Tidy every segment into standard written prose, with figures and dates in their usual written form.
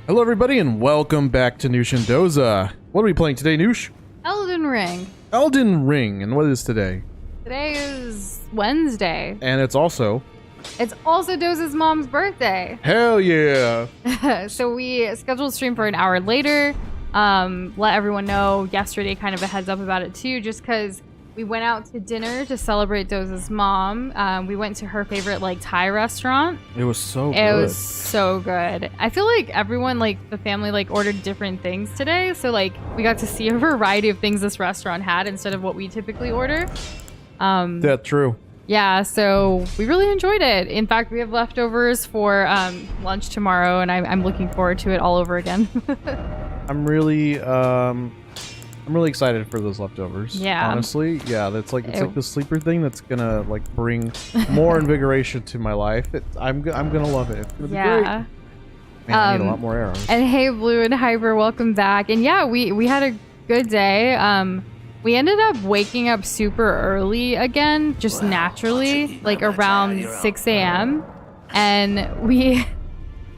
Hello everybody and welcome back to Noosh and Doza. What are we playing today, Noosh? Elden Ring. Elden Ring. And what is today? Today is Wednesday. And it's also Doza's mom's birthday. hell yeah. So we scheduled stream for an hour later. Let everyone know yesterday, kind of a heads up about it too, just because we went out to dinner to celebrate Doza's mom. We went to her favorite Thai restaurant. It was so good. It was so good. I feel like everyone, the family, ordered different things today. So we got to see a variety of things this restaurant had instead of what we typically order. That's true. Yeah, so we really enjoyed it. In fact, we have leftovers for lunch tomorrow, and I'm looking forward to it all over again. I'm really excited for those leftovers. Yeah. Honestly, yeah, it's like the sleeper thing that's gonna bring more invigoration to my life. I'm gonna love it. It's gonna be great. Man, I need a lot more arrows. And hey, Blue and Hyper, welcome back. And yeah, we had a good day. We ended up waking up super early again, just naturally, around 6 a.m. And we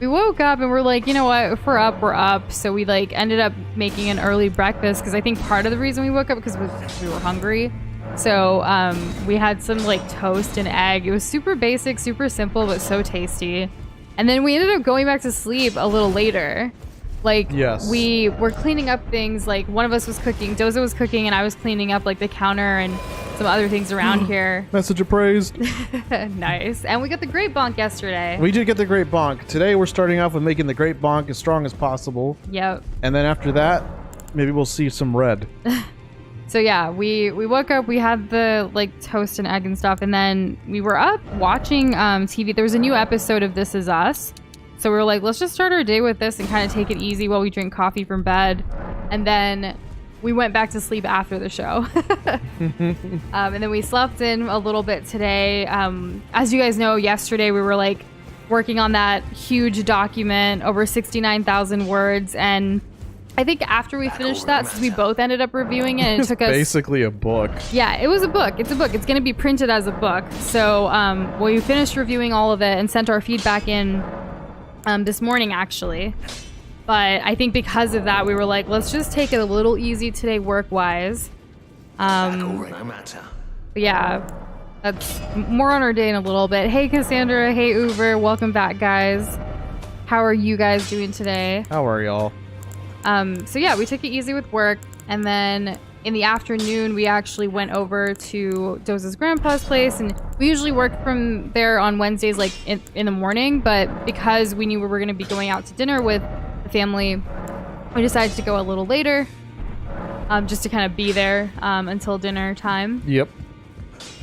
woke up and we're like, you know what, if we're up, we're up. So we ended up making an early breakfast because I think part of the reason we woke up because we were hungry. So we had some toast and egg. It was super basic, super simple, but so tasty. And then we ended up going back to sleep a little later. Yes. We were cleaning up things. One of us was cooking, Doza was cooking, and I was cleaning up the counter and some other things around here. Message appraised. Nice. And we got the great bonk yesterday. We did get the great bonk. Today we're starting off with making the great bonk as strong as possible. Yep. And then after that, maybe we'll see some red. So yeah, we woke up, we had the toast and egg and stuff, and then we were up watching TV. There was a new episode of This Is Us. So we were like, let's just start our day with this and kind of take it easy while we drink coffee from bed. And then we went back to sleep after the show. And then we slept in a little bit today. As you guys know, yesterday we were working on that huge document, over 69,000 words. And I think after we finished that, since we both ended up reviewing it, it took us... Basically a book. Yeah, it was a book. It's a book. It's going to be printed as a book. So we finished reviewing all of it and sent our feedback in this morning, actually. But I think because of that, we were like, let's just take it a little easy today work-wise. But yeah, that's more on our day in a little bit. Hey, Cassandra. Hey, Uber. Welcome back, guys. How are you guys doing today? How are y'all? So yeah, we took it easy with work. And then in the afternoon, we actually went over to Doza's grandpa's place, and we usually work from there on Wednesdays, in the morning. But because we knew we were going to be going out to dinner with the family, we decided to go a little later, just to kind of be there until dinner time. Yep.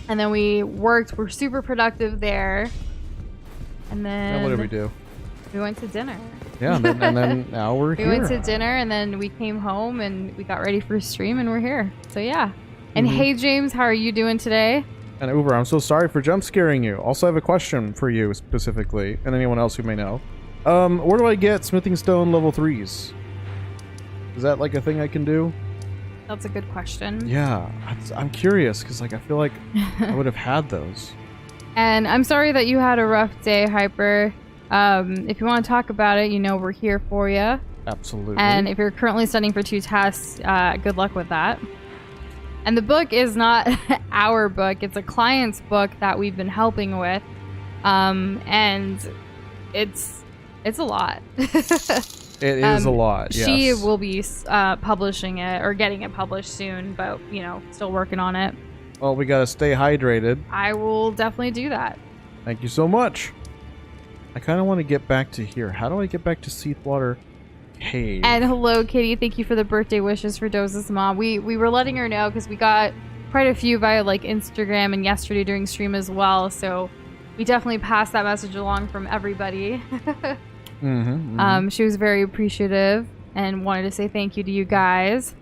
And then we worked. We're super productive there. And then what did we do? We went to dinner. Yeah, and then now we're here. We went to dinner, and then we came home, and we got ready for stream, and we're here. So yeah. And hey, James, how are you doing today? And Uber, I'm so sorry for jump scaring you. Also, I have a question for you specifically, and anyone else who may know. Where do I get smithing stone level 3s? Is that a thing I can do? That's a good question. Yeah, I'm curious, because I feel like I would have had those. And I'm sorry that you had a rough day, Hyper. If you want to talk about it, we're here for you. Absolutely. And if you're currently studying for 2 tests, good luck with that. And the book is not our book. It's a client's book that we've been helping with. And it's a lot. It is a lot, yes. She will be publishing it or getting it published soon, but, still working on it. Well, we got to stay hydrated. I will definitely do that. Thank you so much. I kind of want to get back to here. How do I get back to Seathwater Cave? And hello, Kitty. Thank you for the birthday wishes for Doza's mom. We were letting her know because we got quite a few via Instagram and yesterday during stream as well. So we definitely passed that message along from everybody. She was very appreciative and wanted to say thank you to you guys.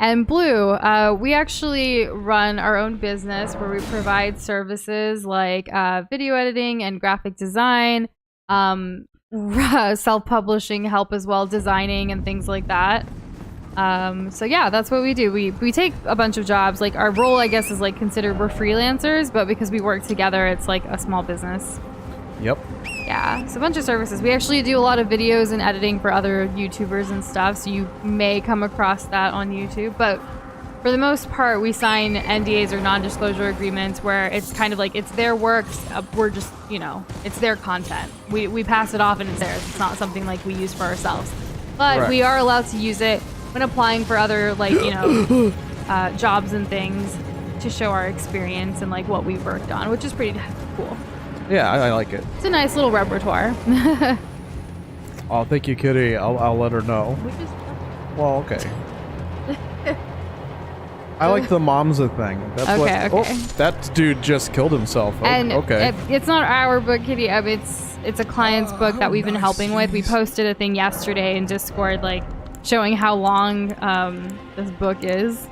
And Blue, we actually run our own business where we provide services like video editing and graphic design, self-publishing help as well, designing and things like that. So yeah, that's what we do. We take a bunch of jobs. Our role, I guess, is considered we're freelancers, but because we work together, it's a small business. Yep. Yeah, so a bunch of services. We actually do a lot of videos and editing for other YouTubers and stuff, so you may come across that on YouTube. But for the most part, we sign NDAs or non-disclosure agreements where it's kind of like it's their works. We're just, you know, it's their content. We pass it off and it's theirs. It's not something like we use for ourselves. But Correct. we are allowed to use it when applying for other, like, you know, jobs and things to show our experience and like what we've worked on, which is pretty cool. Yeah, I like it. It's a nice little repertoire. Oh, thank you, Kitty. I'll let her know. We just Well, okay. I like the Momza thing. That's Okay, what. okay. Oh, that dude just killed himself. Oh, and okay. it's not our book, Kitty. It's a client's book that we've been helping with. We posted a thing yesterday in Discord, like showing how long this book is.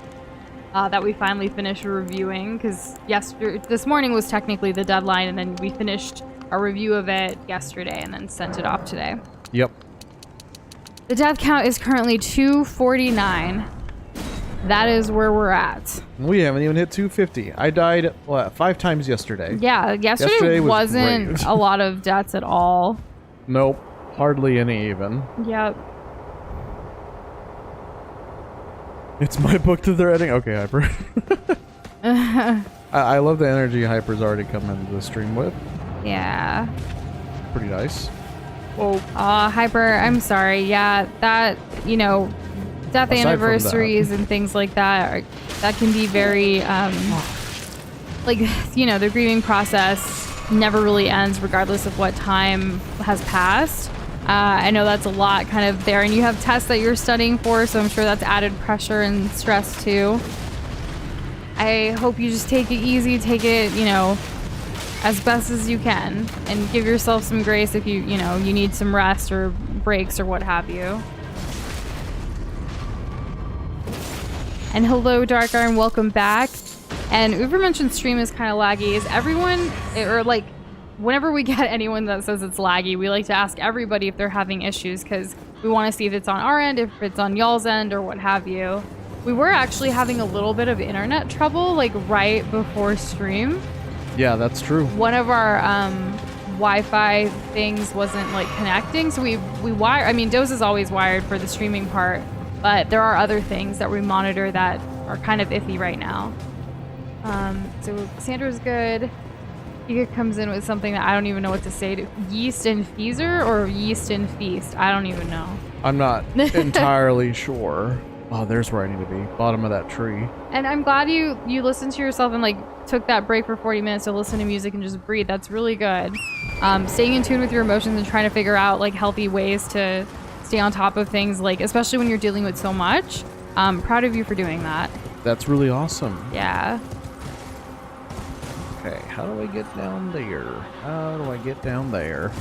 That we finally finished reviewing, because this morning was technically the deadline, and then we finished our review of it yesterday and then sent it off today. Yep. The death count is currently 249. That is where we're at. We haven't even hit 250. I died 5 times yesterday. Yeah, yesterday was wasn't great. a lot of deaths at all. Nope. Hardly any even. Yep. It's my book that they're editing. Okay, Hyper. I love the energy Hyper's already come into the stream with. Yeah. Pretty nice. Oh, Hyper, I'm sorry. Yeah, that, you know, death Aside from anniversaries and things like that, that can be very, like, you know, the grieving process never really ends regardless of what time has passed. I know that's a lot kind of there, and you have tests that you're studying for, so I'm sure that's added pressure and stress too. I hope you just take it easy, take it, you know, as best as you can, and give yourself some grace if you know, you need some rest or breaks or what have you. And hello, Dark Iron, welcome back. And Uber mentioned stream is kind of laggy. Is everyone, or like, whenever we get anyone that says it's laggy, we like to ask everybody if they're having issues, because we want to see if it's on our end, if it's on y'all's end, or what have you. We were actually having a little bit of internet trouble, like right before stream. yeah, that's true. One of our Wi-Fi things wasn't like connecting, so we wire. I mean, Doza's always wired for the streaming part, but there are other things that we monitor that are kind of iffy right now. So Sandra's good. Giga comes in with something that I don't even know what to say to. Yeast and Feezer or Yeast and Feast? I don't even know. I'm not entirely sure. Oh, there's where I need to be. Bottom of that tree. And I'm glad you listened to yourself and like took that break for 40 minutes to listen to music and just breathe. That's really good. Staying in tune with your emotions and trying to figure out like healthy ways to stay on top of things, like especially when you're dealing with so much. Proud of you for doing that. That's really awesome. Yeah. Okay, how do I get down there? How do I get down there?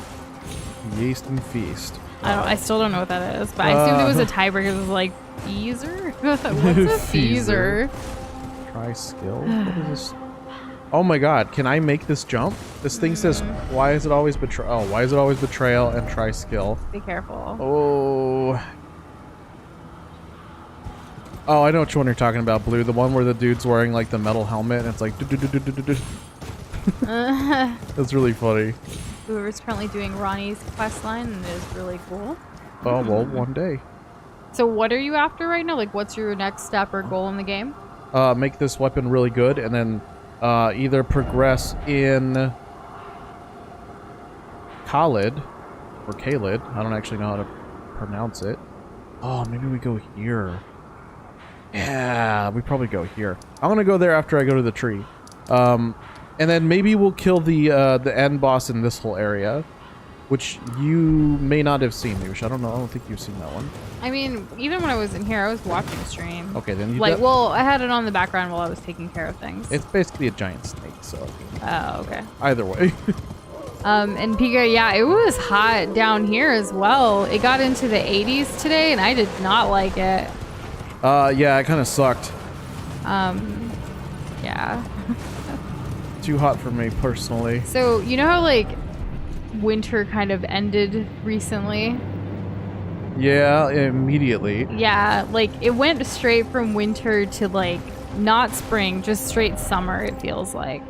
Yeast and Feast. I still don't know what that is, but I assumed it was a tiebreaker. It was like Feezer? What's a Feezer. Feezer? Try skill? What is this? Oh my god, can I make this jump? This thing says, why is it always betrayal? Oh, why is it always betrayal and try skill? Be careful. Oh. Oh, I know which one you're talking about, Blue. The one where the dude's wearing like the metal helmet and it's like That's really funny. Whoever's currently doing Ronnie's quest line is really cool. Oh, well, one day. So what are you after right now? Like, what's your next step or goal in the game? Make this weapon really good and then either progress in Caelid or Caelid. I don't actually know how to pronounce it. Oh, maybe we go here. Yeah, we probably go here. I'm gonna go there after I go to the tree. And then maybe we'll kill the end boss in this whole area, which you may not have seen, Noosh. I don't think you've seen that one. I mean, even when I was in here, I was watching the stream. Okay, then you like, well, I had it on the background while I was taking care of things. It's basically a giant snake, so. Oh, okay. Either way. And Pika, yeah, it was hot down here as well. It got into the 80s today, and I did not like it. Yeah, it kind of sucked. Yeah. Too hot for me personally. So, you know how, like, winter kind of ended recently? Yeah, immediately. Yeah, like, it went straight from winter to, like, not spring, just straight summer, it feels like.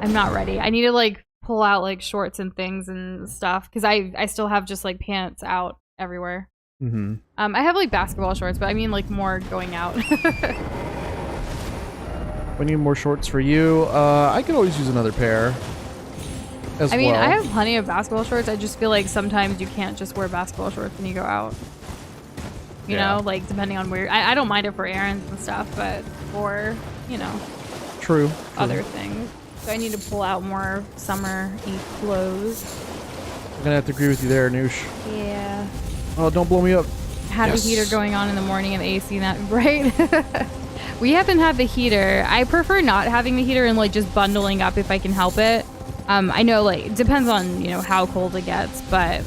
I'm not ready. I need to like pull out like shorts and things and stuff because I still have just like pants out everywhere. Mm-hmm. I have like basketball shorts, but I mean like more going out. We need more shorts for you. I could always use another pair. I mean, I have plenty of basketball shorts. I just feel like sometimes you can't just wear basketball shorts when you go out. You know, like depending on where. I don't mind it for errands and stuff, but for, you know, True. other things. So I need to pull out more summer-y clothes. I'm gonna have to agree with you there, Noosh. Yeah. Oh, don't blow me up. Had the heater going on in the morning and AC that right. We haven't had the heater. I prefer not having the heater and like just bundling up if I can help it. I know like it depends on, you know, how cold it gets, but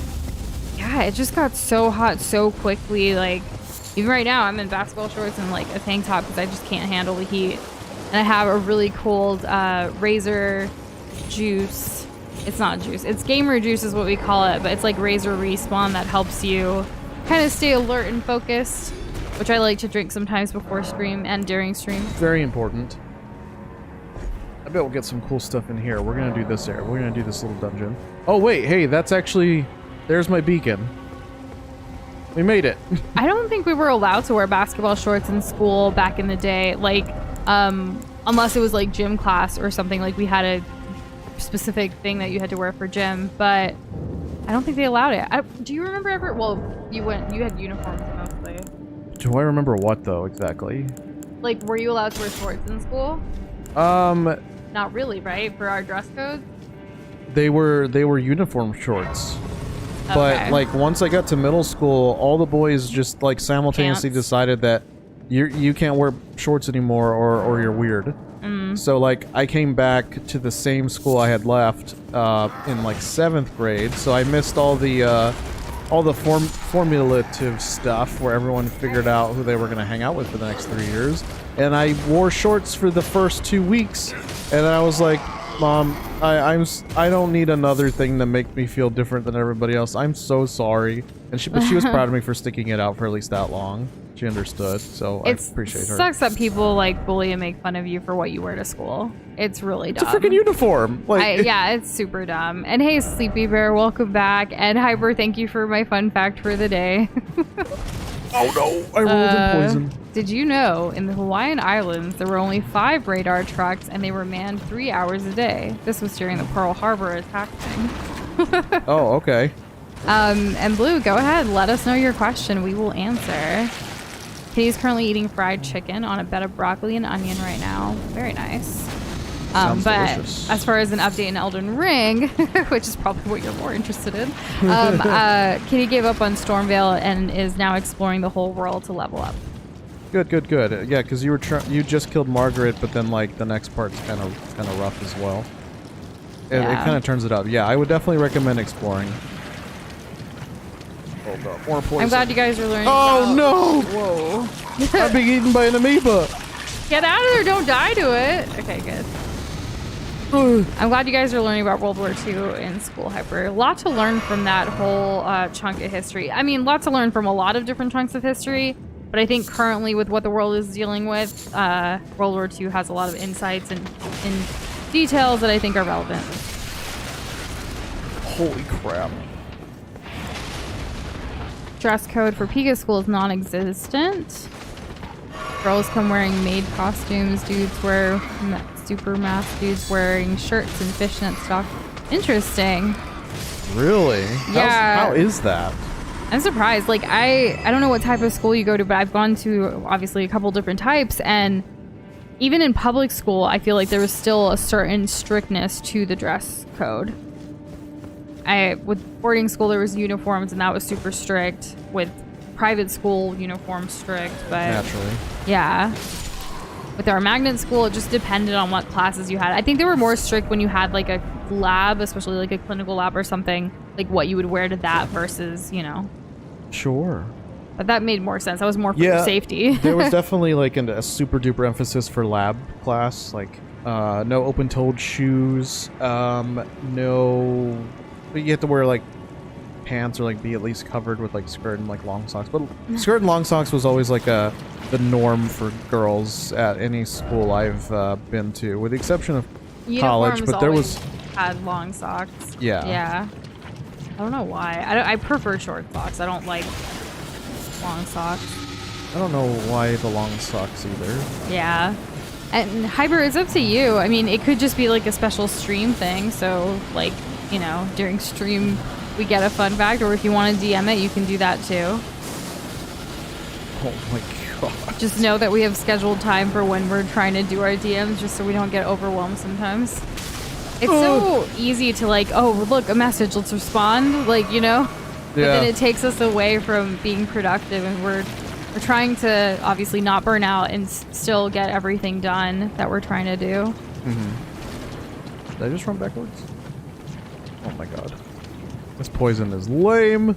yeah, it just got so hot so quickly. Like even right now I'm in basketball shorts and like a tank top because I just can't handle the heat. And I have a really cold Razor juice. It's not juice. It's gamer juice is what we call it, but it's like Razor Respawn that helps you kind of stay alert and focused, which I like to drink sometimes before stream and during stream. Very important. I bet we'll get some cool stuff in here. We're gonna do this there. We're gonna do this little dungeon. Oh wait, hey, that's actually... There's my beacon. We made it. I don't think we were allowed to wear basketball shorts in school back in the day. Like, unless it was like gym class or something. Like we had a specific thing that you had to wear for gym, but I don't think they allowed it. Do you remember ever? Well, you had uniforms mostly. Do I remember what though exactly? Like, were you allowed to wear shorts in school? Not really, right? For our dress code? They were uniform shorts. Okay. But like once I got to middle school, all the boys just like simultaneously decided that you can't wear shorts anymore or you're weird. So like I came back to the same school I had left in like 7th grade, so I missed all the formulative stuff where everyone figured out who they were going to hang out with for the next 3 years. And I wore shorts for the first 2 weeks, and I was like, Mom, I don't need another thing to make me feel different than everybody else. I'm so sorry. And she was proud of me for sticking it out for at least that long. She understood, so I appreciate her. It sucks that people like bully and make fun of you for what you wear to school. It's really dumb. It's a freaking uniform. Like, yeah, it's super dumb. And hey, Sleepy Bear, welcome back. And Hyper, thank you for my fun fact for the day. Oh no, I rolled in poison. Did you know in the Hawaiian Islands there were only 5 radar trucks and they were manned 3 hours a day? This was during the Pearl Harbor attack thing. Oh, okay. And Blue, go ahead. Let us know your question. We will answer. Katie's currently eating fried chicken on a bed of broccoli and onion right now. Very nice. Sounds but delicious. as far as an update in Elden Ring, which is probably what you're more interested in, Katie gave up on Stormvale and is now exploring the whole world to level up. Good. Yeah, because you just killed Margaret, but then like the next part's kind of rough as well. It kind of turns it up. Yeah, I would definitely recommend exploring. Hold up, more poison. I'm glad you guys are learning. Oh no! Whoa! I'm being eaten by an amoeba. Get out of there! Don't die to it. Okay, good. I'm glad you guys are learning about World War II in school, Hyper. A lot to learn from that whole chunk of history. I mean, lots to learn from a lot of different chunks of history, but I think currently with what the world is dealing with, World War II has a lot of insights and details that I think are relevant. Holy crap. Dress code for Pika School is non-existent. Girls come wearing maid costumes. Dudes wear super mask. Dudes wearing shirts and fishnet stock. Interesting. Really? Yeah. How is that? I'm surprised. Like, I don't know what type of school you go to, but I've gone to obviously a couple different types, and even in public school, I feel like there was still a certain strictness to the dress code. With boarding school, there was uniforms, and that was super strict. With private school, uniforms strict, but Naturally. yeah. With our magnet school, it just depended on what classes you had. I think they were more strict when you had like a lab, especially like a clinical lab or something, like what you would wear to that versus, you know. Sure. But that made more sense. That was more for your safety. There was definitely like a super duper emphasis for lab class, like no open-toed shoes, no. You have to wear like pants or like be at least covered with like skirt and like long socks. But skirt and long socks was always like the norm for girls at any school I've been to, with the exception of college, but there was... had long socks. Yeah. Yeah. I don't know why. I prefer short socks. I don't like long socks. I don't know why the long socks either. Yeah. And Hyper, it's up to you. I mean, it could just be like a special stream thing. So, like, you know, during stream we get a fun fact, or if you want to DM it, you can do that too. Oh my god. Just know that we have scheduled time for when we're trying to do our DMs, just so we don't get overwhelmed sometimes. It's so easy to like, oh, look, a message, let's respond, like, you know? But then it takes us away from being productive, and we're trying to obviously not burn out and still get everything done that we're trying to do. Mm-hmm. Did I just run backwards? Oh my god. This poison is lame.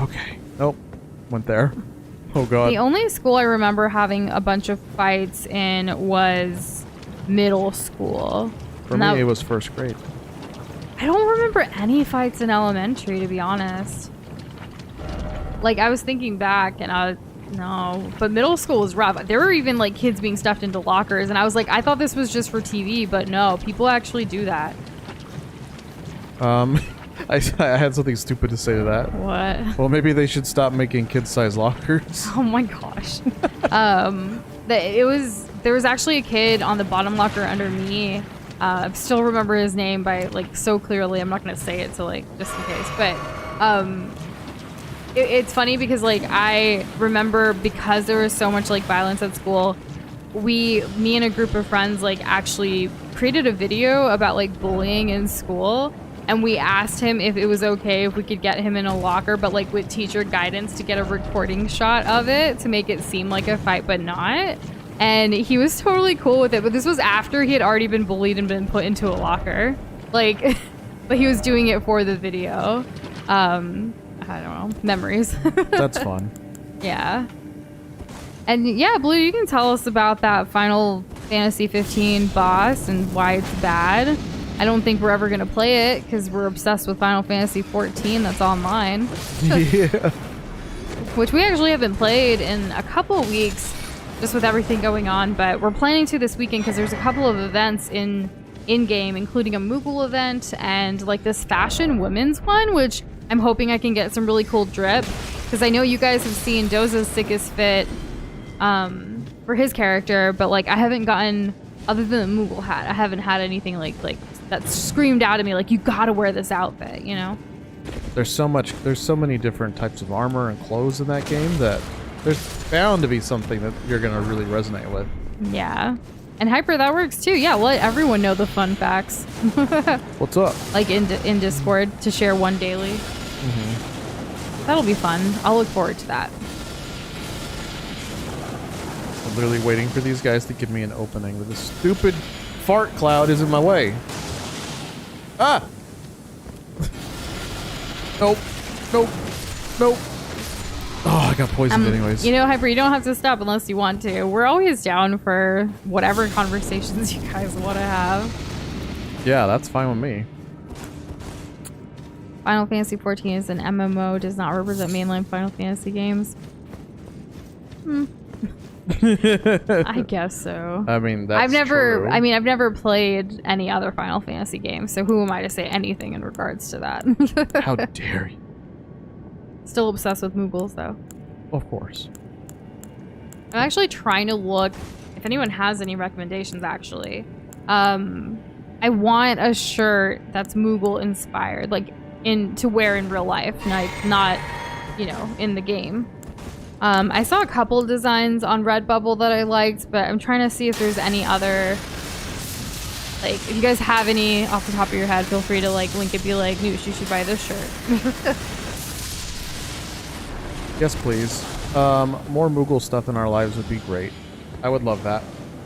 Okay. Nope. Went there. Oh god. The only school I remember having a bunch of fights in was middle school. For me, it was first grade. I don't remember any fights in elementary, to be honest. Like, I was thinking back, and no. But middle school was rough. There were even, like, kids being stuffed into lockers, and I was like, I thought this was just for TV, but no, people actually do that. I had something stupid to say to that. What? Well, maybe they should stop making kid-sized lockers. Oh my gosh. There was actually a kid on the bottom locker under me. I still remember his name by like so clearly. I'm not gonna say it, so like just in case. But it's funny because like I remember, because there was so much like violence at school, me and a group of friends like actually created a video about like bullying in school. And we asked him if it was okay if we could get him in a locker, but like with teacher guidance, to get a recording shot of it to make it seem like a fight, but not. And he was totally cool with it. But this was after he had already been bullied and been put into a locker. Like, but he was doing it for the video. I don't know. Memories. That's fun. Yeah. And yeah, Blue, you can tell us about that Final Fantasy 15 boss and why it's bad. I don't think we're ever going to play it because we're obsessed with Final Fantasy 14 that's online. Yeah. Which we actually haven't played in a couple of weeks, just with everything going on. But we're planning to this weekend because there's a couple of events in-game, including a Moogle event and like this fashion women's one, which I'm hoping I can get some really cool drip. Because I know you guys have seen Doza's sickest fit for his character, but like I haven't gotten, other than the Moogle hat, I haven't had anything like that screamed out at me like, you gotta wear this outfit, you know? There's so many different types of armor and clothes in that game that there's bound to be something that you're gonna really resonate with. Yeah. And Hyper, that works too. Yeah, let everyone know the fun facts. What's up? Like in Discord to share one daily. Mm-hmm. That'll be fun. I'll look forward to that. I'm literally waiting for these guys to give me an opening, but this stupid fart cloud is in my way. Ah! Nope. Nope. Nope. Oh, I got poisoned anyways. You know, Hyper, you don't have to stop unless you want to. We're always down for whatever conversations you guys want to have. Yeah, that's fine with me. Final Fantasy 14 is an MMO, does not represent mainline Final Fantasy games. I guess so. I mean, that's true. I've never played any other Final Fantasy game, so who am I to say anything in regards to that? How dare you? Still obsessed with Moogles, though. Of course. I'm actually trying to look if anyone has any recommendations, actually. I want a shirt that's Moogle inspired, like to wear in real life, not you know, in the game. I saw a couple of designs on Redbubble that I liked, but I'm trying to see if there's any other, like, if you guys have any off the top of your head, feel free to like link it, be like, Noosh, you should buy this shirt. Yes, please. More Moogle stuff in our lives would be great. I would love that.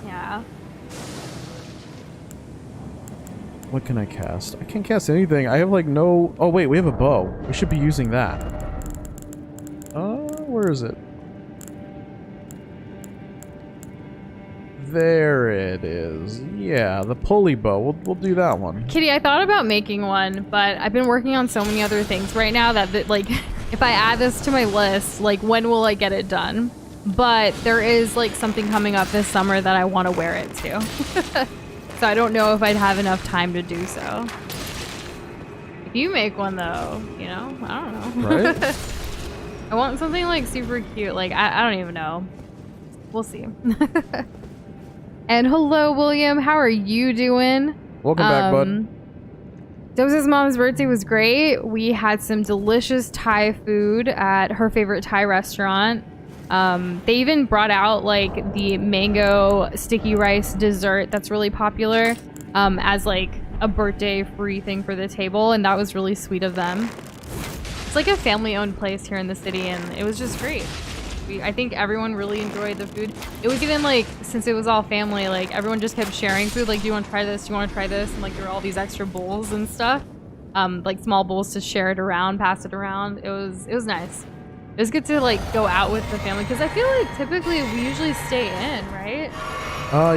Yeah. What can I cast? I can't cast anything. I have like no... Oh wait, we have a bow. We should be using that. Where is it? There it is. Yeah, the pulley bow. We'll do that one. Kitty, I thought about making one, but I've been working on so many other things right now that like, if I add this to my list, like, when will I get it done? But there is like something coming up this summer that I want to wear it to. So I don't know if I'd have enough time to do so. If you make one though, you know, I don't know. Right? I want something like super cute. Like, I don't even know. We'll see. And hello, William. How are you doing? Welcome back, bud. Doza's mom's birthday was great. We had some delicious Thai food at her favorite Thai restaurant. They even brought out like the mango sticky rice dessert that's really popular as like a birthday free thing for the table, and that was really sweet of them. It's like a family-owned place here in the city, and it was just great. I think everyone really enjoyed the food. It was even like, since it was all family, like everyone just kept sharing food. Like, do you want to try this? Do you want to try this? And like there were all these extra bowls and stuff, like small bowls to share it around, pass it around. It was nice. It was good to like go out with the family because I feel like typically we usually stay in, right?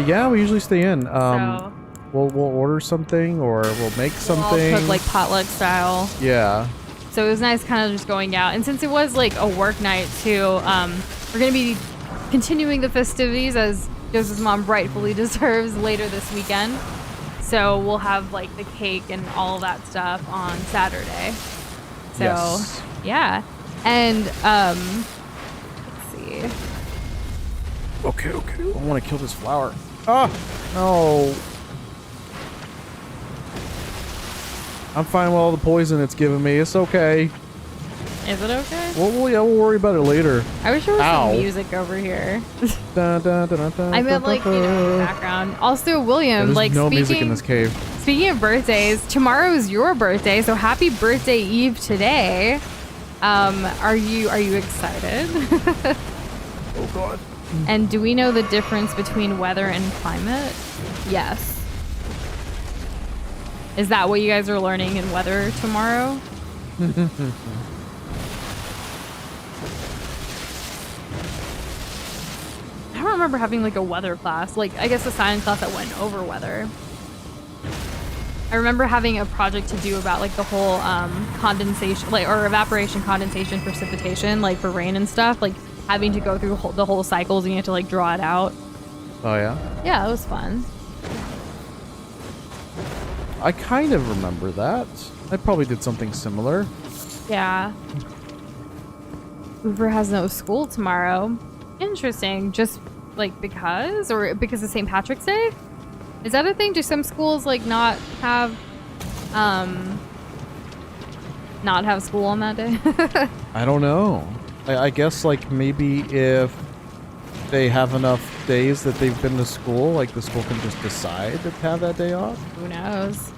Yeah, we usually stay in. So We'll order something or we'll make something. we'll all cook like potluck style. Yeah. So it was nice kind of just going out. And since it was like a work night too, we're going to be continuing the festivities as Doza's mom rightfully deserves later this weekend. So we'll have like the cake and all that stuff on Saturday. So Yes. yeah. And let's see. Okay. I want to kill this flower. Ah! No. I'm fine with all the poison it's giving me. It's okay. Is it okay? We'll worry about it later. I wish there was Ow. some music over here. Dun, dun, dun, dun, dun, I meant like, you know, in the background. Also, William, there's like no speaking, music in this cave. Speaking of birthdays, tomorrow is your birthday, so happy birthday eve today. Are you excited? Oh god. And do we know the difference between weather and climate? Yes. Is that what you guys are learning in weather tomorrow? I don't remember having like a weather class. Like, I guess a science class that went over weather. I remember having a project to do about like the whole condensation, like, or evaporation, condensation, precipitation, like for rain and stuff, like having to go through the whole cycles and you have to like draw it out. Oh yeah? Yeah, it was fun. I kind of remember that. I probably did something similar. Yeah. Hoover has no school tomorrow. Interesting. Just like because? Or because of St. Patrick's Day? Is that a thing? Do some schools like not have school on that day? I don't know. I guess like maybe if they have enough days that they've been to school, like the school can just decide to have that day off. Who knows?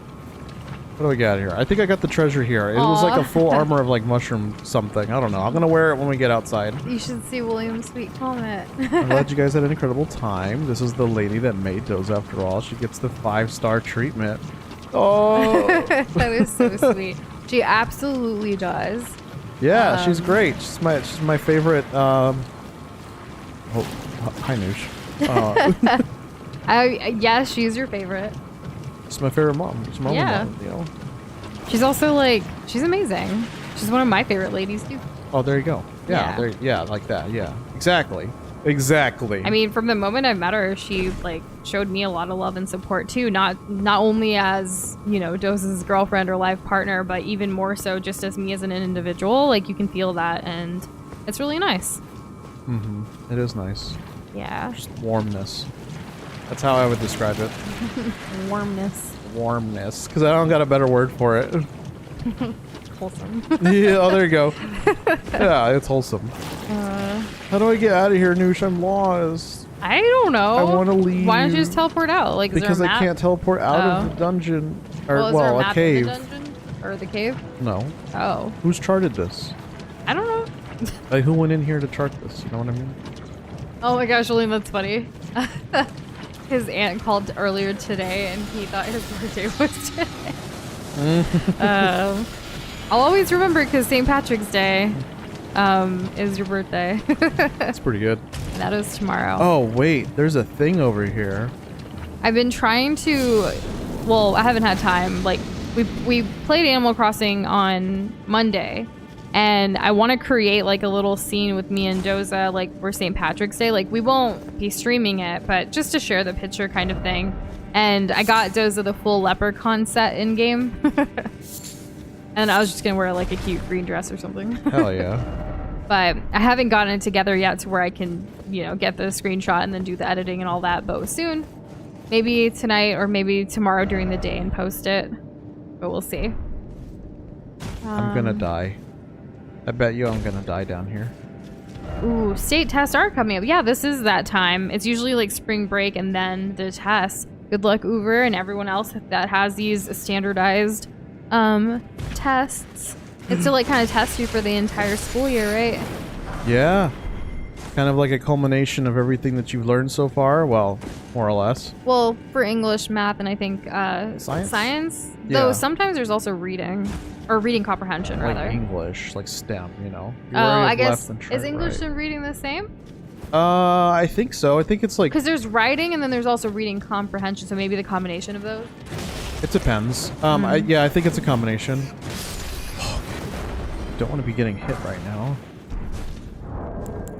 What do we got here? I think I got the treasure here. It was like a full armor of like mushroom something. I don't know. I'm gonna wear it when we get outside. You should see William's sweet comment. I'm glad you guys had an incredible time. This is the lady that made Doza after all. She gets the 5-star treatment. Oh, That is so sweet. She absolutely does. yeah, she's great. She's my favorite. Oh, hi Noosh. Yes, she's your favorite. She's my favorite mom. She's my Yeah. mom, you know. She's also like, she's amazing. She's one of my favorite ladies too. Oh, there you go. Yeah, Yeah. yeah, like that. Yeah, exactly. I mean, from the moment I met her, she like showed me a lot of love and support too. Not only as, you know, Doza's girlfriend or life partner, but even more so just as me as an individual. Like you can feel that, and it's really nice. It is nice. Yeah. Just warmness. That's how I would describe it. Warmness. Warmness, because I don't got a better word for it. Wholesome. Yeah, oh, there you go. Yeah, it's wholesome. How do I get out of here, Noosh? I'm lost. I don't know. I want to leave. Why don't you just teleport out? Like, is Because there a I map? can't teleport out Oh. of the dungeon. Or, Well, is there a well, map a cave. in the dungeon? Or the cave? No. Oh. Who's charted this? I don't know. Like, who went in here to chart this? You know what I mean? Oh my gosh, William, that's funny. His aunt called earlier today and he thought his birthday was today. I'll always remember because St. Patrick's Day is your birthday. That's pretty good. That is tomorrow. Oh, wait. There's a thing over here. I've been trying to, well, I haven't had time. Like, we played Animal Crossing on Monday. And I want to create like a little scene with me and Doza, like for St. Patrick's Day. Like we won't be streaming it, but just to share the picture kind of thing. And I got Doza the full leprechaun set in game. And I was just gonna wear like a cute green dress or something. Hell yeah. But I haven't gotten it together yet to where I can, you know, get the screenshot and then do the editing and all that. But soon, maybe tonight or maybe tomorrow during the day and post it. But we'll see. I'm gonna die. I bet you I'm gonna die down here. Ooh, state tests are coming up. Yeah, this is that time. It's usually like spring break and then the tests. Good luck, Uber, and everyone else that has these standardized tests. It's to like kind of test you for the entire school year, right? Yeah. Kind of like a culmination of everything that you've learned so far. Well, more or less. Well, for English, math, and I think science. Yeah. Though sometimes there's also reading. Or reading comprehension, Like rather. English, like STEM, you know. Oh, I guess, left and is English right. and reading the same? I think so. I think it's like... Because there's writing and then there's also reading comprehension, so maybe the combination of those. It depends. Yeah, I think it's a combination. Don't want to be getting hit right now.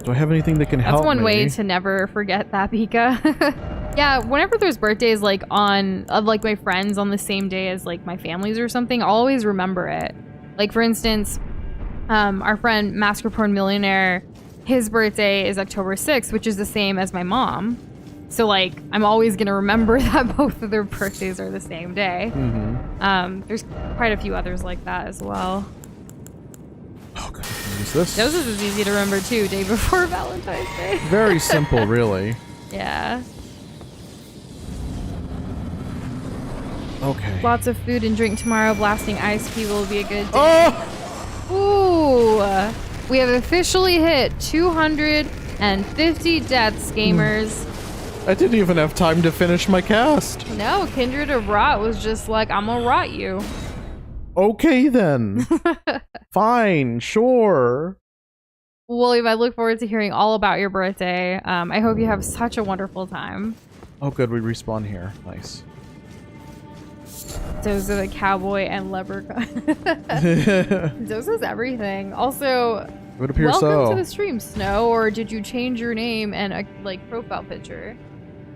Do I have anything that can help That's one me? way to never forget that, Pika. Yeah, whenever there's birthdays like of like my friends on the same day as like my families or something, I'll always remember it. Like for instance, our friend Mascarpone Millionaire, his birthday is October 6th, which is the same as my mom. So like I'm always gonna remember that both of their birthdays are the same day. There's quite a few others like that as well. Oh god, I can use this. Those is easy to remember too, day before Valentine's Day. Very simple, really. Yeah. Okay. Lots of food and drink tomorrow. Blasting ice cube will be a good day. Oh! Ooh. We have officially hit 250 deaths, gamers. I didn't even have time to finish my cast. No, Kindred of Rot was just like, I'm gonna rot you. Okay then. Fine, sure. William, I look forward to hearing all about your birthday. I hope you have such a wonderful time. Oh good, we respawn here. Nice. Those are the cowboy and leprechaun. Those is everything. Also, It would appear welcome so. to the stream, Snow. Or did you change your name and a like profile picture?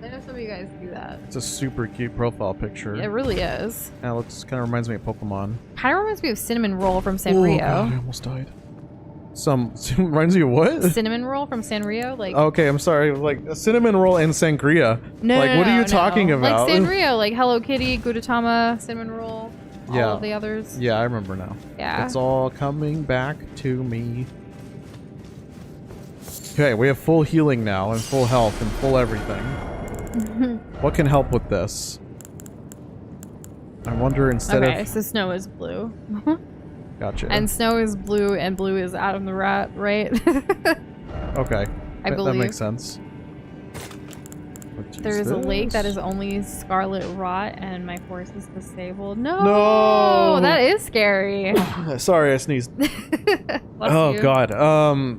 I know some of you guys do that. It's a super cute profile picture. It really is. Yeah, looks kind of reminds me of Pokemon. Kind of reminds me of Cinnamon Roll from Oh, Sanrio. God, I almost died. Reminds you of what? Cinnamon Roll from Sanrio, like. Okay, I'm sorry. Like a cinnamon roll and sangria. No, like, what are you talking about? Like Sanrio, like Hello Kitty, Gudetama, Cinnamon Roll, all Yeah. of the others. Yeah, I remember now. Yeah. It's all coming back to me. Okay, we have full healing now and full health and full everything. What can help with this? I wonder instead Okay, of... so Snow is blue. Gotcha. And Snow is blue, and blue is Adam the Rat, right? Okay. I That believe. makes sense. Let's use There is a lake this. that is only Scarlet Rot, and my horse is disabled. No! No! That is scary. Sorry, I sneezed. Bless Oh you. god.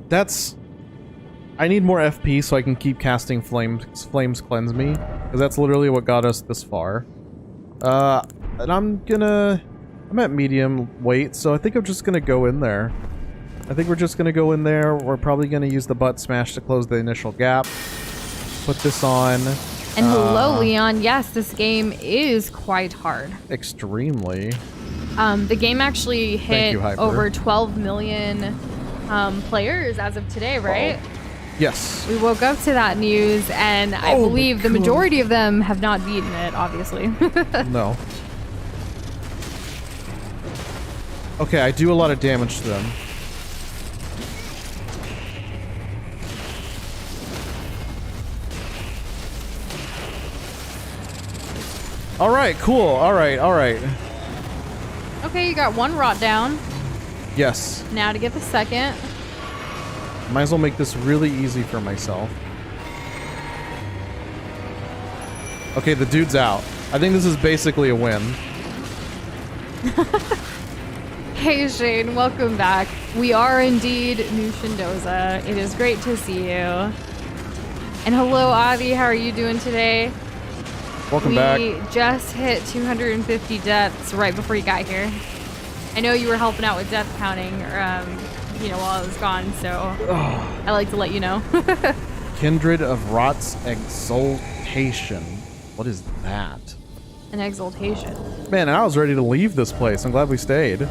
That's... I need more FP so I can keep casting Flames Cleanse Me. Because that's literally what got us this far. And I'm at medium weight, so I think I'm just gonna go in there. I think we're just gonna go in there. We're probably gonna use the butt smash to close the initial gap. Put this on. And hello, Leon. Yes, this game is quite hard. Extremely. The game actually hit you, Hyper. over 12 million players as of today, right? Oh. Yes. We woke up to that news, and I Oh my believe the God. majority of them have not beaten it, obviously. No. Okay, I do a lot of damage to them. Alright, cool. Alright, alright. Okay, you got one rot down. Yes. Now to get the second. Might as well make this really easy for myself. Okay, the dude's out. I think this is basically a win. Hey Shane, welcome back. We are indeed Nushin Doza. It is great to see you. And hello Adi, how are you doing today? Welcome back. We just hit 250 deaths right before you got here. I know you were helping out with death counting, you know, while I was gone, so I like to let you know. Kindred of Rot's Exaltation. What is that? An exaltation. Man, I was ready to leave this place. I'm glad we stayed.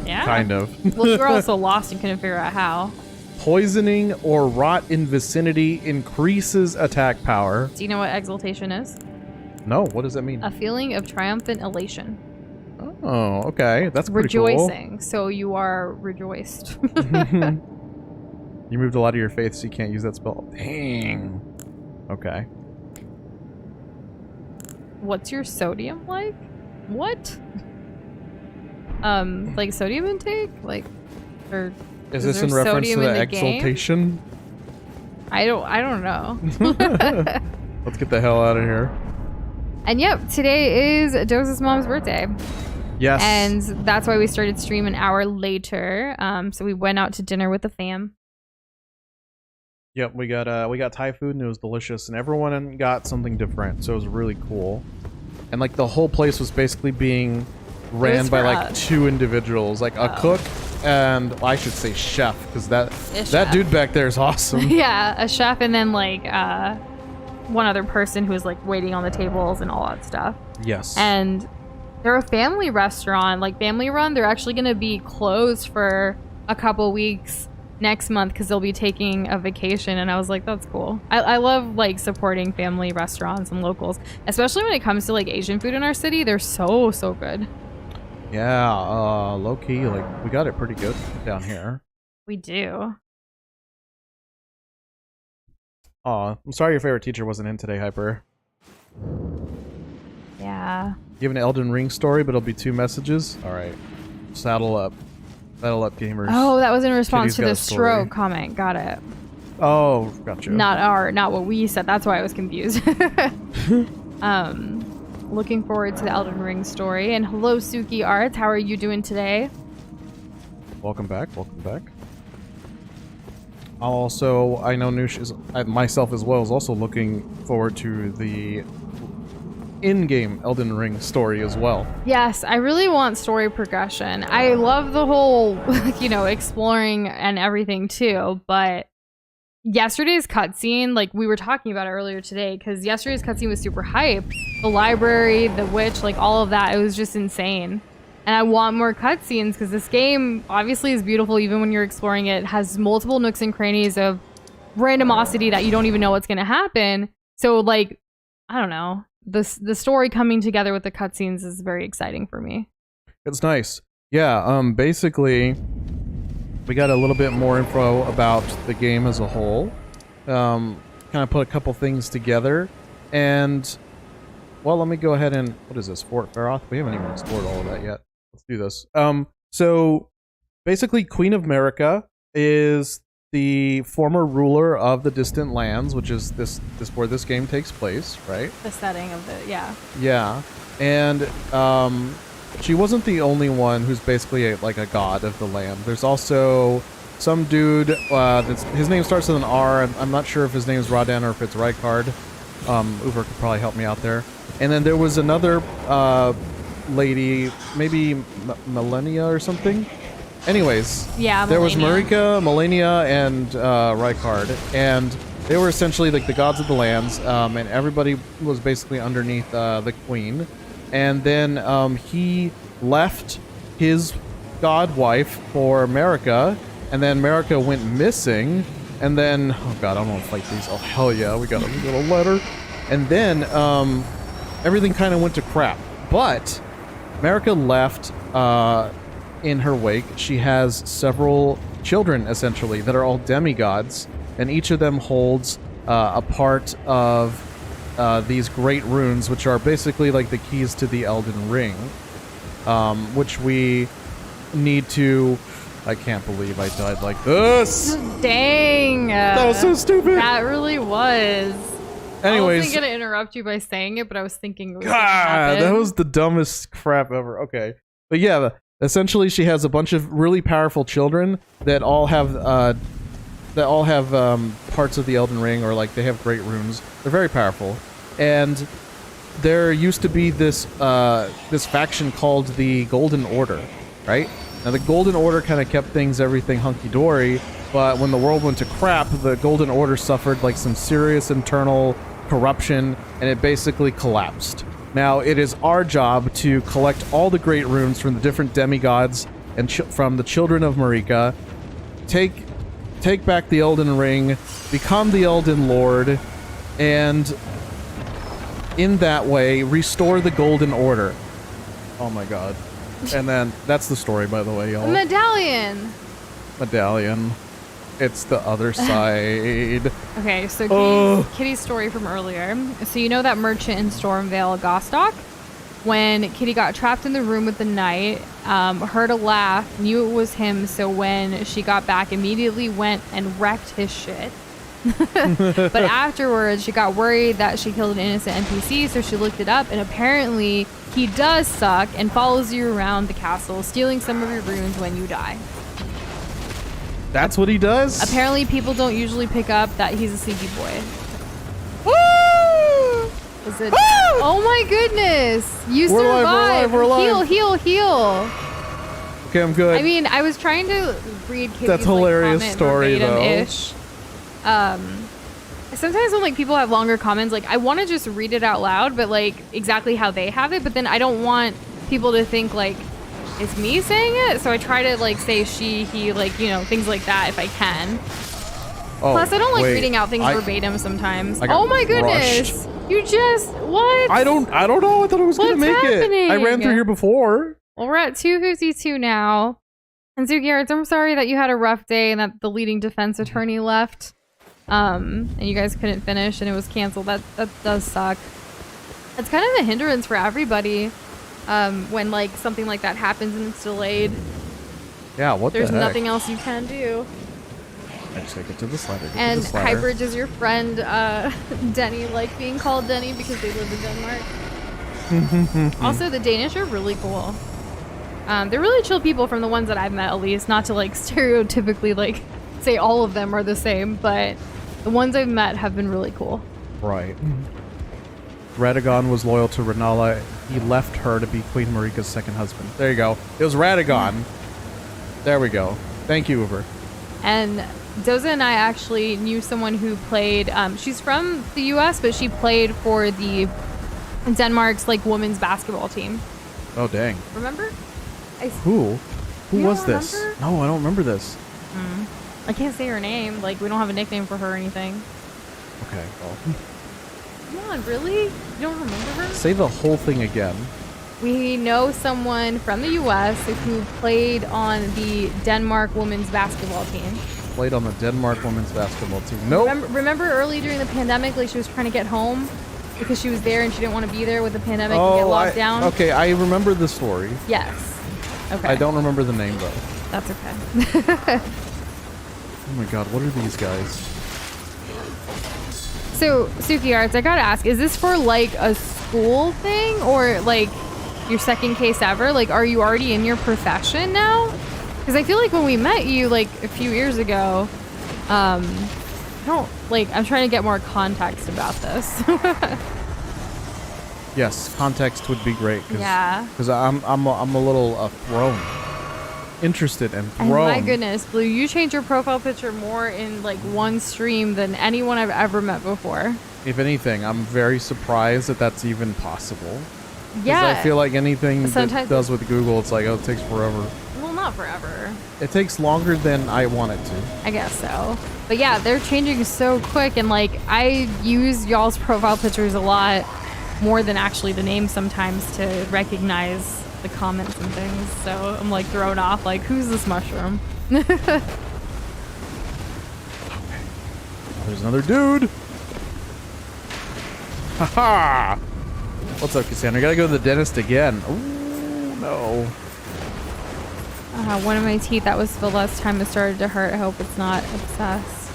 Yeah. Kind of. Well, you were also lost and couldn't figure out how. Poisoning or rot in vicinity increases attack power. Do you know what exaltation is? No, what does that mean? A feeling of triumphant elation. Oh, okay. That's pretty Rejoicing. So you are rejoiced. cool. You moved a lot of your faith, so you can't use that spell. Dang. Okay. What's your sodium like? What? Like sodium intake? Like, or Is this in reference to the game? exaltation? I don't know. Let's get the hell out of here. And yep, today is Doza's mom's birthday. Yes. And that's why we started stream an hour later. So we went out to dinner with the fam. Yep, we got Thai food and it was delicious, and everyone got something different, so it was really cool. And like the whole place was basically being ran by like two individuals, like a cook and, well, I should say chef, because that dude back there is awesome. Yeah, a chef, and then like one other person who was like waiting on the tables and all that stuff. Yes. And they're a family restaurant, like family run. They're actually going to be closed for a couple weeks next month because they'll be taking a vacation. And I was like, that's cool. I love like supporting family restaurants and locals, especially when it comes to like Asian food in our city. They're so good. Yeah, low-key, like we got it pretty good down here. We do. Aw, I'm sorry your favorite teacher wasn't in today, Hyper. Yeah. You have an Elden Ring story, but it'll be 2 messages? Alright. Saddle up. Saddle up, gamers. Oh, that was in response to the story. stroke comment. Got it. Oh, gotcha. Not what we said. That's why I was confused. Looking forward to the Elden Ring story. And hello, Suki Arts. How are you doing today? Welcome back. Welcome back. Also, I know Noosh is, myself as well, is also looking forward to the in-game Elden Ring story as well. Yes, I really want story progression. I love the whole, exploring and everything too, but yesterday's cutscene, like we were talking about it earlier today, because yesterday's cutscene was super hype. The library, the witch, like all of that, it was just insane. And I want more cutscenes because this game obviously is beautiful even when you're exploring it. It has multiple nooks and crannies of randomosity that you don't even know what's going to happen. So like, I don't know. The story coming together with the cutscenes is very exciting for me. It's nice. Yeah, basically, we got a little bit more info about the game as a whole. Kind of put a couple things together. And, well, let me go ahead and... What is this? Fort Feroth? We haven't even explored all of that yet. Let's do this. So, basically, Queen of America is the former ruler of the Distant Lands, which is this where this game takes place, right? The setting of yeah. Yeah, and she wasn't the only one who's basically like a god of the land. There's also some dude. His name starts with an R. I'm not sure if his name is Radan or if it's Rykard. Uber could probably help me out there. And then there was another lady, maybe Millennia or something. Anyways, yeah, there was Marika, Millennia, and Rykard, and they were essentially like the gods of the lands, and everybody was basically underneath the queen. And then he left his god wife for Marika, and then Marika went missing, and then, oh god, I don't want to fight these. Oh hell yeah, we got a letter. And then everything kind of went to crap, but Marika left in her wake. She has several children, essentially, that are all demigods, and each of them holds a part of these great runes, which are basically like the keys to the Elden Ring, which we need to... I can't believe I died like this! Dang! That was so stupid! That really was. Anyways, I wasn't gonna interrupt you by saying it, but I was thinking it was God, that was the dumbest crap ever. Okay. But yeah, essentially she has a bunch of really powerful children that all have parts of the Elden Ring, or like they have great runes. They're very powerful. And there used to be this faction called the Golden Order, right? Now the Golden Order kind of kept everything hunky-dory, but when the world went to crap, the Golden Order suffered like some serious internal corruption, and it basically collapsed. Now, it is our job to collect all the great runes from the different demigods and from the children of Marika, take back the Elden Ring, become the Elden Lord, and in that way, restore the Golden Order. Oh my god. And then, that's the story, by the way, y'all. Medallion! Medallion. It's the other side. Okay, so Kitty's story from earlier. So you know that merchant in Stormvale, Gostock? When Kitty got trapped in the room with the knight, heard a laugh, knew it was him, so when she got back, immediately went and wrecked his shit. But afterwards, she got worried that she killed an innocent NPC, so she looked it up, and apparently he does suck and follows you around the castle, stealing some of your runes when you die. That's what he does? Apparently, people don't usually pick up that he's a sneaky boy. Woo! Is it? Woo! Oh my goodness! You survived! We're alive. Heal! Okay, I'm good. I mean, I was trying to read Kitty's That's hilarious comment story, verbatim-ish. Sometimes when people have longer comments, I want to just read it out loud, but exactly how they have it. But then I don't want people to think it's me saying it, so I try to say she, he, things like that if I can. Oh, Plus, I don't like reading out things verbatim sometimes. Oh my goodness! You just what? I don't know. I thought I was gonna make it. I ran through here before. Well, we're at 252 now. And Zuki, I'm sorry that you had a rough day and that the leading defense attorney left. And you guys couldn't finish and it was canceled. That does suck. It's kind of a hindrance for everybody. When something like that happens and it's delayed. Yeah, what the heck? There's nothing else you can do. I just gotta get to the slider. And Hybridge is your friend, Denny, being called Denny because they live in Denmark. Also, the Danish are really cool. They're really chill people from the ones that I've met, at least. Not to stereotypically say all of them are the same, but the ones I've met have been really cool. Right. Radagon was loyal to Rennala. He left her to be Queen Marika's second husband. There you go. It was Radagon. There we go. Thank you, Uber. And Doza and I actually knew someone who played, she's from the US, but she played for the Denmark's women's basketball team. Oh, dang. Remember? Who was remember? this? No, I don't remember this. I can't say her name. We don't have a nickname for her or anything. Okay, well. Come on, really? You don't remember her? Say the whole thing again. We know someone from the US who played on the Denmark women's basketball team. Played on the Denmark women's basketball team. Nope. Remember early during the pandemic, she was trying to get home because she was there and she didn't want to be there with the pandemic and get locked down? Okay, I remember the story. Yes. Okay. I don't remember the name, though. That's okay. Oh my god, what are these guys? So, Suki Arts, I gotta ask, is this for a school thing or your second case ever? Are you already in your profession now? Because I feel when we met you a few years ago, I don't I'm trying to get more context about this. Yes, context would be great. Yeah. Because I'm a little thrown. Interested and thrown. Oh my goodness, Blue, you change your profile picture more in one stream than anyone I've ever met before. If anything, I'm very surprised that that's even possible. Yeah. I feel anything Sometimes that does with Google, it's it takes forever. Well, not forever. It takes longer than I want it to. I guess so. But yeah, they're changing so quick, and I use y'all's profile pictures a lot more than actually the name sometimes to recognize the comments and things. So I'm thrown off, who's this mushroom? Okay. There's another dude. Haha. What's up, Cassandra? I gotta go to the dentist again. Ooh, no. One of my teeth that was the last time it started to hurt. I hope it's not abscess.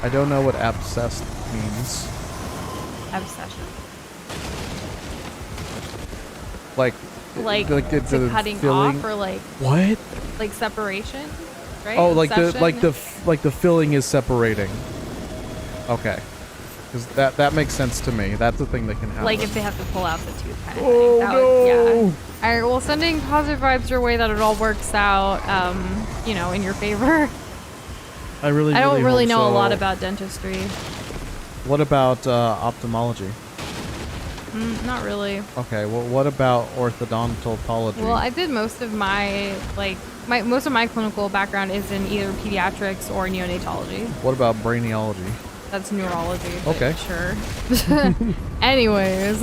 I don't know what abscess means. Obsession. It's to cutting filling off or what? Separation, right? Oh, Obsession? the filling is separating. Okay, because that makes sense to me. That's the thing that can happen. If they have to pull out the tooth kind of oh thing. No! Yeah. All right. Well, sending positive vibes your way that it all works out. In your favor. I don't really know a lot about dentistry. What about ophthalmology? Not really. Okay, well, what about orthodontology? Well, I did most of my most of my clinical background is in either pediatrics or neonatology. What about brainiology? That's neurology. But Okay. sure. Anyways.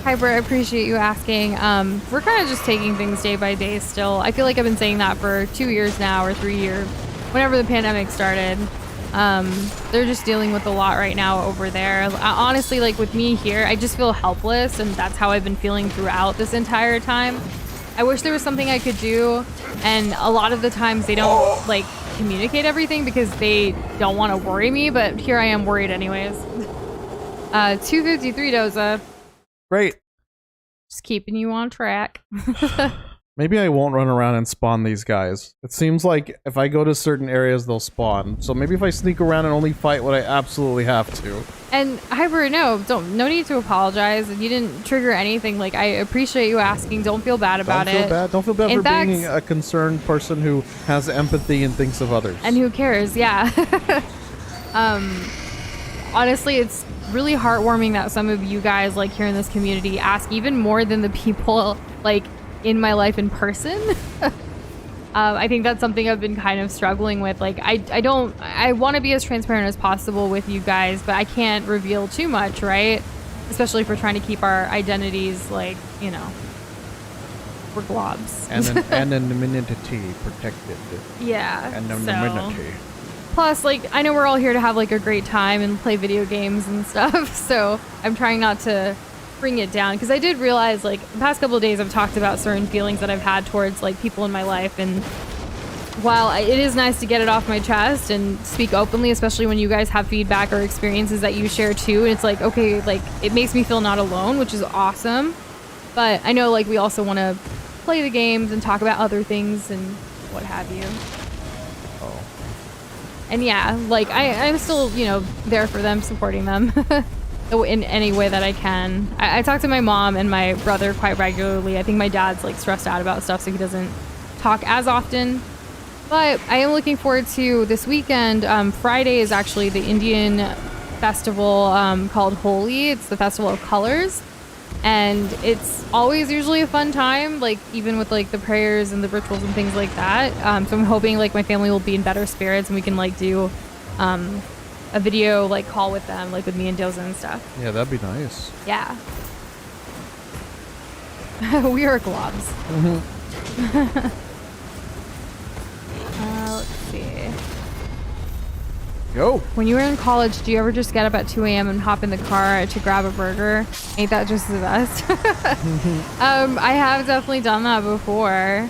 Hyper, I appreciate you asking. We're kind of just taking things day by day still. I feel like I've been saying that for 2 years now or 3 years, whenever the pandemic started. They're just dealing with a lot right now over there. Honestly, like with me here, I just feel helpless, and that's how I've been feeling throughout this entire time. I wish there was something I could do, and a lot of the times they don't like communicate everything because they don't want to worry me, but here I am worried anyways. 253 Doza. Great. Just keeping you on track. Maybe I won't run around and spawn these guys. It seems like if I go to certain areas, they'll spawn. So maybe if I sneak around and only fight what I absolutely have to. And Hyper, no need to apologize. You didn't trigger anything. Like, I appreciate you asking. Don't feel bad about it. Don't feel bad for being a concerned person who has empathy and thinks of others. And who cares? Yeah. Honestly, it's really heartwarming that some of you guys, like here in this community, ask even more than the people like in my life in person. I think that's something I've been kind of struggling with. Like, I want to be as transparent as possible with you guys, but I can't reveal too much, right? Especially if we're trying to keep our identities, like, you know, we're globs. And anonymity protected. Yeah. Anonymity. Plus, like, I know we're all here to have like a great time and play video games and stuff, so I'm trying not to bring it down, because I did realize, like, the past couple of days I've talked about certain feelings that I've had towards like people in my life, and while it is nice to get it off my chest and speak openly, especially when you guys have feedback or experiences that you share too, and it's like, okay, like, it makes me feel not alone, which is awesome. But I know, like, we also want to play the games and talk about other things and what have you. Oh. And yeah, like, I'm still, you know, there for them, supporting them in any way that I can. I talk to my mom and my brother quite regularly. I think my dad's like stressed out about stuff, so he doesn't talk as often. But I am looking forward to this weekend. Friday is actually the Indian festival called Holi. It's the Festival of Colors. And it's always usually a fun time, like even with like the prayers and the rituals and things like that. So I'm hoping like my family will be in better spirits and we can like do a video like call with them, like with me and Doza and stuff. Yeah, that'd be nice. Yeah. We are globs. Mm-hmm. Let's see. Go. When you were in college, do you ever just get up at 2 a.m. and hop in the car to grab a burger? Ain't that just the best? I have definitely done that before.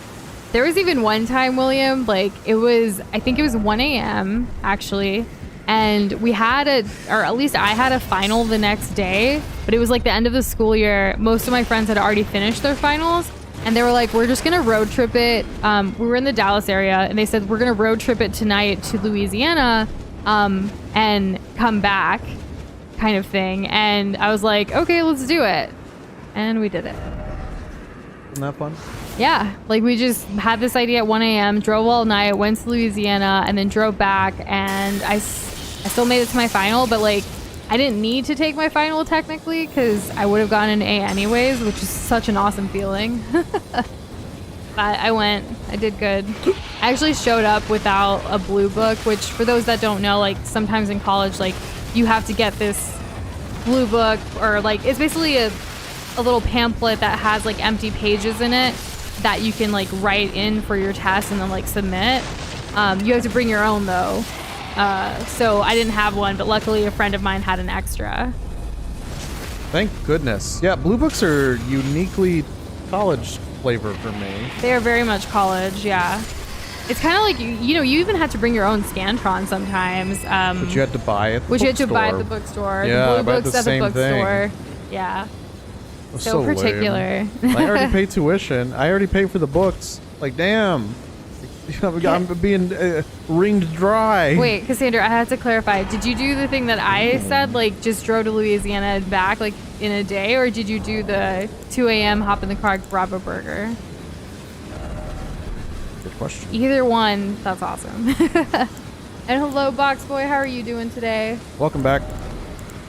There was even one time, William, like I think it was 1 a.m. actually. And we had or at least I had a final the next day, but it was like the end of the school year. Most of my friends had already finished their finals, and they were like, we're just gonna road trip it. We were in the Dallas area, and they said, we're gonna road trip it tonight to Louisiana and come back, kind of thing. And I was like, okay, let's do it. And we did it. Isn't that fun? Yeah, like we just had this idea at 1 a.m., drove all night, went to Louisiana, and then drove back, and I still made it to my final, but like I didn't need to take my final technically because I would have gotten an A anyways, which is such an awesome feeling. But I went, I did good. I actually showed up without a blue book, which for those that don't know, like sometimes in college, like you have to get this blue book, or like it's basically a little pamphlet that has like empty pages in it that you can like write in for your test and then like submit. You have to bring your own though. So I didn't have one, but luckily a friend of mine had an extra. Thank goodness. Yeah, blue books are uniquely college flavor for me. They are very much college, yeah. It's kind of like, you know, you even had to bring your own Scantron sometimes. But you had to buy it. Which you had to buy at the bookstore. Yeah, the blue books at the bookstore. Thing. Yeah. So particular. I already paid tuition. I already paid for the books. Like, damn. I'm being wringed dry. Wait, Cassandra, I have to clarify. Did you do the thing that I said, like just drove to Louisiana and back like in a day, or did you do the 2 a.m. hop in the car, grab a burger? Good question. Either one, that's awesome. And hello, Box Boy. How are you doing today? Welcome back.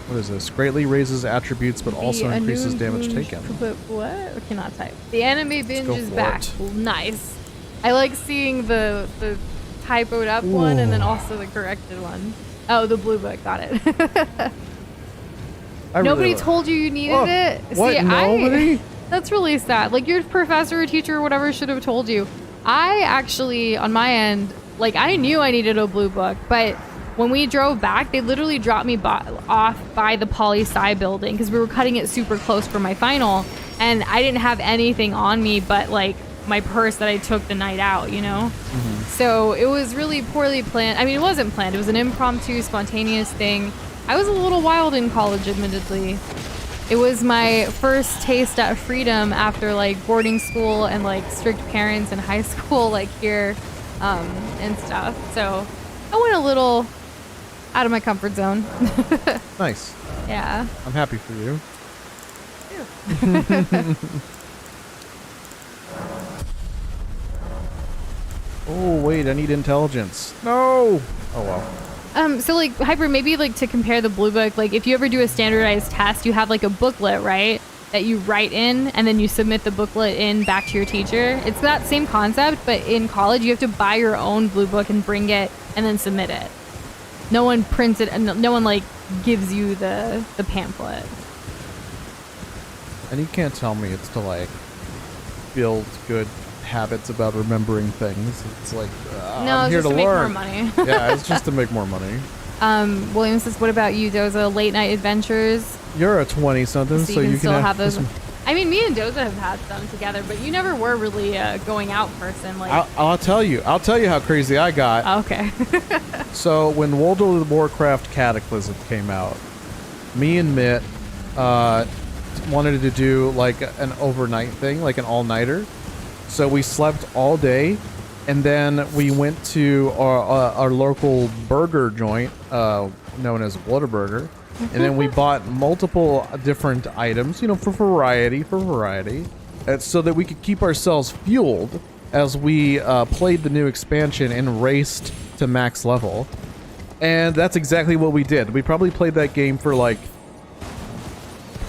What is this? Greatly raises attributes, but also increases damage taken. What? I cannot type. The anime binge is back. It. Nice. I like seeing the typoed up one and then also the corrected one. Oh, the blue book. Got it. Nobody told you needed it? What? See, Nobody? That's really sad. Like, your professor or teacher or whatever should have told you. I actually, on my end, like, I knew I needed a blue book, but when we drove back, they literally dropped me off by the poli-sci building because we were cutting it super close for my final, and I didn't have anything on me but, like, my purse that I took the night out, you know? Mm-hmm. So it was really poorly planned. I mean, it wasn't planned. It was an impromptu, spontaneous thing. I was a little wild in college, admittedly. It was my first taste at freedom after, like, boarding school and, like, strict parents in high school, like, here and stuff. So I went a little out of my comfort zone. Nice. Yeah. I'm happy for you. Oh, wait, I need intelligence. No! Oh, well. So, like, Hyper, maybe, like, to compare the blue book, like, if you ever do a standardized test, you have, like, a booklet, right? That you write in, and then you submit the booklet in back to your teacher. It's that same concept, but in college, you have to buy your own blue book and bring it, and then submit it. No one prints it, and no one, like, gives you the pamphlet. And you can't tell me it's to, like, build good habits about remembering things. It's like, no, I'm here it's just to make learn. more money. Yeah, it's just to make more money. William says, what about you, Doza? Late night adventures? You're a 20-something, so you can still have those. some... I mean, me and Doza have had some together, but you never were really a going out person. Like, I'll tell you how crazy I got. Oh, okay. So when World of Warcraft Cataclysm came out, me and Mitt wanted to do like an overnight thing, like an all-nighter. So we slept all day, and then we went to our local burger joint, known as Whataburger, and then we bought multiple different items, you know, for variety, so that we could keep ourselves fueled as we played the new expansion and raced to max level. And that's exactly what we did. We probably played that game for like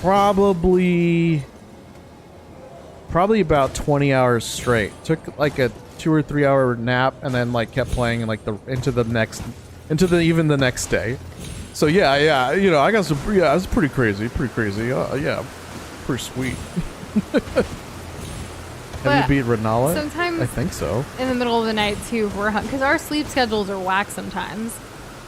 probably about 20 hours straight. Took like a 2 or 3 hour nap and then like kept playing like into the next day. So yeah, you know, I got some, yeah, it was pretty crazy. Yeah, pretty sweet. Have you beat Rennala? Sometimes I think so. In the middle of the night too, because our sleep schedules are whack sometimes.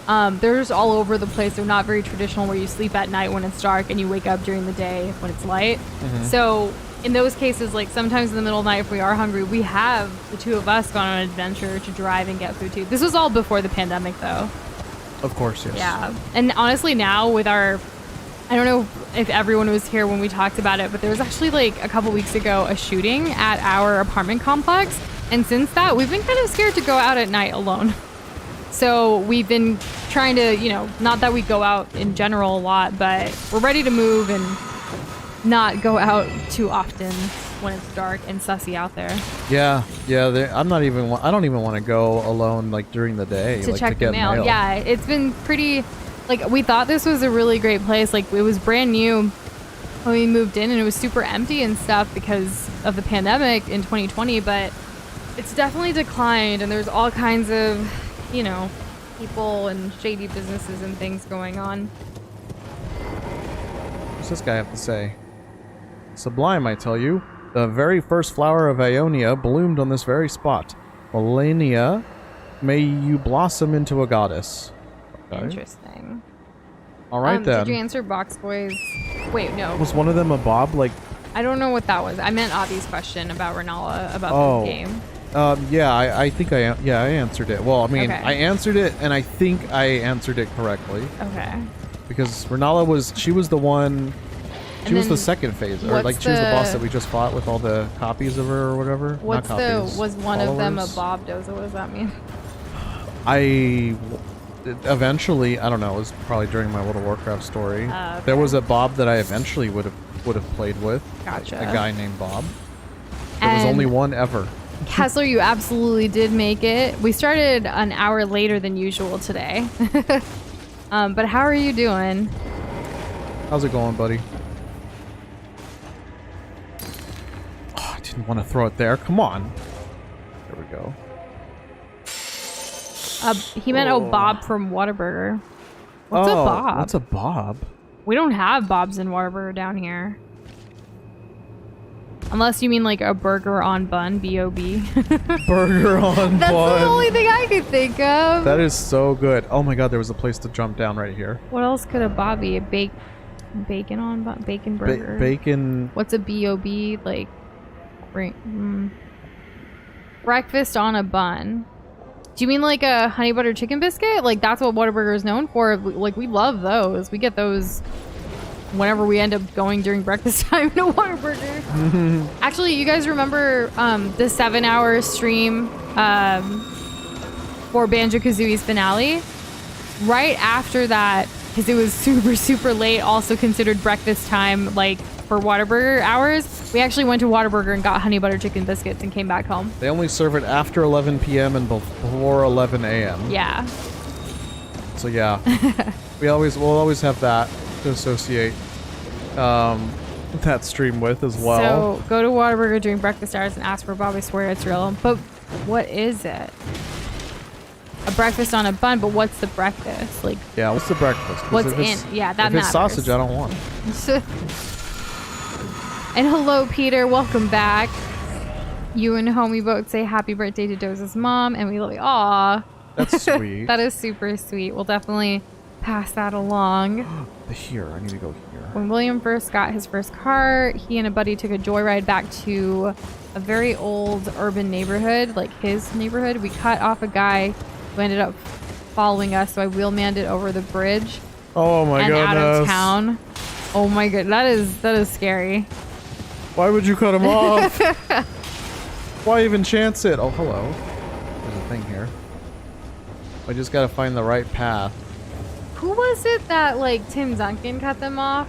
They're just all over the place. They're not very traditional where you sleep at night when it's dark and you wake up during the day when it's light. Mm-hmm. So in those cases, like sometimes in the middle of the night if we are hungry, we have the two of us gone on an adventure to drive and get food too. This was all before the pandemic though. Of course, yes. Yeah. And honestly now with our, I don't know if everyone was here when we talked about it, but there was actually like a couple weeks ago a shooting at our apartment complex. And since that, we've been kind of scared to go out at night alone. So we've been trying to, you know, not that we go out in general a lot, but we're ready to move and not go out too often when it's dark and sussy out there. Yeah. I don't even want to go alone like during the day to like, check to get the mail. Yeah, it's been pretty. Like we thought this was a really great place. Like it was brand new when we moved in, and it was super empty and stuff because of the pandemic in 2020. But it's definitely declined, and there's all kinds of, you know, people and shady businesses and things going on. What's this guy have to say? Sublime, I tell you. The very first flower of Ionia bloomed on this very spot. Melania, may you blossom into a goddess. Okay. Interesting. All right, then. Did you answer Box Boy's? Wait, no. Was one of them a Bob? Like, I don't know what that was. I meant Avi's question about Rennala, about the game. Yeah, I think I answered it. Well, I mean, Okay. I answered it, and I think I answered it correctly. Okay. Because Rennala she was the one. She was the then second phase, or like she was the boss that we just fought with all the copies of her or whatever. What's Not copies, was one of them a followers. Bob Doza? What does that mean? Eventually, I don't know. It was probably during my World of Warcraft story. Okay. There was a Bob that I eventually would have played with. Gotcha. A guy named Bob. There was only one ever. Kessler, you absolutely did make it. We started an hour later than usual today. But how are you doing? How's it going, buddy? Oh, I didn't want to throw it there. Come on. There we go. He meant Bob from Whataburger. What's a Bob? What's a Bob? We don't have Bobs in Whataburger down here. Unless you mean like a burger on bun, B-O-B. Burger on bun. That's the only thing I could think of. That is so good. Oh my god, there was a place to jump down right here. What else could a Bob be? Bacon on bun? Bacon burger? Bacon. What's a B-O-B? Like, breakfast on a bun. Do you mean like a honey butter chicken biscuit? Like that's what Whataburger is known for. Like we love those. We get those whenever we end up going during breakfast time to Whataburger. Actually, you guys remember the 7-hour stream for Banjo-Kazooie's finale? Right after that, because it was super, super late, also considered breakfast time, like for Whataburger hours, we actually went to Whataburger and got honey butter chicken biscuits and came back home. They only serve it after 11 p.m. and before 11 a.m. Yeah. So yeah, we'll always have that to associate that stream with as well. So go to Whataburger during breakfast hours and ask for Bob. I swear it's real. But what is it? A breakfast on a bun, but what's the breakfast? Like, yeah, what's the breakfast? What's in? Yeah, that if matters. it's sausage, I don't want it. And hello, Peter. Welcome back. You and homie both say happy birthday to Doza's mom, and we love you. Aw. That's sweet. That is super sweet. We'll definitely pass that along. Here, I need to go here. When William first got his first car, he and a buddy took a joyride back to a very old urban neighborhood, like his neighborhood. We cut off a guy who ended up following us, so I wheelmanned it over the bridge. Oh my goodness. And out of town. Oh my god, that is scary. Why would you cut him off? Why even chance it? Oh, hello. There's a thing here. I just gotta find the right path. Who was it that, like, Tim Duncan cut them off?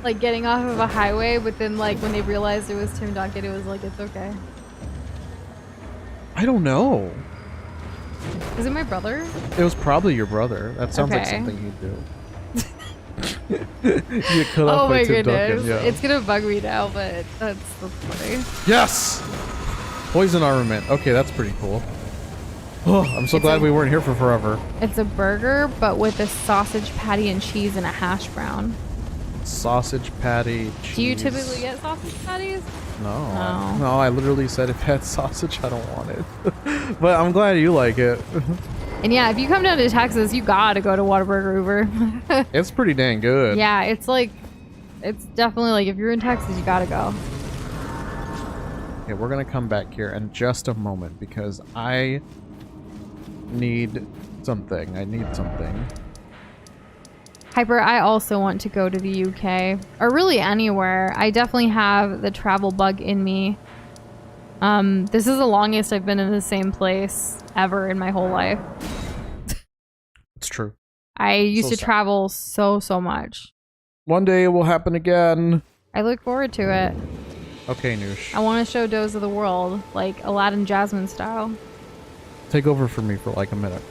Like, getting off of a highway, but then, like, when they realized it was Tim Duncan, it was like, it's okay. I don't know. Is it my brother? It was probably your brother. That sounds like something he'd do. You cut off by Tim Duncan, yeah. It's gonna bug me now, but that's funny. Yes! Poison armament. Okay, that's pretty cool. Oh, I'm so glad we weren't here for forever. It's a burger, but with a sausage patty and cheese and a hash brown. Sausage patty, cheese. Do you typically get sausage patties? No. No, I literally said if it had sausage, I don't want it. But I'm glad you like it. And yeah, if you come down to Texas, you gotta go to Whataburger Uber. It's pretty dang good. Yeah, it's like, it's definitely like, if you're in Texas, you gotta go. Okay, we're gonna come back here in just a moment because I need something. I need something. Hyper, I also want to go to the UK, or really anywhere. I definitely have the travel bug in me. This is the longest I've been in the same place ever in my whole life. It's true. I used to travel so much. One day it will happen again. I look forward to it. Okay, Noosh. I want to show Doza the world, like Aladdin Jasmine style. Take over for me for like a minute.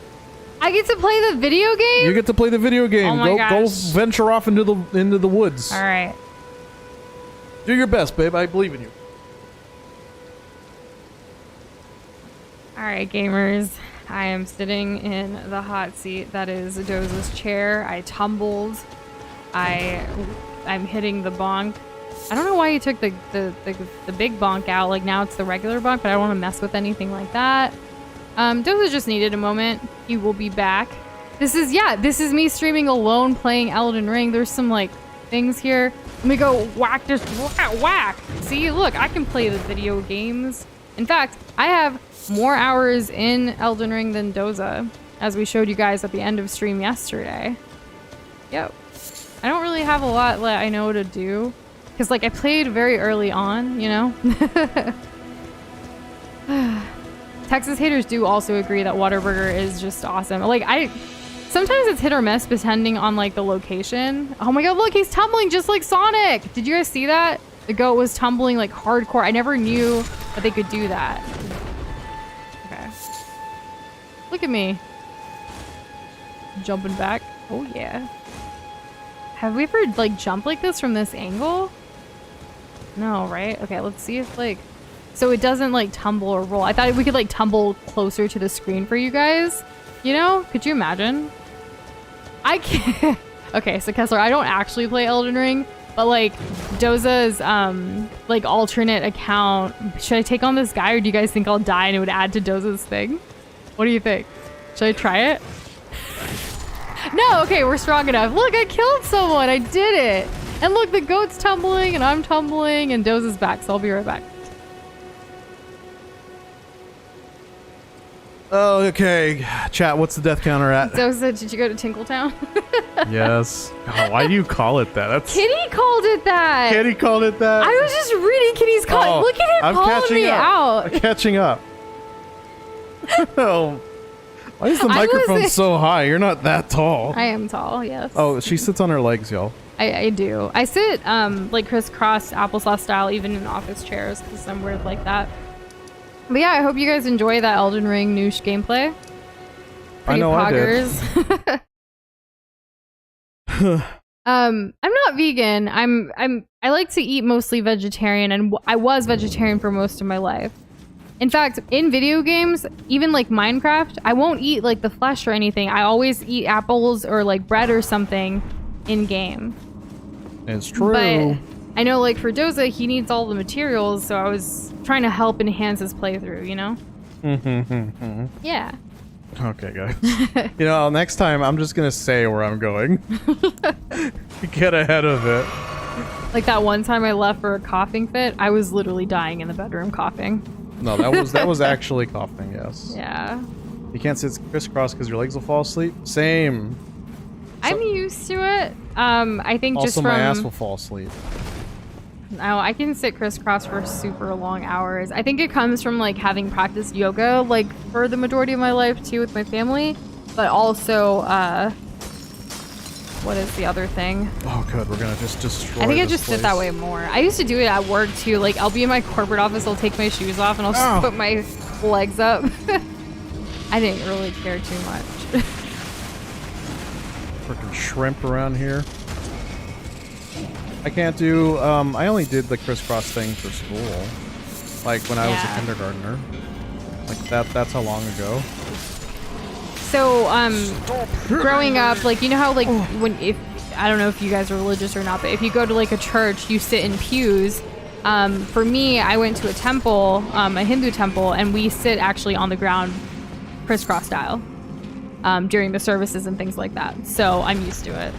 I get to play the video game? You get to play the video game. Oh my go venture off into the woods. All right. Do your best, babe. I believe in you. All right, gamers. I am sitting in the hot seat that is Doza's chair. I tumbled. I'm hitting the bonk. I don't know why you took the big bonk out. Like now it's the regular bonk, but I don't want to mess with anything like that. Doza just needed a moment. He will be back. This is me streaming alone playing Elden Ring. There's some like things here. Let me go whack, just whack. See, look, I can play the video games. In fact, I have more hours in Elden Ring than Doza, as we showed you guys at the end of stream yesterday. Yep. I don't really have a lot that I know to do. Because, like, I played very early on, you know? Texas haters do also agree that Whataburger is just awesome. Like, sometimes it's hit or miss depending on, like, the location. Oh my god, look, he's tumbling just like Sonic! Did you guys see that? The goat was tumbling like hardcore. I never knew that they could do that. Okay. Look at me. Jumping back. Oh yeah. Have we ever like jumped like this from this angle? No, right? Okay, let's see if like... So it doesn't like tumble or roll. I thought we could like tumble closer to the screen for you guys. You know? Could you imagine? I can't... Okay, so Kessler, I don't actually play Elden Ring, but like Doza's like alternate account. Should I take on this guy or do you guys think I'll die and it would add to Doza's thing? What do you think? Should I try it? No, okay, we're strong enough. Look, I killed someone. I did it. And look, the goat's tumbling and I'm tumbling and Doza's back, so I'll be right back. Oh, okay. Chat, what's the death counter at? Doza, did you go to Tinkletown? Yes. Oh, why do you call it that? That's... Kitty called it that. Kitty called it that? I was just reading Kitty's call. Look at him calling me out. I'm catching up. Oh. Why is the microphone so high? You're not that tall. I am tall, yes. Oh, she sits on her legs, y'all. I do. I sit like crisscross applesauce style even in office chairs because I'm weird like that. But yeah, I hope you guys enjoy that Elden Ring noosh gameplay. I know poggers. I did. I'm not vegan. I like to eat mostly vegetarian, and I was vegetarian for most of my life. In fact, in video games, even like Minecraft, I won't eat like the flesh or anything. I always eat apples or like bread or something in game. It's true. But I know like for Doza, he needs all the materials, so I was trying to help enhance his playthrough, you know? Yeah. Okay, guys. You know, next time I'm just gonna say where I'm going. Get ahead of it. Like that one time I left for a coughing fit, I was literally dying in the bedroom coughing. No, that was actually coughing, yes. Yeah. You can't sit crisscross because your legs will fall asleep? Same. I'm used to it. I think also just from... my ass will fall asleep. No, I can sit crisscross for super long hours. I think it comes from like having practiced yoga like for the majority of my life too with my family, but also what is the other thing? Oh good, we're gonna just destroy I think I this just place. sit that way more. I used to do it at work too. Like I'll be in my corporate office, I'll take my shoes off and I'll just put my legs up. I didn't really care too much. Freaking shrimp around here. I can't do, I only did the crisscross thing for school. Like when I was a kindergartner. Like that's how long ago. So, growing up, like, you know how, like, I don't know if you guys are religious or not, but if you go to, like, a church, you sit in pews. For me, I went to a temple, a Hindu temple, and we sit actually on the ground crisscross style during the services and things like that. So I'm used to it.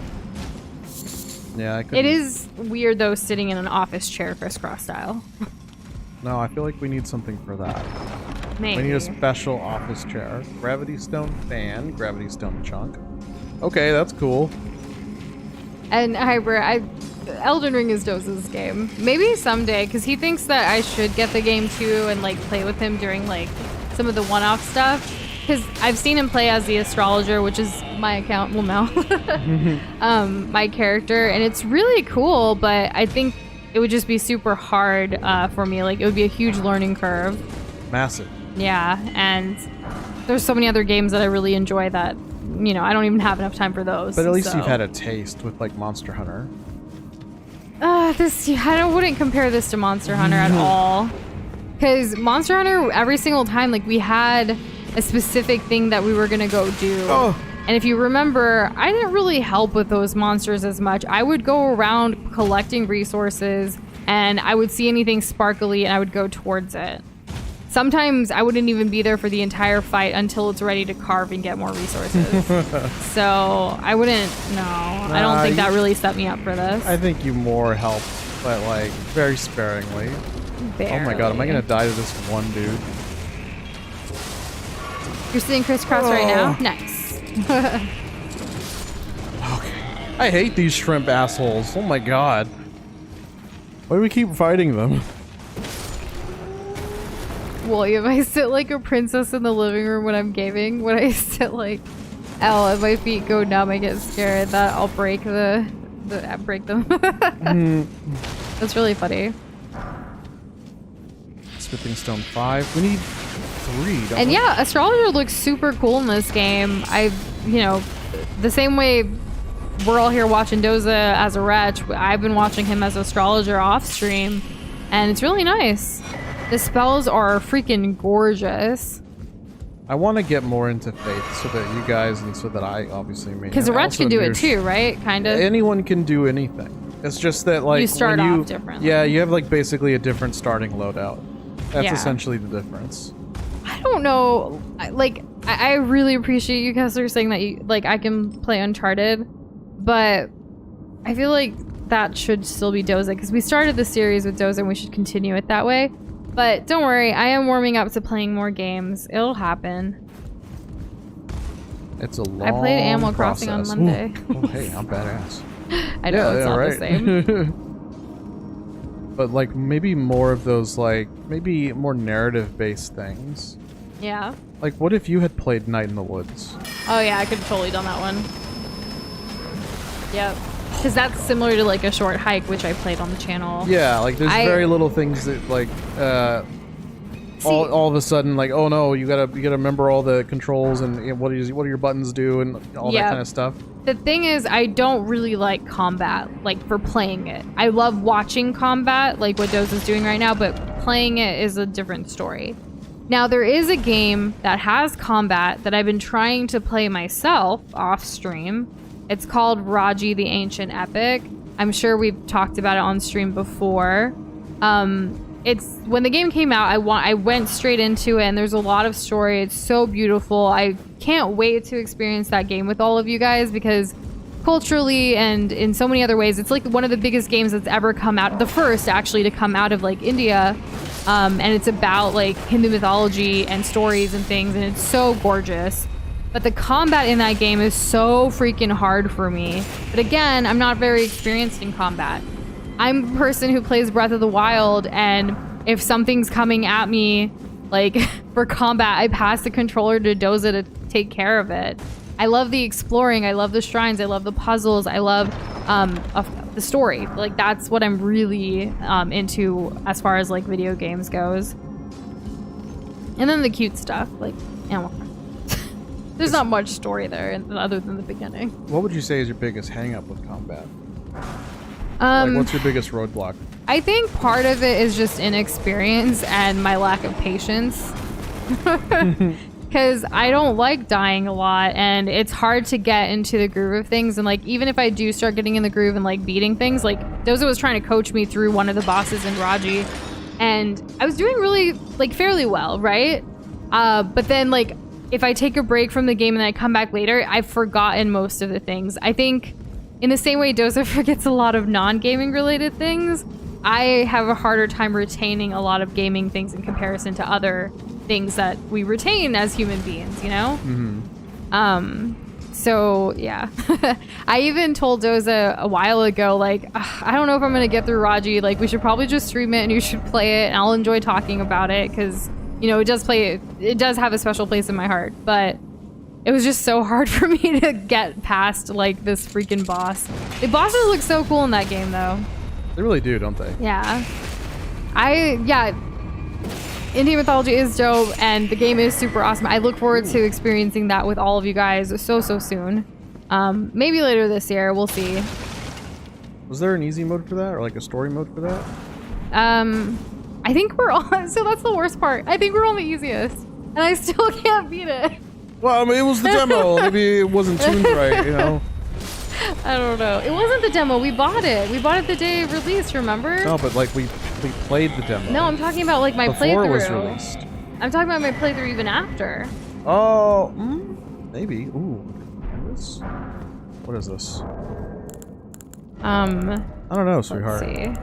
Yeah, I could. It is weird, though, sitting in an office chair crisscross style. No, I feel like we need something for that. Maybe. We need a special office chair. Gravity stone fan, gravity stone chunk. Okay, that's cool. And Elden Ring is Doza's game. Maybe someday, because he thinks that I should get the game too and like play with him during like some of the one-off stuff. Because I've seen him play as the astrologer, which is my account, well now, my character, and it's really cool, but I think it would just be super hard for me. Like, it would be a huge learning curve. Massive. Yeah, and there's so many other games that I really enjoy that, you know, I don't even have enough time for those. But at least you've had a taste with, like, Monster Hunter. I wouldn't compare this to Monster Hunter at all. Because Monster Hunter, every single time, like, we had a specific thing that we were gonna go do. Oh. And if you remember, I didn't really help with those monsters as much. I would go around collecting resources, and I would see anything sparkly, and I would go towards it. Sometimes I wouldn't even be there for the entire fight until it's ready to carve and get more resources. So I wouldn't, I don't think that really set me up for this. I think you more helped, but like very sparingly. Barely. Oh my god, am I gonna die to this one dude? You're sitting crisscross right now? Nice. Okay. I hate these shrimp assholes. Oh my god. Why do we keep fighting them? William, I sit like a princess in the living room when I'm gaming. When I sit like L and my feet go numb, I get scared that I'll break break them. The That's really funny. Smithing Stone 5. We need 3, don't And we? yeah, Astrologer looks super cool in this game. You know, the same way we're all here watching Doza as a wretch, I've been watching him as Astrologer off stream, and it's really nice. The spells are freaking gorgeous. I want to get more into Faith so that you guys and so that I obviously may. Because a wretch can do it too, right? Kind of. Anyone can do anything. It's just that like You start when off differently. Yeah, you have like basically a different starting loadout. That's Yeah. essentially the difference. I don't know. I really appreciate you guys are saying that I can play Uncharted, but I feel like that should still be Doza because we started the series with Doza and we should continue it that way. But don't worry, I am warming up to playing more games. It'll happen. It's a long I played Animal Crossing on process. Monday. Ooh. Oh, hey, I'm badass. I know it's not right. the same. But like maybe more of those like maybe more narrative-based things. Yeah. Like what if you had played Night in the Woods? Oh yeah, I could have totally done that one. Yep. Because that's similar to like a short hike, which I played on the channel. Yeah, like there's very little things that like all of a sudden like, oh no, you gotta remember all the controls and you know, what do your buttons do and all that kind of stuff. The thing is, I don't really like combat, like for playing it. I love watching combat, like what Doza's doing right now, but playing it is a different story. Now there is a game that has combat that I've been trying to play myself off stream. It's called Raji the Ancient Epic. I'm sure we've talked about it on stream before. It's when the game came out, I went straight into it, and there's a lot of story. It's so beautiful. I can't wait to experience that game with all of you guys because culturally and in so many other ways, it's like one of the biggest games that's ever come out. The first actually to come out of like India, and it's about like Hindu mythology and stories and things, and it's so gorgeous. But the combat in that game is so freaking hard for me. But again, I'm not very experienced in combat. I'm a person who plays Breath of the Wild, and if something's coming at me, like for combat, I pass the controller to Doza to take care of it. I love the exploring, I love the shrines, I love the puzzles, I love the story. Like that's what I'm really into as far as like video games goes. And then the cute stuff, like Animal Crossing. There's not much story there other than the beginning. What would you say is your biggest hang up with combat? Like what's your biggest roadblock? I think part of it is just inexperience and my lack of patience. Because I don't like dying a lot, and it's hard to get into the groove of things. And like even if I do start getting in the groove and like beating things, like Doza was trying to coach me through one of the bosses in Raji, and I was doing really like fairly well, right? But then like if I take a break from the game and then I come back later, I've forgotten most of the things. I think in the same way Doza forgets a lot of non-gaming related things, I have a harder time retaining a lot of gaming things in comparison to other things that we retain as human beings, you know? Mm-hmm. So yeah. I even told Doza a while ago, like, I don't know if I'm gonna get through Raji, like we should probably just stream it and you should play it and I'll enjoy talking about it because, you know, it does have a special place in my heart, but it was just so hard for me to get past like this freaking boss. The bosses look so cool in that game though. They really do, don't they? Yeah. Indian mythology is dope and the game is super awesome. I look forward to experiencing that with all of you guys so soon. Maybe later this year, we'll see. Was there an easy mode for that or like a story mode for that? I think we're on, so that's the worst part. I think we're on the easiest and I still can't beat it. Well, I mean, it was the demo. Maybe it wasn't tuned right, you know? I don't know. It wasn't the demo. We bought it. We bought it the day of release, remember? No, but like we played the demo. No, I'm talking about like my before playthrough. it was released. I'm talking about my playthrough even after. Oh, maybe. Ooh, this. What is this? I don't know, sweetheart. Let's see.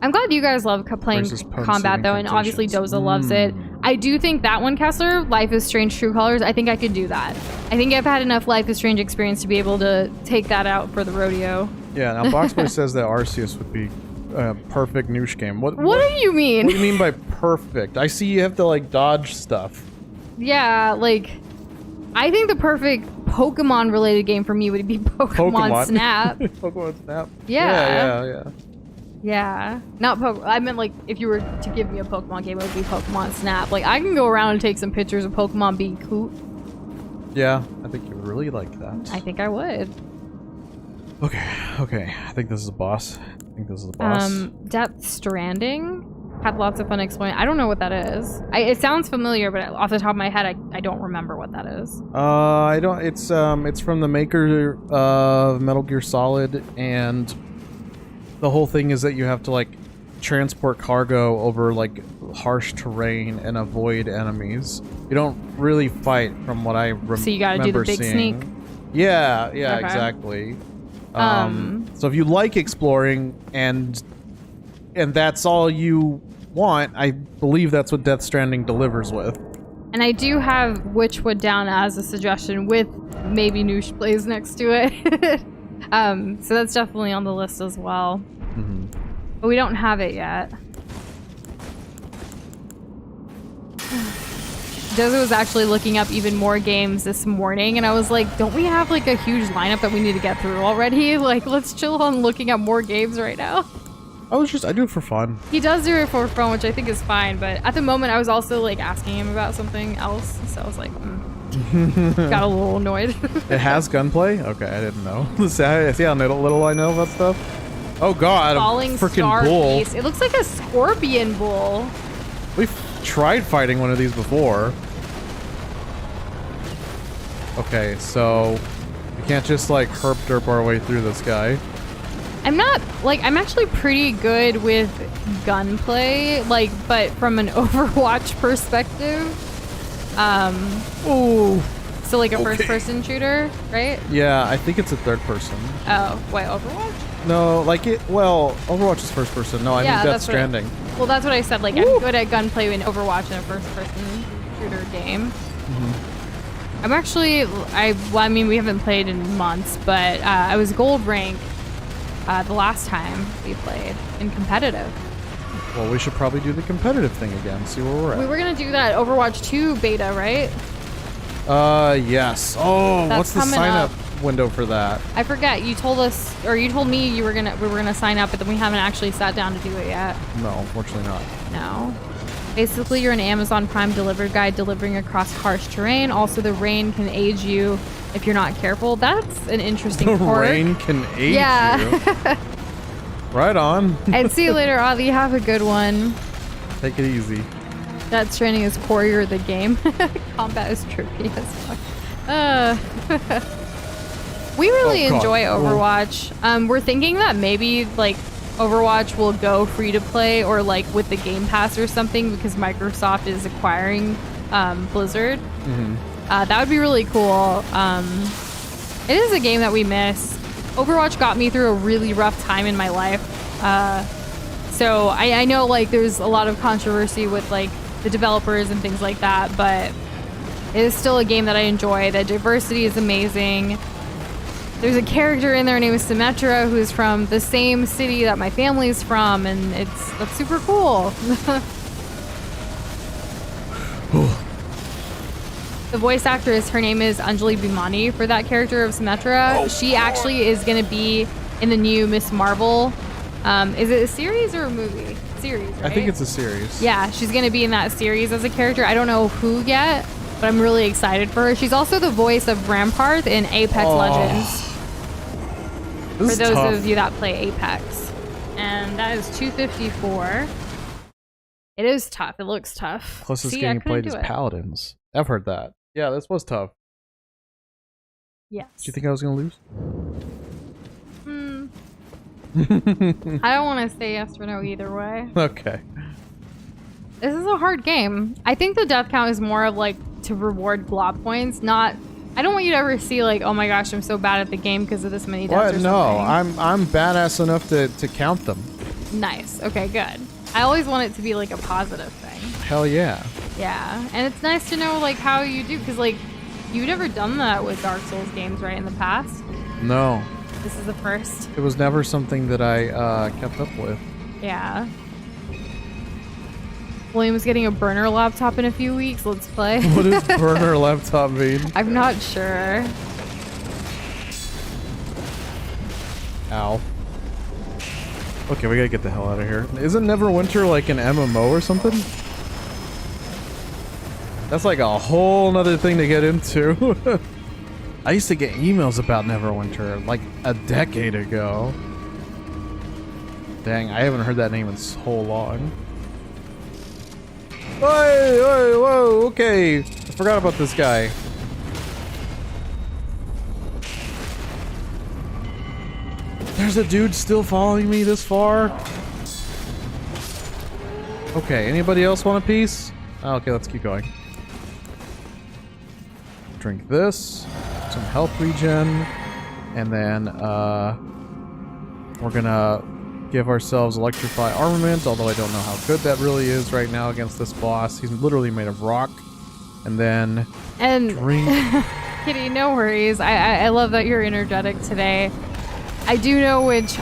I'm glad you guys love playing combat though, and obviously Doza loves it. I do think that one, Kessler, Life is Strange True Colors, I think I could do that. I think I've had enough Life is Strange experience to be able to take that out for the rodeo. Yeah, now Boxboy says that Arceus would be a perfect noosh game. What do you mean? What do you mean by perfect? I see you have to like dodge stuff. Yeah, like I think the perfect Pokemon related game for me would be Pokemon Snap. Pokemon Snap? Yeah. Yeah. Yeah. Not Pokemon. I meant like if you were to give me a Pokemon game, it would be Pokemon Snap. Like I can go around and take some pictures of Pokemon being cute. Yeah, I think you really like that. I think I would. Okay. I think this is a boss. Death Stranding. Had lots of fun exploring. I don't know what that is. It sounds familiar, but off the top of my head, I don't remember what that is. I don't. It's from the maker of Metal Gear Solid, and the whole thing is that you have to like transport cargo over like harsh terrain and avoid enemies. You don't really fight, from what I remember. So you gotta do the big seeing. sneak. Yeah, Okay. exactly. So if you like exploring and that's all you want, I believe that's what Death Stranding delivers with. And I do have Witchwood down as a suggestion with maybe Noosh Plays next to it. So that's definitely on the list as well. Mm-hmm. But we don't have it yet. Doza was actually looking up even more games this morning, and I was like, don't we have like a huge lineup that we need to get through already? Like, let's chill on looking up more games right now. I do it for fun. He does do it for fun, which I think is fine, but at the moment I was also like asking him about something else, so I was like, got a little annoyed. It has gunplay? Okay, I didn't know. See how little I know about stuff? Oh god, Falling a freaking star bull. beast. It looks like a scorpion bull. We've tried fighting one of these before. Okay, so we can't just like herp derp our way through this guy. I'm actually pretty good with gunplay, like, but from an Overwatch perspective. Ooh. So like a first-person shooter, right? Yeah, I think it's a third person. Oh, wait, Overwatch? No, like Overwatch is first person. No, I mean Death Stranding. Well, that's what I said. Like, I'm good at gunplay in Overwatch in a first-person shooter game. Mm-hmm. I'm actually, I mean, we haven't played in months, but I was gold rank the last time we played in competitive. Well, we should probably do the competitive thing again, see where we're at. We were gonna do that Overwatch 2 beta, right? Yes. Oh, That's what's the coming sign up up. window for that? I forget. You told us, or you told me we were gonna sign up, but then we haven't actually sat down to do it yet. No, unfortunately not. No. Basically, you're an Amazon Prime delivered guy delivering across harsh terrain. Also, the rain can age you if you're not careful. That's an interesting The quirk. rain can age you. Yeah. Right on. And see you later, Ollie. Have a good one. Take it easy. Death Stranding is Courier the game. Combat is trippy as fuck. We really enjoy Overwatch. We're thinking that maybe like Overwatch will go free to play or like with the Game Pass or something because Microsoft is acquiring Blizzard. Mm-hmm. That would be really cool. It is a game that we miss. Overwatch got me through a really rough time in my life. So I know like there's a lot of controversy with like the developers and things like that, but it is still a game that I enjoy. The diversity is amazing. There's a character in there named Symmetra who is from the same city that my family's from, and that's super cool. The voice actress, her name is Anjali Bhimani for that character of Symmetra. She actually is going to be in the new Miss Marvel. Is it a series or a movie? Series, right? I think it's a series. Yeah, she's going to be in that series as a character. I don't know who yet, but I'm really excited for her. She's also the voice of Rampart in Apex Legends. For those of you that play Apex. And that is 254. It is tough. It looks tough. Closest game played is Paladins. I've heard that. Yeah, this was tough. Yes. Do you think I was going to lose? I don't want to say yes or no either way. Okay. This is a hard game. I think the death count is more of like to reward glob points, not... I don't want you to ever see like, oh my gosh, I'm so bad at the game because of this many deaths or something. No, I'm badass enough to count them. Nice. Okay, good. I always want it to be like a positive thing. Hell yeah. Yeah, and it's nice to know like how you do, because like you've never done that with Dark Souls games, right, in the past? No. This is the first. It was never something that I kept up with. Yeah. William's getting a burner laptop in a few weeks. Let's play. What does burner laptop mean? I'm not sure. Ow. Okay, we gotta get the hell out of here. Isn't Neverwinter like an MMO or something? That's like a whole nother thing to get into. I used to get emails about Neverwinter like a decade ago. Dang, I haven't heard that name in so long. Whoa, okay. I forgot about this guy. There's a dude still following me this far? Okay, anybody else want a piece? Oh, okay, let's keep going. Drink this. Some health regen. And then, we're gonna give ourselves electrify armament, although I don't know how good that really is right now against this boss. He's literally made of rock. And then drink. Kitty, no worries. I love that you're energetic today. I do know which,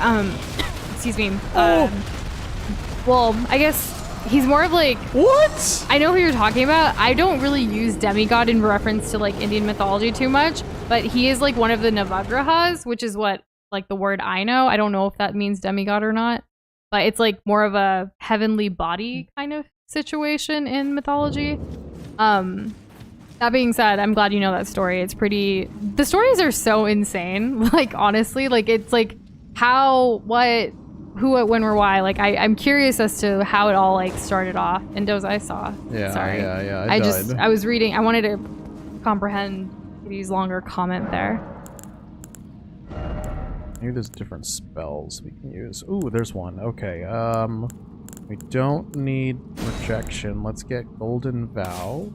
excuse me. Well, I guess he's more of like... What? I know who you're talking about. I don't really use demigod in reference to like Indian mythology too much, but he is like one of the Navagrahas, which is what like the word I know. I don't know if that means demigod or not, but it's like more of a heavenly body kind of situation in mythology. That being said, I'm glad you know that story. It's pretty... The stories are so insane. Like, honestly, like, it's like how, what, who, what, when, where, why. Like, I'm curious as to how it all, like, started off. And Doza, I saw. Yeah, sorry. yeah. I was reading. I wanted to comprehend Kitty's longer comment there. Maybe there's different spells we can use. Ooh, there's one. Okay, we don't need rejection. Let's get Golden Vow.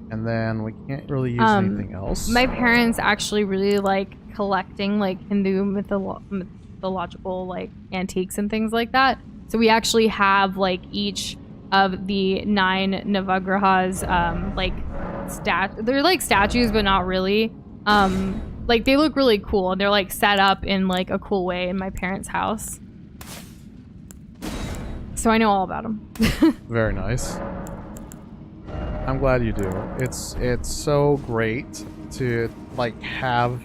And then we can't really use anything else. My parents actually really like collecting like Hindu mythological like antiques and things like that. So we actually have like each of the 9 Navagrahas they're like statues, but not really. Like they look really cool and they're like set up in like a cool way in my parents' house. So I know all about them. Very nice. I'm glad you do. It's so great to like have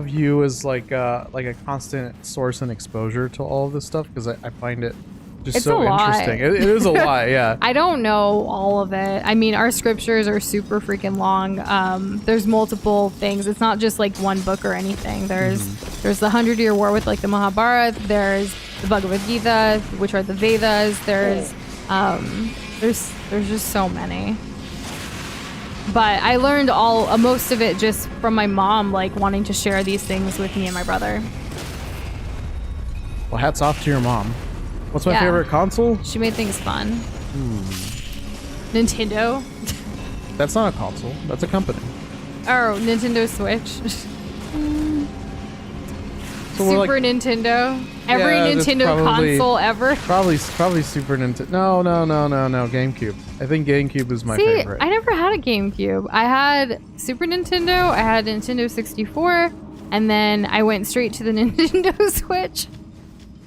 you as like a constant source and exposure to all of this stuff, because I find it just so interesting. It is a lot, yeah. I don't know all of it. I mean, our scriptures are super freaking long. There's multiple things. It's not just like one book or anything. There's the 100-Year War with like the Mahabharata. There's the Bhagavad Gita, which are the Vedas. There's just so many. But I learned most of it just from my mom, like wanting to share these things with me and my brother. Well, hats off to your mom. What's my favorite console? She made things fun. Nintendo. That's not a console. That's a company. Oh, Nintendo Switch. So Super Nintendo. Every Nintendo console ever. Probably Super Nintendo. No. GameCube. I think GameCube is my favorite. I never had a GameCube. I had Super Nintendo. I had Nintendo 64, and then I went straight to the Nintendo Switch.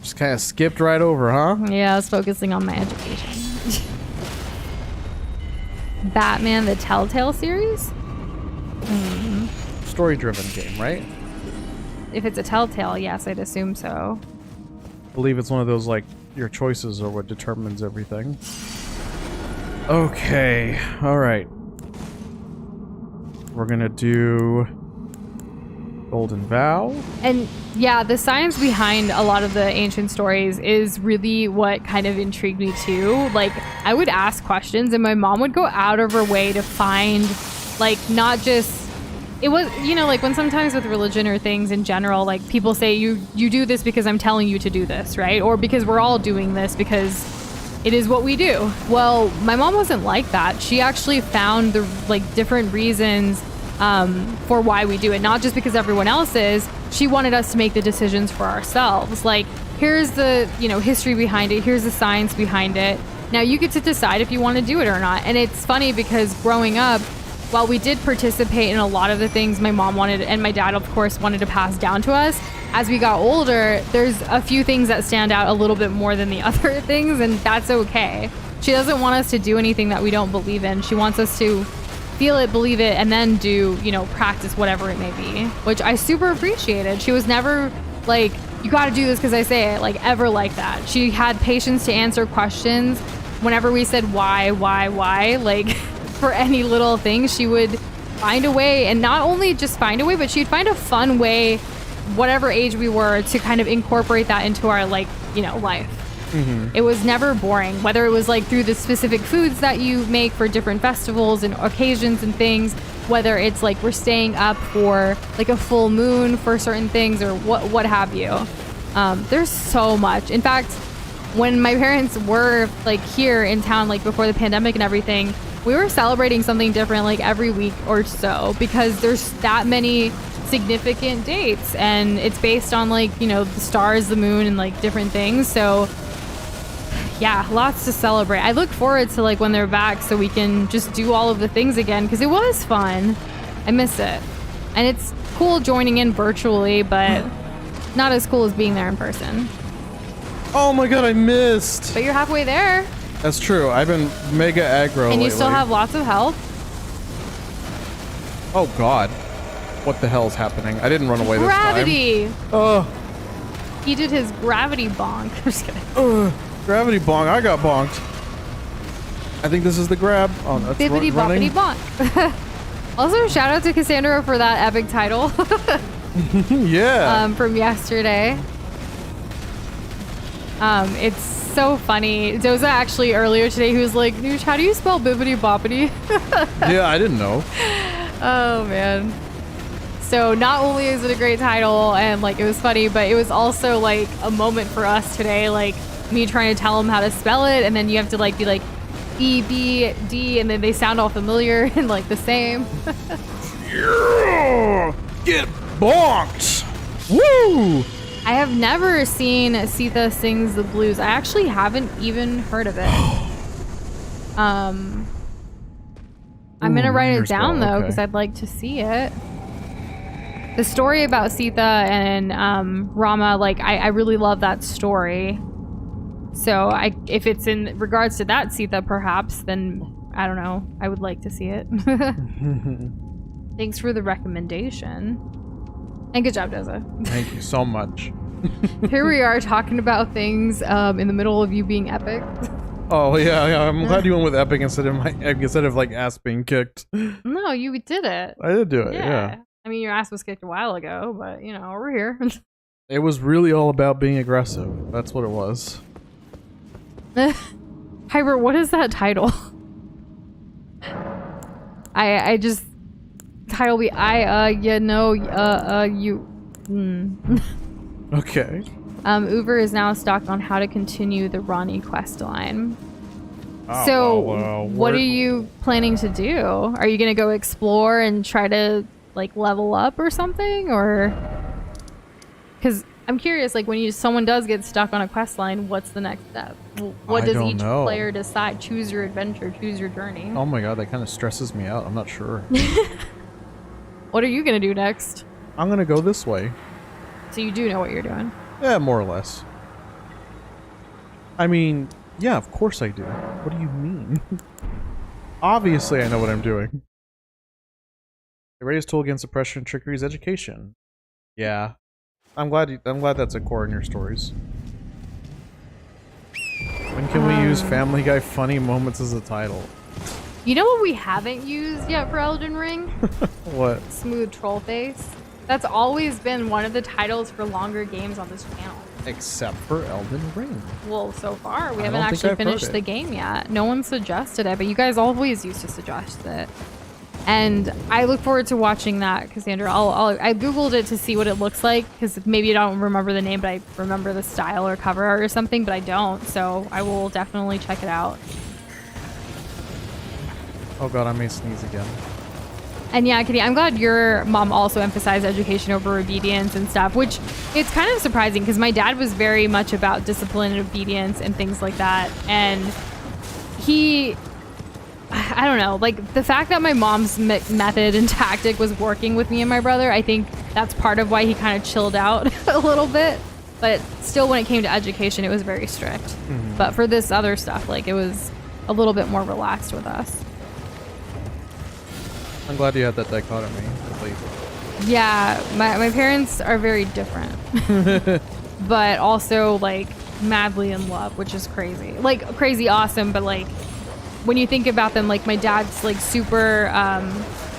Just kind of skipped right over, huh? Yeah, I was focusing on my education. Batman: The Telltale series. Story-driven game, right? If it's a Telltale, yes, I'd assume so. I believe it's one of those, like, your choices are what determines everything. Okay, alright. We're gonna do Golden Vow. And yeah, the science behind a lot of the ancient stories is really what kind of intrigued me too. Like, I would ask questions and my mom would go out of her way to find, like, not just... It was, you know, like when sometimes with religion or things in general, like people say you do this because I'm telling you to do this, right? Or because we're all doing this because it is what we do. Well, my mom wasn't like that. She actually found the like different reasons for why we do it, not just because everyone else is. She wanted us to make the decisions for ourselves. Like, here's the, you know, history behind it. Here's the science behind it. Now you get to decide if you want to do it or not. And it's funny because growing up, while we did participate in a lot of the things my mom wanted and my dad, of course, wanted to pass down to us, as we got older, there's a few things that stand out a little bit more than the other things, and that's okay. She doesn't want us to do anything that we don't believe in. She wants us to feel it, believe it, and then do, you know, practice whatever it may be, which I super appreciated. She was never like you got to do this because I say it, like, ever like that. She had patience to answer questions whenever we said why, like, for any little thing. She would find a way, and not only just find a way, but she'd find a fun way, whatever age we were, to kind of incorporate that into our, like, you know, life. It was never boring, whether it was like through the specific foods that you make for different festivals and occasions and things, whether it's like we're staying up for like a full moon for certain things or what have you. There's so much. In fact, when my parents were like here in town, like before the pandemic and everything, we were celebrating something different like every week or so, because there's that many significant dates, and it's based on, like, you know, the stars, the moon, and like different things. So yeah, lots to celebrate. I look forward to like when they're back so we can just do all of the things again, because it was fun. I miss it. And it's cool joining in virtually, but not as cool as being there in person. Oh my god, I missed. But you're halfway there. That's true. I've been mega aggro And you lately. still have lots of health. Oh god. What the hell is happening? I didn't run away this time. Gravity! Oh. He did his gravity bonk. I'm just kidding. Gravity bonk. I got bonked. I think this is the grab. Oh, that's Bibbidi running. bobbidi bonk. Also, shout out to Cassandra for that epic title. Yeah. From yesterday. It's so funny. Doza actually earlier today, he was like, Noosh, how do you spell Bibbidi bobbidi? Yeah, I didn't know. Oh man. So not only is it a great title and like it was funny, but it was also like a moment for us today, like me trying to tell them how to spell it, and then you have to like be like E, B, D, and then they sound all familiar and like the same. Yeah! Get bonked! Woo! I have never seen Sita Sings the Blues. I actually haven't even heard of it. I'm gonna write it down though, because I'd like to see it. The story about Sita and Rama, like I really love that story. So if it's in regards to that Sita, perhaps, then I don't know. I would like to see it. Thanks for the recommendation. And good job, Doza. Thank you so much. Here we are talking about things in the middle of you being epic. Oh yeah. I'm glad you went with epic instead of like ass being kicked. No, you did it. I did do it. Yeah. I mean, your ass was kicked a while ago, but you know, we're here. It was really all about being aggressive. That's what it was. Hybert, what is that title? I just title be you. Okay. Uber is now stocked on how to continue the Ronnie quest line. Oh, So, well, what are you planning to do? Are you gonna go explore and try to like level up or something, or? Because I'm curious, like when someone does get stuck on a quest line, what's the next step? What does each player decide? Choose your adventure, choose your journey. Oh my god, that kind of stresses me out. I'm not sure. What are you gonna do next? I'm gonna go this way. So you do know what you're doing. Yeah, more or less. I mean, yeah, of course I do. What do you mean? Obviously I know what I'm doing. The greatest tool against oppression and trickery is education. Yeah. I'm glad that's a core in your stories. When can we use Family Guy funny moments as a title? You know what we haven't used yet for Elden Ring? What? Smooth troll face. That's always been one of the titles for longer games on this channel. Except for Elden Ring. Well, so far, we I haven't don't think actually I've heard finished it. the game yet. No one suggested it, but you guys always used to suggest it. And I look forward to watching that, Cassandra. I googled it to see what it looks like, because maybe I don't remember the name, but I remember the style or cover art or something, but I don't. So I will definitely check it out. Oh god, I may sneeze again. And yeah, Kitty, I'm glad your mom also emphasized education over obedience and stuff, which it's kind of surprising because my dad was very much about discipline and obedience and things like that. And I don't know, like the fact that my mom's method and tactic was working with me and my brother, I think that's part of why he kind of chilled out a little bit. But still, when it came to education, it was very strict. Mm-hmm. But for this other stuff, like it was a little bit more relaxed with us. I'm glad you had that dichotomy, at least. Yeah, my parents are very different. but also like madly in love, which is crazy. Like crazy awesome, but like when you think about them, like my dad's like super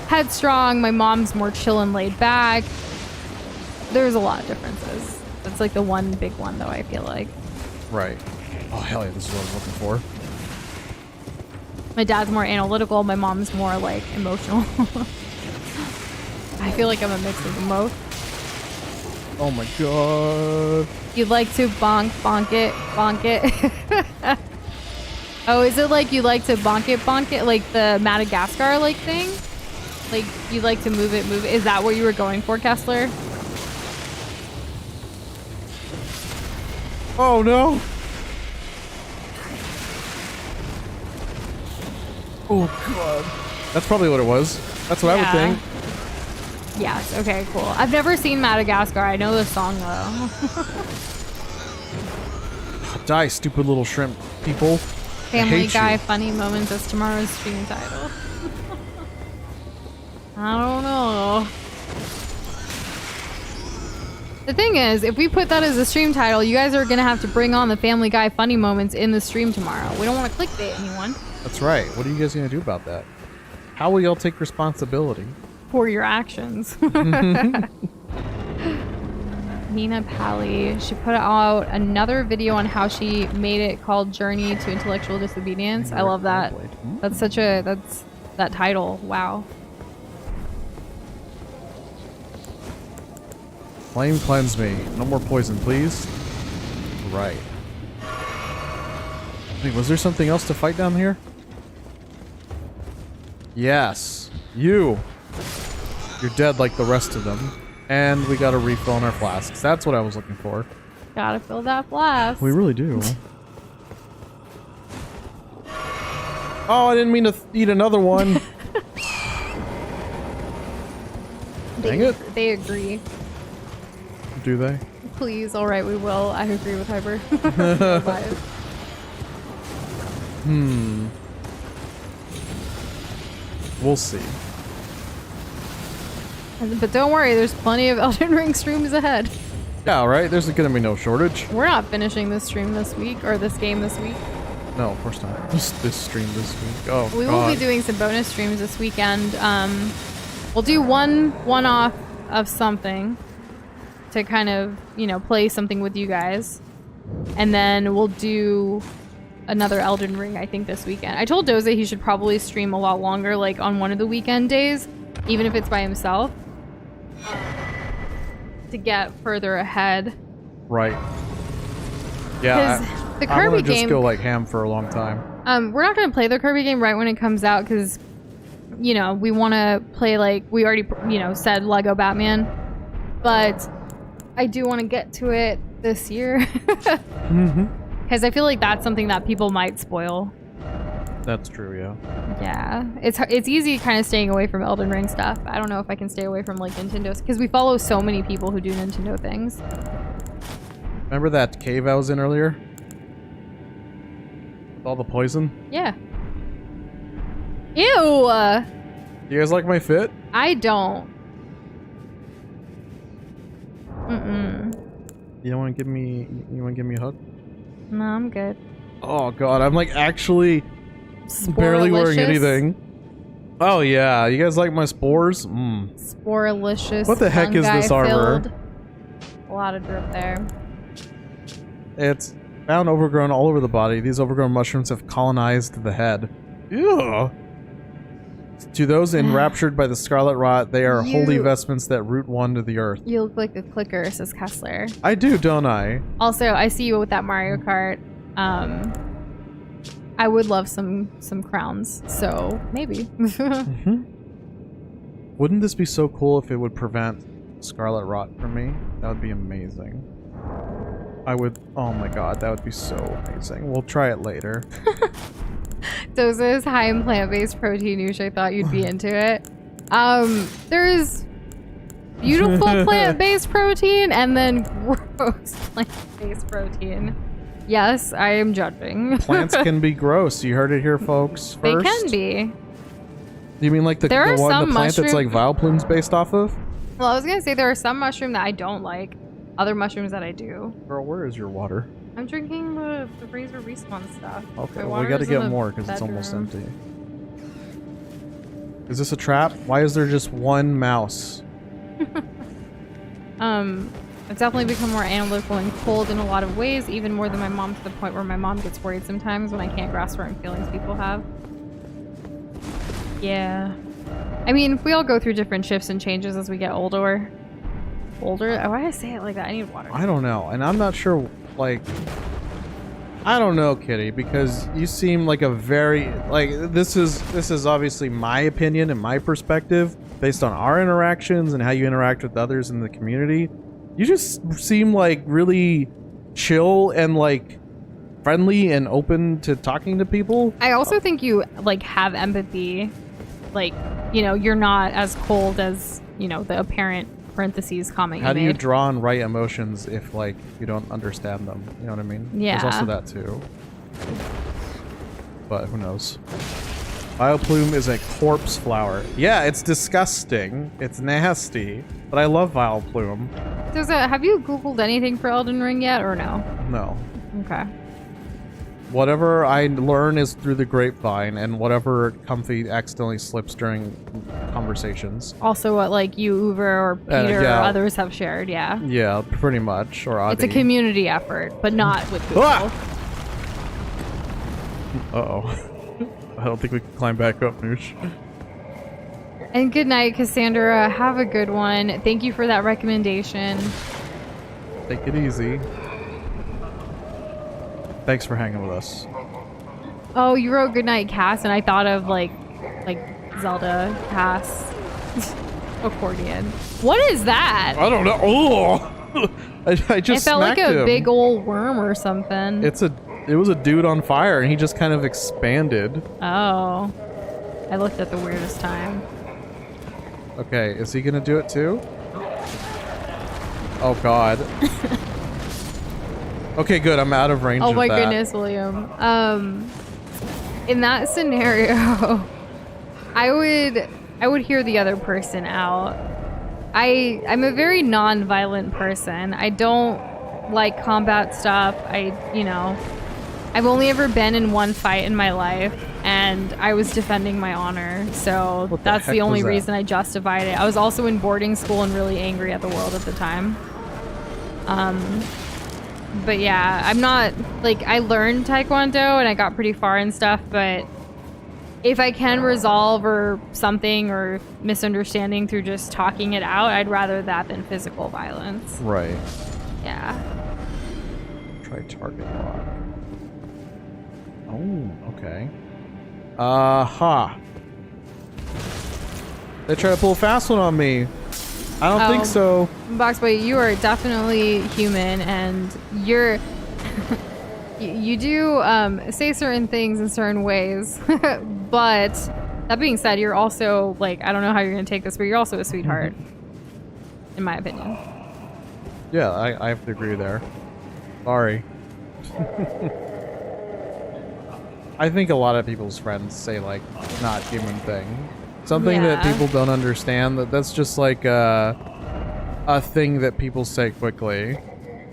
headstrong, my mom's more chill and laid back. There's a lot of differences. That's like the one big one though, I feel like. Right. Oh hell yeah, this is what I was looking for. My dad's more analytical, my mom's more like emotional. I feel like I'm a mix of them both. Oh my god. You'd like to bonk it. Oh, is it like you like to bonk it, like the Madagascar like thing? Like you like to move it. Is that what you were going for, Kessler? Oh no. Oh god. That's probably what it was. That's what I would think. Yes, okay, cool. I've never seen Madagascar. I know the song though. Die, stupid little shrimp people. Family Guy funny moments as tomorrow's stream title. I don't know. The thing is, if we put that as a stream title, you guys are gonna have to bring on the Family Guy funny moments in the stream tomorrow. We don't want to clickbait anyone. That's right. What are you guys gonna do about that? How will y'all take responsibility for your actions? Nina Pally, she put out another video on how she made it called Journey to Intellectual Disobedience. I love that. That's such a, that title. Wow. Flame cleanse me. No more poison, please. Right. Wait, was there something else to fight down here? Yes. You. You're dead like the rest of them. And we got a refill on our flasks. That's what I was looking for. Gotta fill that flask. We really do. Oh, I didn't mean to eat another one. Dang it. They agree. Do they? Please, alright, we will. I agree with Hyper. We'll see. But don't worry, there's plenty of Elden Ring streams ahead. Yeah, right? There's gonna be no shortage. We're not finishing this stream this week, or this game this week. No, of course not. Just this stream this week. Oh, we will be doing some bonus streams this weekend. We'll do one-off of something to kind of, you know, play something with you guys. And then we'll do another Elden Ring, I think, this weekend. I told Doza he should probably stream a lot longer, like on one of the weekend days, even if it's by himself, to get further ahead. Right. Yeah, the I Kirby want to just game, go like ham for a long time. we're not going to play the Kirby game right when it comes out because, you know, we want to play, like, we already, you know, said Lego Batman, but I do want to get to it this year because I feel like that's something that people might spoil. That's true, yeah. Yeah, it's easy kind of staying away from Elden Ring stuff. I don't know if I can stay away from like Nintendo's because we follow so many people who do Nintendo things. Remember that cave I was in earlier? With all the poison? Yeah. Ew! You guys like my fit? I don't. Mm-mm. You don't want to give me... You want to give me a hug? No, I'm good. Oh god, I'm like actually barely wearing anything. Oh yeah, you guys like my spores? Sporelicious. What the heck is this armor? A lot of drip there. It's found overgrown all over the body. These overgrown mushrooms have colonized the head. Ew. To those enraptured by the scarlet rot, they are holy vestments that root one to the earth. You look like a clicker, says Kessler. I do, don't I? Also, I see you with that Mario Kart. I would love some crowns, so maybe. Wouldn't this be so cool if it would prevent scarlet rot from me? That would be amazing. I would... Oh my god, that would be so amazing. We'll try it later. Doza is high in plant-based protein, which I thought you'd be into it. There's beautiful plant-based protein and then gross plant-based protein. Yes, I am judging. Plants can be gross. You heard it here, folks. First. They can be. You mean like the plant that's like Vileplume's based off of? Well, I was gonna say there are some mushroom that I don't like. other mushrooms that I do. Girl, where is your water? I'm drinking the razor respawn stuff. Okay, My well, we water gotta is in get the more because it's almost bedroom. empty. Is this a trap? Why is there just one mouse? I've definitely become more analytical and cold in a lot of ways, even more than my mom, to the point where my mom gets worried sometimes when I can't grasp certain feelings people have. Yeah. I mean, we all go through different shifts and changes as we get older. Older? Why did I say it like that? I need water. I don't know, and I'm not sure, like... I don't know, Kitty, because you seem like a very... Like, this is obviously my opinion and my perspective, based on our interactions and how you interact with others in the community. You just seem like really chill and like friendly and open to talking to people. I also think you like have empathy. Like, you know, you're not as cold as, you know, the apparent parentheses comment How do you you made. draw and write emotions if like you don't understand them? You know what I mean? Yeah. There's also that too. But who knows? Vileplume is a corpse flower. Yeah, it's disgusting. It's nasty. But I love Vileplume. Doza, have you Googled anything for Elden Ring yet, or no? No. Okay. Whatever I learn is through the grapevine, and whatever Comfy accidentally slips during conversations. Also what, like, you, Uber, or Peter, yeah. or others have shared, yeah. Yeah, pretty much. Or Adi. It's a community effort, but not with Google. Ah! Uh-oh. I don't think we can climb back up, Noosh. And good night, Cassandra. Have a good one. Thank you for that recommendation. Take it easy. Thanks for hanging with us. Oh, you wrote good night, Cass, and I thought of like Zelda Cass accordion. What is that? I don't know. Oh! I just It felt like smacked a him. big old worm or something. It was a dude on fire, and he just kind of expanded. Oh. I looked at the weirdest time. Okay, is he gonna do it too? Oh god. Okay, good. I'm out of range Oh of my that. goodness, William. In that scenario, I would hear the other person out. I'm a very non-violent person. I don't like combat stuff. I've only ever been in one fight in my life, and I was defending my honor. So What the that's heck the only was that? reason I justified it. I was also in boarding school and really angry at the world at the time. But yeah, I'm not, like, I learned Taekwondo and I got pretty far and stuff, but if I can resolve or something or misunderstanding through just talking it out, I'd rather that than physical violence. Right. Yeah. Try target lock. Oh, okay. Ha. They try to pull a fast one on me. I don't think so. Boxboy, you are definitely human, and you're you do say certain things in certain ways. But that being said, you're also, like, I don't know how you're gonna take this, but you're also a sweetheart, in my opinion. Yeah, I have to agree there. Sorry. I think a lot of people's friends say, like, not human thing. Something that Yeah. people don't understand, that's just like a thing that people say quickly.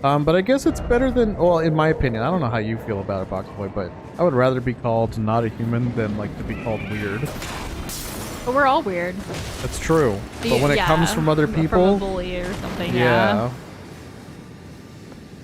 But I guess it's better than, well, in my opinion, I don't know how you feel about it, Boxboy, but I would rather be called not a human than, like, to be called weird. But we're all weird. That's true. But when it comes from other from a people, bully or something, yeah.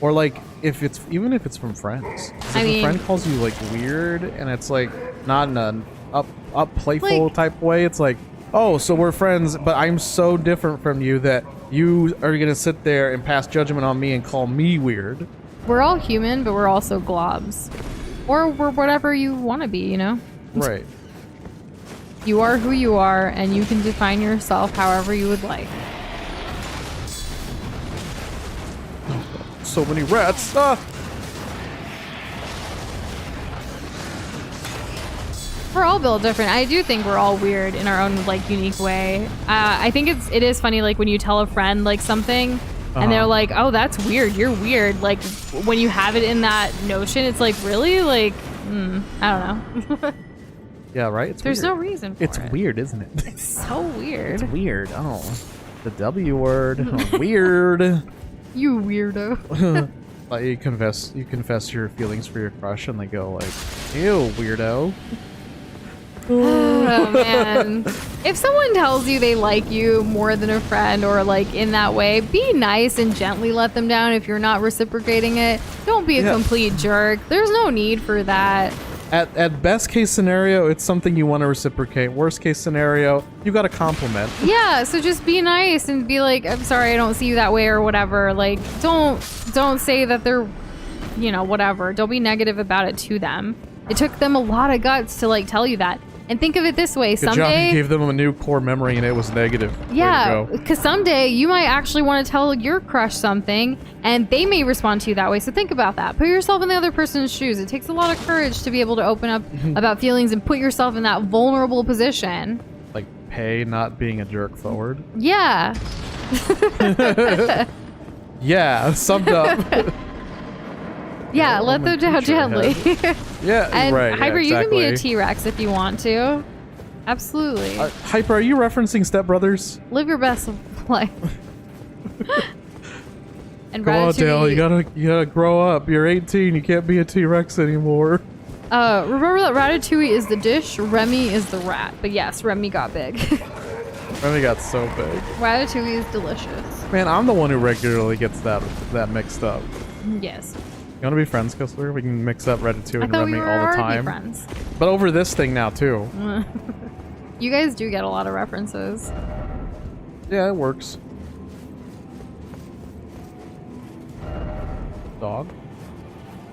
Or like, even if it's from friends. 'Cause I if mean- a friend calls you like weird, and it's like not in an up playful Like- type way, it's like, oh, so we're friends, but I'm so different from you that you are gonna sit there and pass judgment on me and call me weird. We're all human, but we're also globs. Or we're whatever you want to be, you know? Right. You are who you are, and you can define yourself however you would like. So many rats. Ah! We're all built different. I do think we're all weird in our own, like, unique way. I think it is funny, like, when you tell a friend, like, something, and they're like, oh, that's weird. You're weird. Like, when you have it in that notion, it's like, really? Like, I don't know. Yeah, right? It's There's weird. no reason for It's it. weird, isn't it? It's so weird. It's weird. Oh, the W word. Oh, weird. You weirdo. Like you confess your feelings for your crush, and they go like, "Ew, weirdo." Oh man. If someone tells you they like you more than a friend or like in that way, be nice and gently let them down if you're not reciprocating it. Don't be a complete jerk. There's no need for that. At best case scenario, it's something you want to reciprocate. Worst case scenario, you got a compliment. Yeah, so just be nice and be like, I'm sorry, I don't see you that way or whatever. Like, don't say that they're, you know, whatever. Don't be negative about it to them. It took them a lot of guts to like tell you that. And think of it this way, Good job, someday... you gave them a new core memory and it was negative. Yeah, because someday you might actually want to tell your crush something and they may respond to you that way. So think about that. Put yourself in the other person's shoes. It takes a lot of courage to be able to open up about feelings and put yourself in that vulnerable position. Like, pay not being a jerk forward. Yeah. Yeah, summed up. Yeah, let them down gently. Yeah, and right. Hyper, yeah, exactly. you can be a T-Rex if you want to. Absolutely. Hyper, are you referencing Step Brothers? Live your best life. And Come on, Dale, Ratatouille. you gotta grow up. You're 18. You can't be a T-Rex anymore. Remember that Ratatouille is the dish, Remy is the rat. But yes, Remy got big. Remy got so big. Ratatouille is delicious. Man, I'm the one who regularly gets that mixed up. Yes. You want to be friends, Kistler? We can mix up Ratatouille I and thought Remy we were all the already time. friends. But over this thing now, too. You guys do get a lot of references. Yeah, it works. Dog?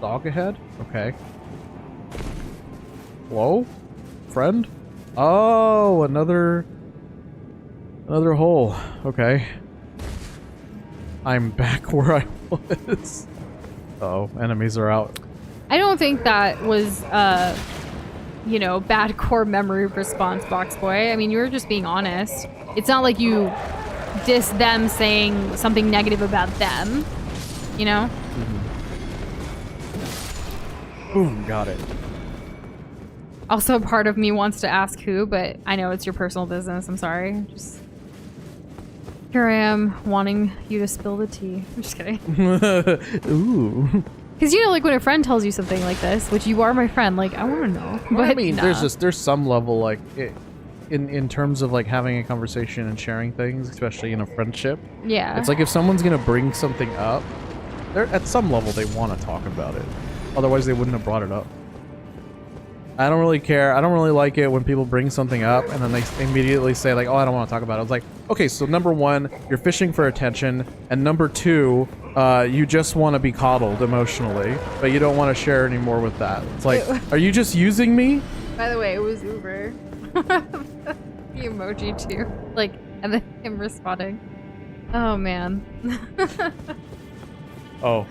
Dog ahead? Okay. Hello? Friend? Oh, another hole. Okay. I'm back where I was. Uh-oh, enemies are out. I don't think that was, you know, bad core memory response, Box Boy. I mean, you were just being honest. It's not like you diss them saying something negative about them, you know? Boom, got it. Also, part of me wants to ask who, but I know it's your personal business. I'm sorry. Just here I am wanting you to spill the tea. I'm just kidding. Ooh. Because, you know, like when a friend tells you something like this, which you are my friend, like, I want to know. But Well, I mean, nah. there's some level, like, in terms of, like, having a conversation and sharing things, especially in a friendship. Yeah. It's like if someone's going to bring something up, they're at some level they want to talk about it. Otherwise, they wouldn't have brought it up. I don't really care. I don't really like it when people bring something up and then they immediately say, like, oh, I don't want to talk about it. It's like, okay, so number one, you're fishing for attention. And number two, you just want to be coddled emotionally, but you don't want to share anymore with that. It's like, are you just using me? By the way, it was Uber. The emoji too. Like, and then him responding. Oh, man. Oh.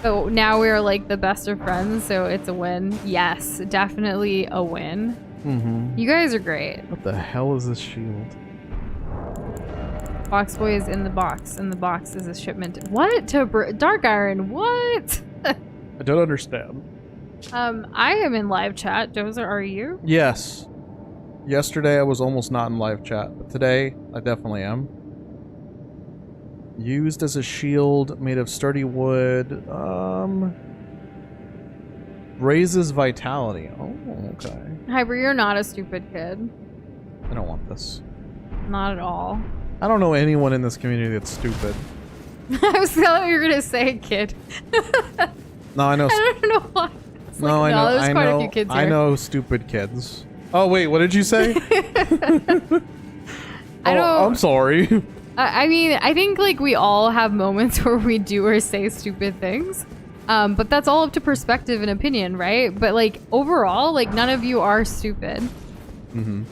So now we're like the best of friends, so it's a win. Yes, definitely a win. Mm-hmm. You guys are great. What the hell is this shield? Box Boy is in the box, and the box is a shipment. What? To Dark Iron? What? I don't understand. I am in live chat. Doza, are you? Yes. Yesterday I was almost not in live chat, but today I definitely am. Used as a shield, made of sturdy wood. Raises vitality. Oh, okay. Hyper, you're not a stupid kid. I don't want this. Not at all. I don't know anyone in this community that's stupid. I was thought you were gonna say kid. No, I know. I don't know why. It's No, like, I know. there's I quite know. a few kids I here. know stupid kids. Oh wait, what did you say? I don't. I'm sorry. I mean, I think like we all have moments where we do or say stupid things. But that's all up to perspective and opinion, right? But like overall, like none of you are stupid. Mm-hmm.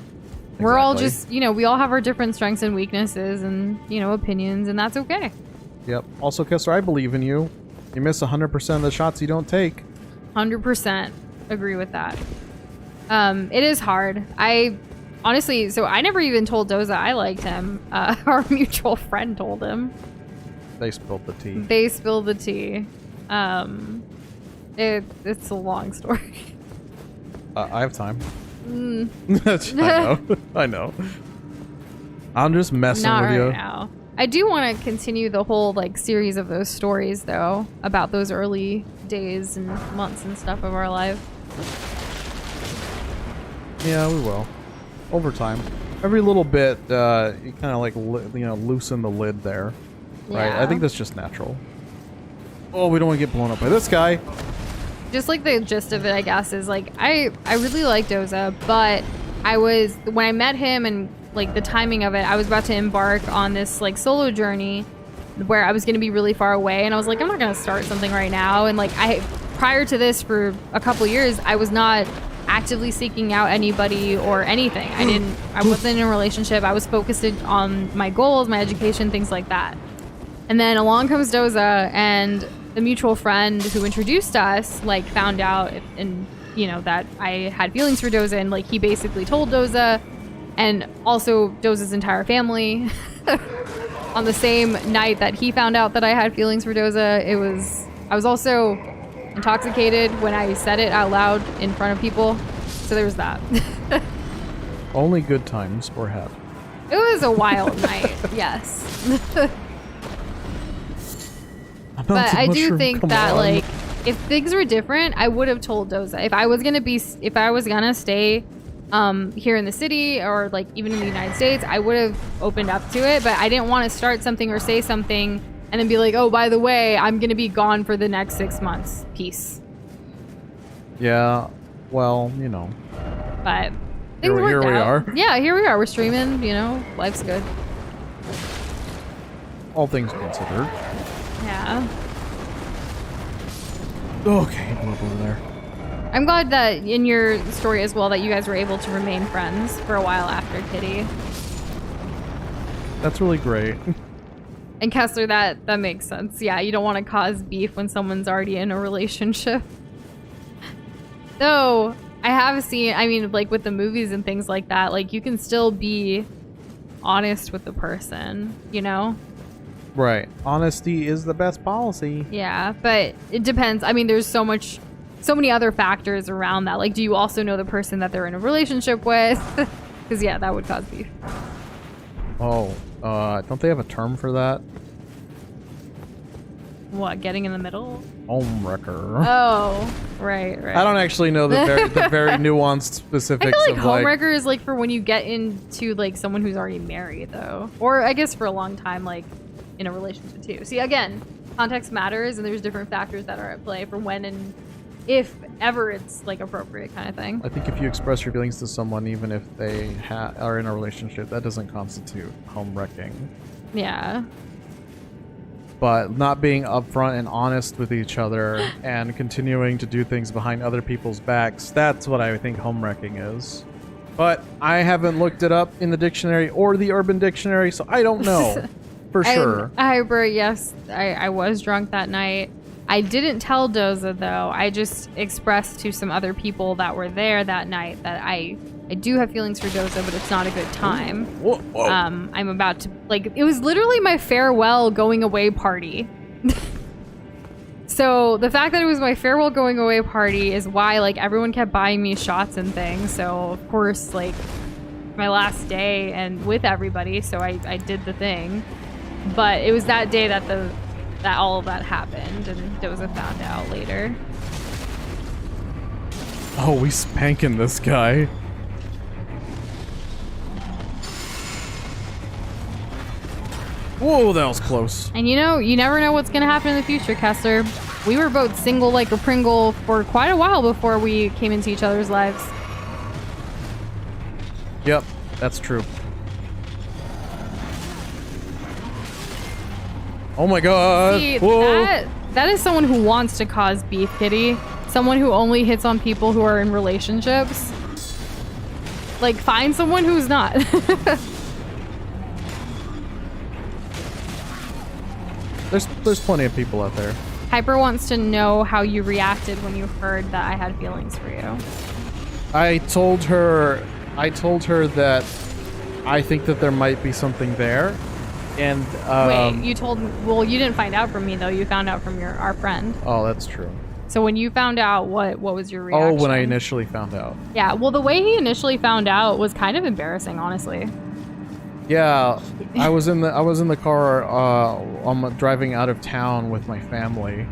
We're all just, you know, we all have our different strengths and weaknesses and, you know, opinions, and that's okay. Yep. Also, Kessler, I believe in you. You miss 100% of the shots you don't take. 100% agree with that. It is hard. Honestly, so I never even told Doza I liked him. Our mutual friend told him. They spilled the tea. They spilled the tea. It's a long story. I have time. I know. I know. I'm just messing Not with right you. now. I do want to continue the whole like series of those stories though about those early days and months and stuff of our life. Yeah, we will. Over time. Every little bit, you kind of like, loosen the lid there. Right? Yeah. I think that's just natural. Oh, we don't want to get blown up by this guy. Just like the gist of it, I guess, is like I really like Doza, but when I met him and like the timing of it, I was about to embark on this like solo journey where I was going to be really far away, and I was like, I'm not going to start something right now. And like prior to this for a couple years, I was not actively seeking out anybody or anything. I wasn't in a relationship. I was focused on my goals, my education, things like that. And then along comes Doza, and the mutual friend who introduced us like found out and that I had feelings for Doza, and like he basically told Doza and also Doza's entire family on the same night that he found out that I had feelings for Doza. I was also intoxicated when I said it out loud in front of people, so there was that. Only good times were had. It was a wild night, yes. But I do think that like if things were different, I would have told Doza. If I was gonna stay here in the city or like even in the United States, I would have opened up to it. But I didn't want to start something or say something and then be like, oh, by the way, I'm gonna be gone for the next 6 months. Peace. Yeah, well, But here we are. Yeah, here we are. We're streaming. Life's good. All things considered. Yeah. Okay, blew up over there. I'm glad that in your story as well that you guys were able to remain friends for a while after Kitty. That's really great. And Kessler, that makes sense. Yeah, you don't want to cause beef when someone's already in a relationship. Though, I have seen, like with the movies and things like that, like you can still be honest with the person, Right. Honesty is the best policy. Yeah, but it depends. There's so many other factors around that. Like, do you also know the person that they're in a relationship with? Because, yeah, that would cause beef. Oh, don't they have a term for that? What, getting in the middle? Homewrecker. Oh, right. I don't actually know the very nuanced specifics. I feel like homewrecker is like for when you get into like someone who's already married, though. Or I guess for a long time, like in a relationship too. See, again, context matters, and there's different factors that are at play for when and if ever it's like appropriate kind of thing. I think if you express your feelings to someone, even if they are in a relationship, that doesn't constitute home wrecking. Yeah. But not being upfront and honest with each other and continuing to do things behind other people's backs, that's what I think home wrecking is. But I haven't looked it up in the dictionary or the Urban Dictionary, so I don't know for sure. Yes, I was drunk that night. I didn't tell Doza, though. I just expressed to some other people that were there that night that I do have feelings for Doza, but it's not a good time. Whoa, whoa. I'm about to, like, it was literally my farewell going away party. So the fact that it was my farewell going away party is why, like, everyone kept buying me shots and things. So, of course, like, my last day and with everybody, so I did the thing. But it was that day that all of that happened, and Doza found out later. Oh, we spanking this guy. Whoa, that was close. And you never know what's gonna happen in the future, Kessler. We were both single like a Pringle for quite a while before we came into each other's lives. Yep, that's true. Oh my god! See, whoa. that is someone who wants to cause beef, Kitty. Someone who only hits on people who are in relationships. Like, find someone who's not. There's plenty of people out there. Hyper wants to know how you reacted when you heard that I had feelings for you. I told her that I think that there might be something there. And wait, you didn't find out from me though. You found out from our friend. Oh, that's true. So when you found out, what was your reaction? Oh, when I initially found out. Yeah, well, the way he initially found out was kind of embarrassing, honestly. Yeah, I was in the car driving out of town with my family.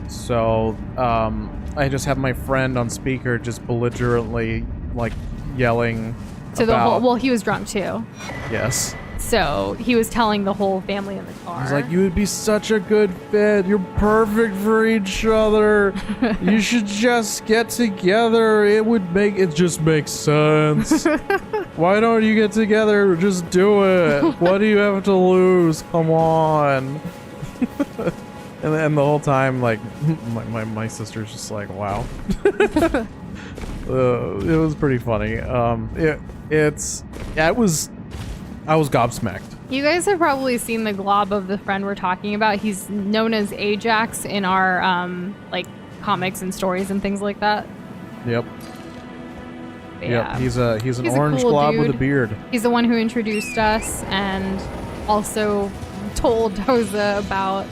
So, I just have my friend on speaker just belligerently like yelling To the whole, well, he was drunk too. Yes. So he was telling the whole family in the car. He's like, you would be such a good fit. You're perfect for each other. You should just get together. It just makes sense. Why don't you get together? Just do it. What do you have to lose? Come on. and the whole time, like, my sister's just like, wow. It was pretty funny. I was gobsmacked. You guys have probably seen the glob of the friend we're talking about. He's known as Ajax in our like comics and stories and things like that. Yep. Yeah. Yep. He's an orange cool glob dude. with a beard. He's the one who introduced us and also told Doza about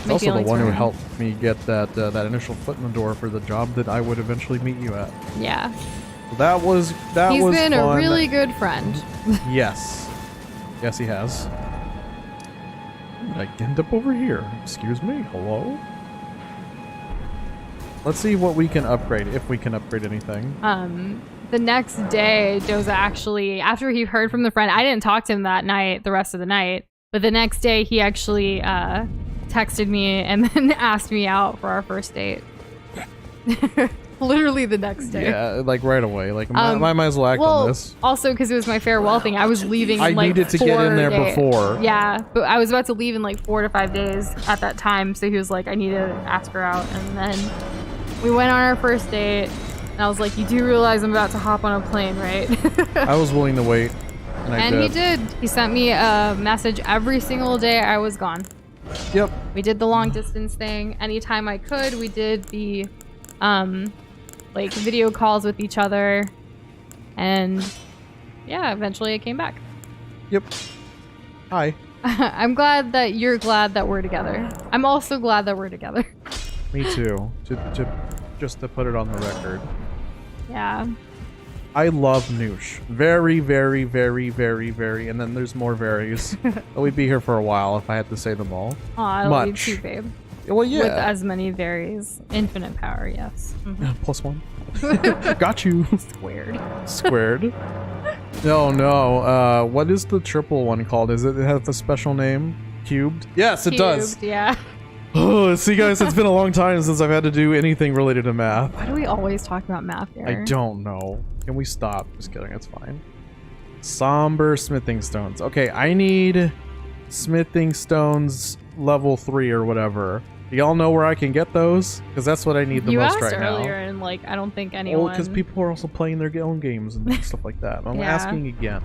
He's also the one who helped me get that initial foot in the door for the job that I would eventually meet you at. Yeah. That was He's been fun. a really good friend. Yes. Yes, he has. I end up over here. Excuse me. Hello? Let's see what we can upgrade, if we can upgrade anything. The next day, Doza actually, after he heard from the friend, I didn't talk to him that night, the rest of the night, but the next day he actually texted me and then asked me out for our first date. Literally the next day. Yeah, like right away. Like, I might as well act on this. Also, because it was my farewell thing, I was leaving in like needed to get in there before. Yeah, but I was about to leave in like 4 to 5 days at that time, so he was like, I need to ask her out. And then we went on our first date, and I was like, you do realize I'm about to hop on a plane, right? I was willing to wait. And he did. He sent me a message every single day I was gone. Yep. We did the long distance thing. Anytime I could, we did the like video calls with each other, and yeah, eventually I came back. Yep. Hi. I'm glad that you're glad that we're together. I'm also glad that we're together. Me too. Just to put it on the record. Yeah. I love Noosh. Very, very, very, very, very, and then there's more varies. We'd be here for a while if I had to say them all. Aw, I love you too, babe. Well, yeah. With as many varies. Infinite power, yes. +1. Got you. Squared. No. What is the triple one called? It have a special name? Cubed? Yes, it does. Yeah. Oh, see, guys, it's been a long time since I've had to do anything related to math. Why do we always talk about math here? I don't know. Can we stop? Just kidding. It's fine. Somber smithing stones. Okay, I need smithing stones level 3 or whatever. Do y'all know where I can get those? Because that's what I need the most right now. You asked earlier, and like I don't think anyone. Well, because people are also playing their own games and stuff like that. I'm asking again.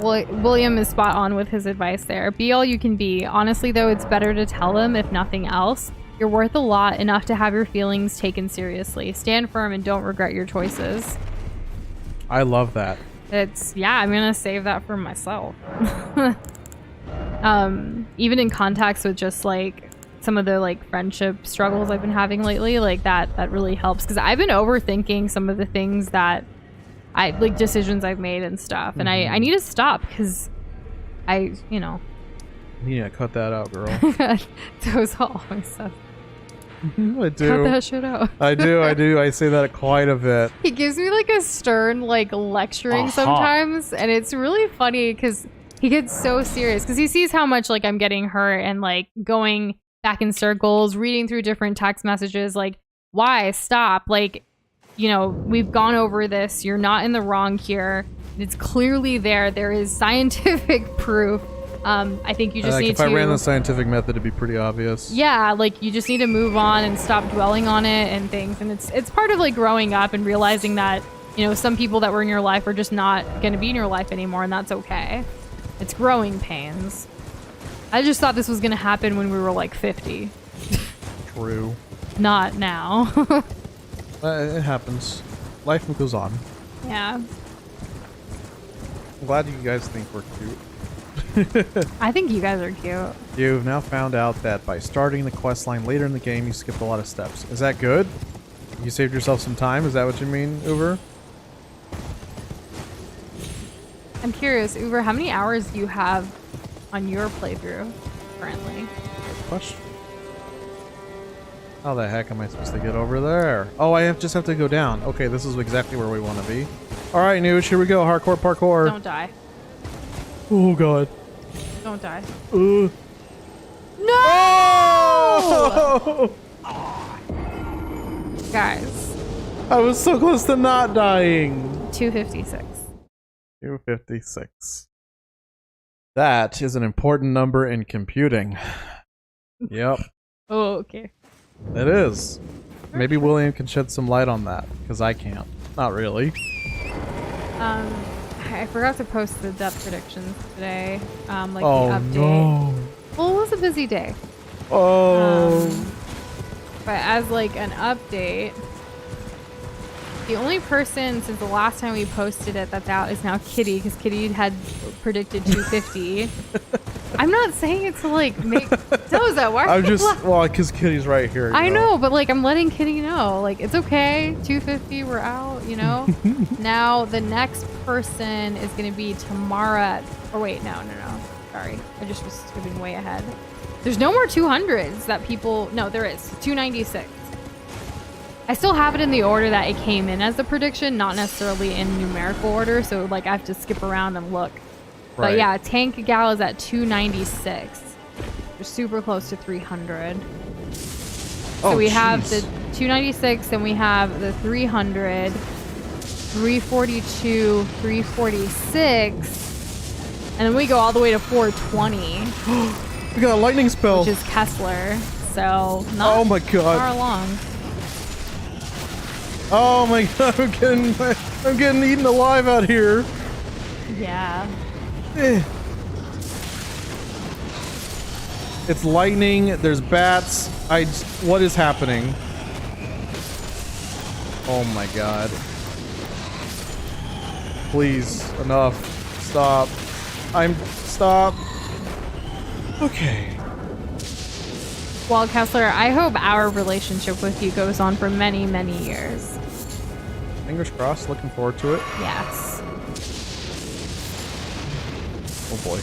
William is spot on with his advice there. Be all you can be. Honestly, though, it's better to tell him, if nothing else. You're worth a lot, enough to have your feelings taken seriously. Stand firm and don't regret your choices. I love that. I'm gonna save that for myself. Even in context with just like some of the like friendship struggles I've been having lately, like that really helps, because I've been overthinking some of the things that I like, decisions I've made and stuff, and I need to stop, because Yeah, cut that out, girl. Doza always says. I do. Cut that shit out. I do. I say that quite a bit. He gives me like a stern like lecturing sometimes, and it's really funny because he gets so serious because he sees how much like I'm getting hurt and like going back in circles, reading through different text messages, like, why stop? Like, we've gone over this. You're not in the wrong here. It's clearly there. There is scientific proof. I think you just need if I ran the scientific method, it'd be pretty obvious. Yeah, like you just need to move on and stop dwelling on it and things. And it's part of like growing up and realizing that, some people that were in your life are just not going to be in your life anymore, and that's okay. It's growing pains. I just thought this was going to happen when we were like 50. True. Not now. It happens. Life goes on. Yeah. I'm glad you guys think we're cute. I think you guys are cute. You've now found out that by starting the quest line later in the game, you skipped a lot of steps. Is that good? You saved yourself some time? Is that what you mean, Uber? I'm curious, Uber, how many hours do you have on your playthrough currently? Good question. How the heck am I supposed to get over there? Oh, just have to go down. Okay, this is exactly where we want to be. All right, Noosh, here we go. Hardcore parkour. Don't die. Oh, God. Don't die. No! Oh! Guys. I was so close to not dying. 256. 256. That is an important number in computing. Yep. Oh, okay. It is. Maybe William can shed some light on that, because I can't. Not really. I forgot to post the depth predictions today. Like Oh, the update. no. Well, it was a busy day. Oh. But as like an update, the only person since the last time we posted it that's out is now Kitty, because Kitty had predicted 250. I'm not saying it to like make Doza. Why? I'm just because Kitty's right here. I know, but like I'm letting Kitty know, like it's okay. 250, we're out. You know. Now the next person is gonna be Tamara. Or wait, no. Sorry, I just was skipping way ahead. There's no more 200s that people. No, there is 296. I still have it in the order that it came in as the prediction, not necessarily in numerical order. So like I have to skip around and look. Right. But yeah, Tank Gal is at 296. We're super close to 300. So we have the 296, and we have the 300, 342, 346, and then we go all the way to 420. We got a lightning spell. Which is Kessler. So not oh my god. far along. Oh my god, I'm getting eaten alive out here. Yeah. It's lightning, there's bats. What is happening? Oh my god. Please, enough. Stop. Stop. Okay. Well, Kessler, I hope our relationship with you goes on for many, many years. Fingers crossed, looking forward to it. Yes. Oh boy.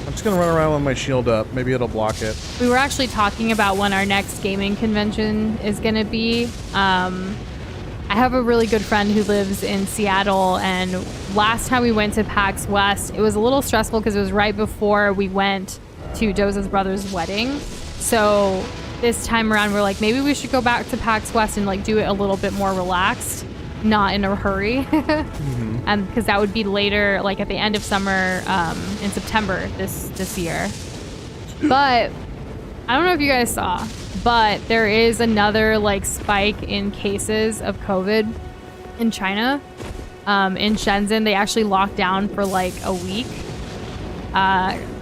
I'm just gonna run around with my shield up. Maybe it'll block it. We were actually talking about when our next gaming convention is going to be. I have a really good friend who lives in Seattle, and last time we went to PAX West, it was a little stressful because it was right before we went to Doza's brother's wedding. So this time around, we're like, maybe we should go back to PAX West and like do it a little bit more relaxed, not in a hurry. And because that would be later, like at the end of summer, in September this year. But I don't know if you guys saw, but there is another like spike in cases of COVID in China. In Shenzhen, they actually locked down for like a week.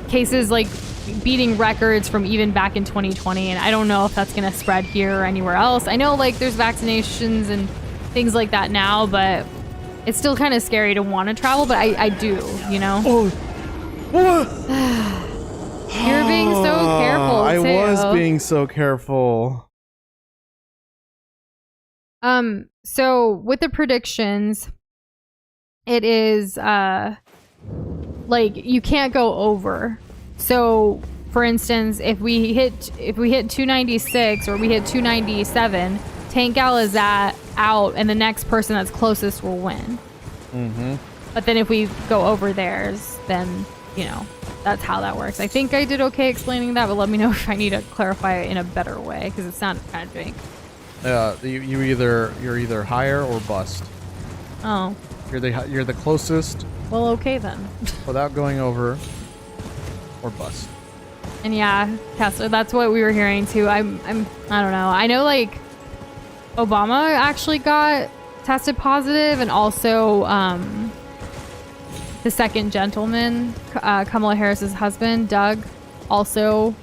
Cases like beating records from even back in 2020, and I don't know if that's gonna spread here or anywhere else. I know like there's vaccinations and things like that now, but it's still kind of scary to want to travel, but I do, you know? Oh. You're being so careful, I too. was being so careful. So with the predictions, it is, like, you can't go over. So, for instance, if we hit 296 or we hit 297, Tank Gal is out, and the next person that's closest will win. But then if we go over theirs, then, you know, that's how that works. I think I did okay explaining that, but let me know if I need to clarify it in a better way, because it sounded kind of vague. You're either higher or bust. Oh. You're the closest. Well, okay then. Without going over, or bust. And yeah, Kessler, that's what we were hearing too. I don't know. I know like Obama actually got tested positive, and also the second gentleman, Kamala Harris's husband, Doug, also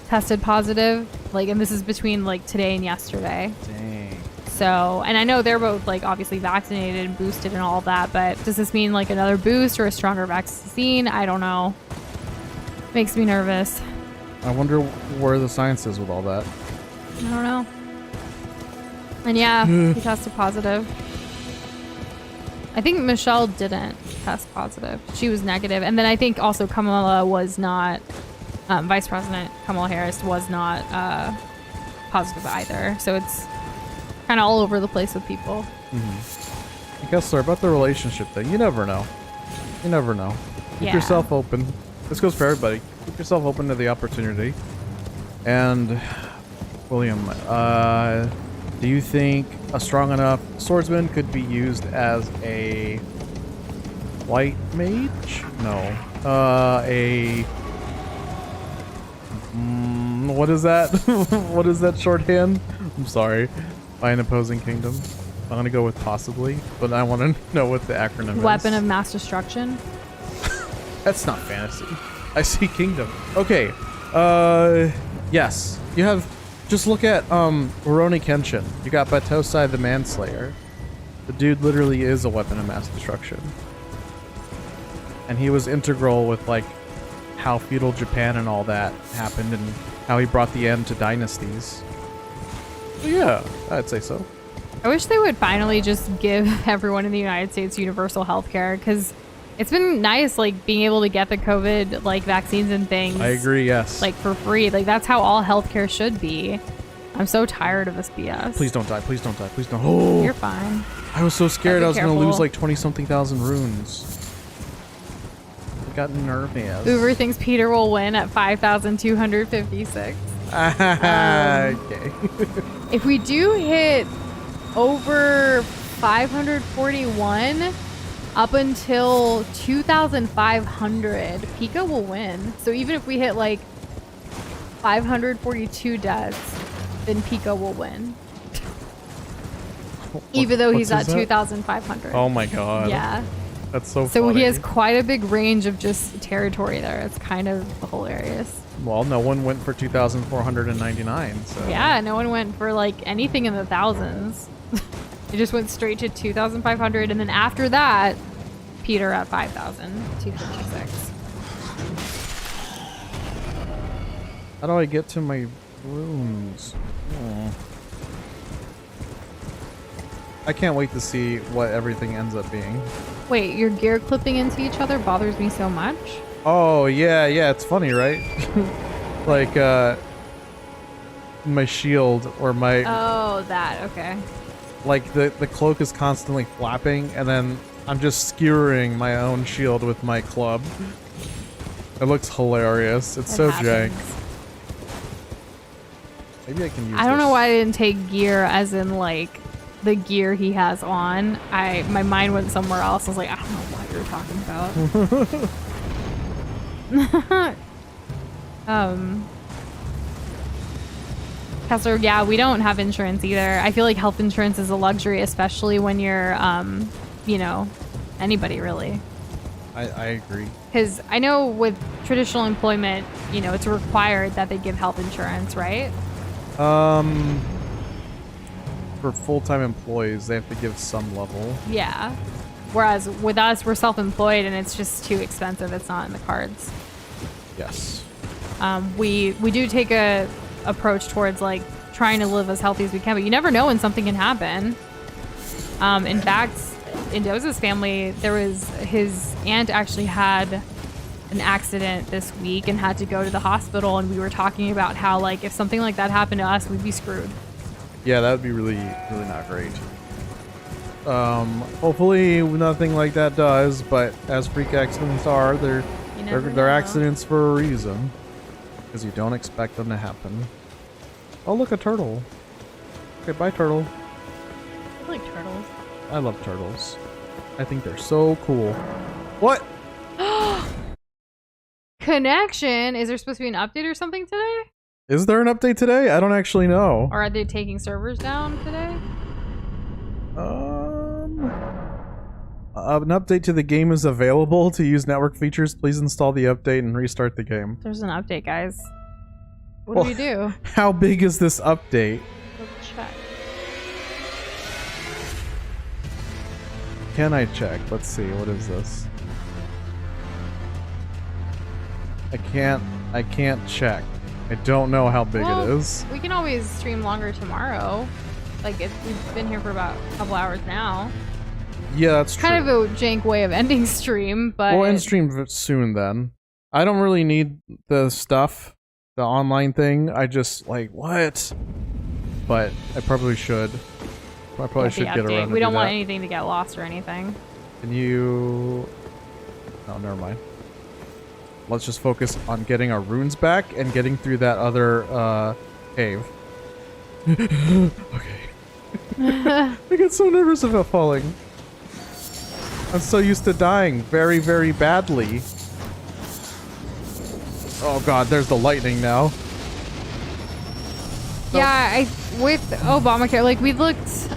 tested positive. Like, and this is between like today and yesterday. Dang. So, and I know they're both like obviously vaccinated and boosted and all that, but does this mean like another boost or a stronger vaccine? I don't know. Makes me nervous. I wonder where the science is with all that. I don't know. And yeah, he tested positive. I think Michelle didn't test positive. She was negative. And then I think also Kamala was not, Vice President Kamala Harris was not positive either. So it's kind of all over the place with people. I guess, sir, about the relationship thing, you never know. You never know. Keep yourself open. This goes for everybody. Keep yourself open to the opportunity. And, William, do you think a strong enough swordsman could be used as a white mage? No. What is that? What is that shorthand? I'm sorry. By an opposing kingdom. I'm gonna go with possibly, but I want to know what the acronym is. Weapon of mass destruction. That's not fantasy. I see kingdom. Okay. Yes. You have. Just look at Rurouni Kenshin. You got Batosai the Manslayer. The dude literally is a weapon of mass destruction. And he was integral with like how feudal Japan and all that happened and how he brought the end to dynasties. So yeah, I'd say so. I wish they would finally just give everyone in the United States universal health care, because it's been nice, like, being able to get the COVID, like, vaccines and things. I agree, yes. Like, for free. Like, that's how all healthcare should be. I'm so tired of this BS. Please don't die. Please don't die. Please don't. Oh, you're fine. I was so scared I was going to lose, careful. like, 20-something thousand runes. I got nervous. Uber thinks Peter will win at 5,256. Okay. If we do hit over 541... up until 2,500, Pika will win. So even if we hit like 542 deaths, then Pika will win. Even though he's at 2,500. Oh my god. Yeah. That's so funny. So he has quite a big range of just territory there. It's kind of hilarious. Well, no one went for 2,499, so... Yeah, no one went for like anything in the thousands. It just went straight to 2,500, and then after that, Peter at 5,256. How do I get to my runes? Oh. I can't wait to see what everything ends up being. Wait, your gear clipping into each other bothers me so much? Oh, yeah, it's funny, right? Like, my shield or my... Oh, that, okay. Like, the cloak is constantly flapping, and then I'm just skewering my own shield with my club. It looks hilarious. It's so jank. Maybe I can use I don't this. know why I didn't take gear as in, like, the gear he has on. My mind went somewhere else. I was like, I don't know what you're talking about. Kessler, yeah, we don't have insurance either. I feel like health insurance is a luxury, especially when you're, you know, anybody really. I agree. Because I know with traditional employment, you know, it's required that they give health insurance, right? For full-time employees, they have to give some level. Yeah. Whereas with us, we're self-employed and it's just too expensive. It's not in the cards. Yes. We do take a approach towards like trying to live as healthy as we can, but you never know when something can happen. In fact, in Doza's family, his aunt actually had an accident this week and had to go to the hospital, and we were talking about how, like, if something like that happened to us, we'd be screwed. Yeah, that would be really, really not great. Hopefully nothing like that does, but as freak accidents are, they're accidents for a reason. Because you don't expect them to happen. Oh, look, a turtle. Okay, bye, turtle. I like turtles. I love turtles. I think they're so cool. What? Connection? Is there supposed to be an update or something today? Is there an update today? I don't actually know. Or are they taking servers down today? An update to the game is available. To use network features, please install the update and restart the game. There's an update, guys. What do we do? How big is this update? Let's check. Can I check? Let's see. What is this? I can't check. I don't know how big it is. We can always stream longer tomorrow. Like, we've been here for about a couple hours now. Yeah, that's true. Kind of a jank way of ending stream, but... We'll end stream soon then. I don't really need the stuff, the online thing. I just, like, what? But I probably should. I probably should get around to We don't do want that. anything to get lost or anything. Can you... No, never mind. Let's just focus on getting our runes back and getting through that other, cave. Okay. I get so nervous about falling. I'm so used to dying very, very badly. Oh god, there's the lightning now. Yeah, with Obamacare, like we looked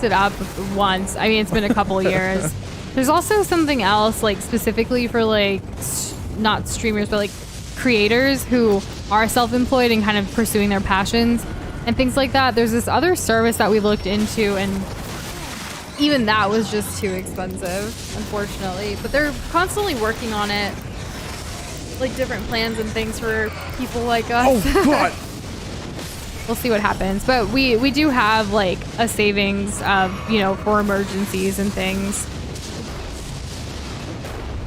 it up once. I mean, it's been a couple of years. There's also something else, like specifically for like not streamers, but like creators who are self-employed and kind of pursuing their passions and things like that. There's this other service that we looked into, and even that was just too expensive, unfortunately. But they're constantly working on it, like different plans and things for people like us. Oh god. We'll see what happens, but we do have like a savings of, you know, for emergencies and things.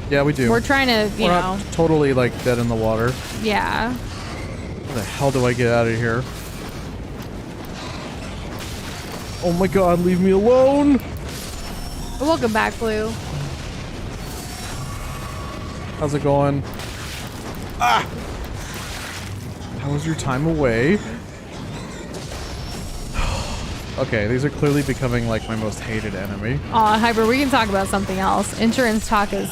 Yeah, we do. We're trying to, you We're know, not totally like dead in the water. yeah. How the hell do I get out of here? Oh my god, leave me alone! Welcome back, Blue. How's it going? Ah! How was your time away? Okay, these are clearly becoming like my most hated enemy. Aw, Hyper, we can talk about something else. Insurance talk is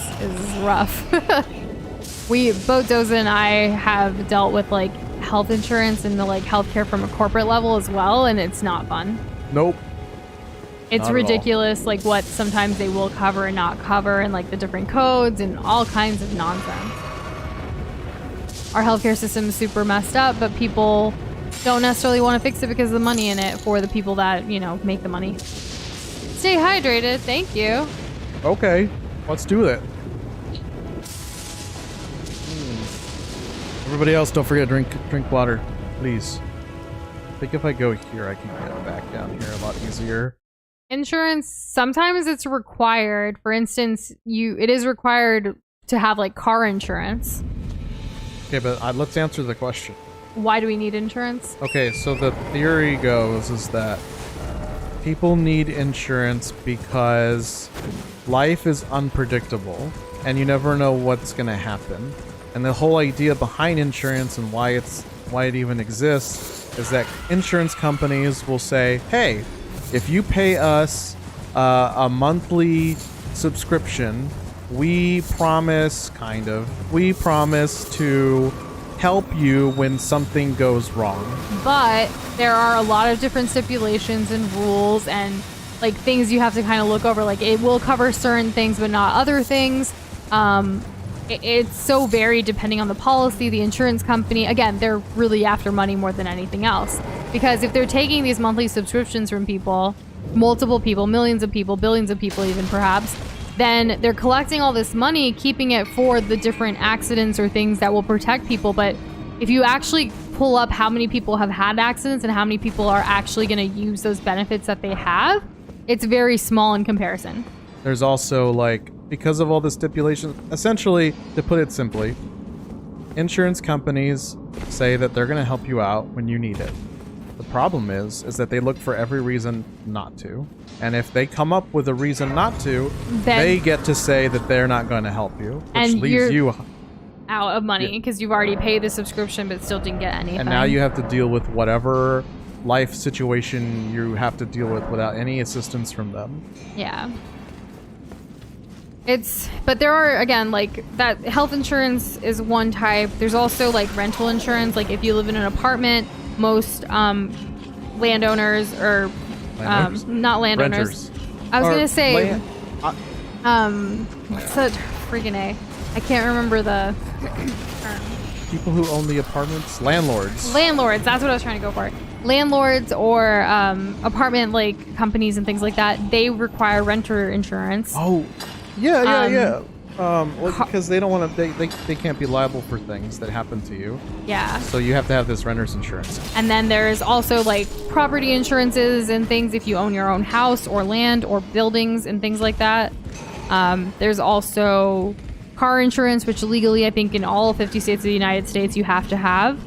rough. Both Doza and I have dealt with like health insurance and the like healthcare from a corporate level as well, and it's not fun. Nope. It's Not ridiculous, like what sometimes they will cover and not cover, and like the different codes and all kinds of nonsense. Our healthcare system is super messed up, but people don't necessarily want to fix it because of the money in it for the people that, you know, make the money. Stay hydrated. Thank you. Okay, let's do it. Everybody else, don't forget to drink water, please. I think if I go here, I can get back down here a lot easier. Insurance, sometimes it's required. For instance, it is required to have like car insurance. Okay, but let's answer the question. Why do we need insurance? Okay, so the theory goes is that people need insurance because life is unpredictable and you never know what's going to happen. And the whole idea behind insurance and why it even exists is that insurance companies will say, hey, if you pay us a monthly subscription, we promise to help you when something goes wrong. But there are a lot of different stipulations and rules and like things you have to kind of look over. Like it will cover certain things but not other things. It's so varied depending on the policy, the insurance company. Again, they're really after money more than anything else, because if they're taking these monthly subscriptions from people, multiple people, millions of people, billions of people even perhaps, then they're collecting all this money, keeping it for the different accidents or things that will protect people. But if you actually pull up how many people have had accidents and how many people are actually going to use those benefits that they have, it's very small in comparison. There's also, like, because of all the stipulations, essentially, to put it simply, insurance companies say that they're going to help you out when you need it. The problem is that they look for every reason not to. And if they come up with a reason not to, then they get to say that they're not going to help you, which leaves you out of money because you've already paid the subscription but still didn't get anything. And now you have to deal with whatever life situation you have to deal with without any assistance from them. Yeah. But there are, again, like that health insurance is one type. There's also like rental insurance. Like if you live in an apartment, most landowners or not landowners. Renters. I was gonna say what's that freaking A? I can't remember the term. People who own the apartments, landlords. Landlords, that's what I was trying to go for. Landlords or apartment like companies and things like that, they require renter insurance. Oh, yeah. Well, because they don't want to. They can't be liable for things that happen to you. Yeah. So you have to have this renter's insurance. And then there's also like property insurances and things if you own your own house or land or buildings and things like that. There's also car insurance, which legally I think in all 50 states of the United States you have to have.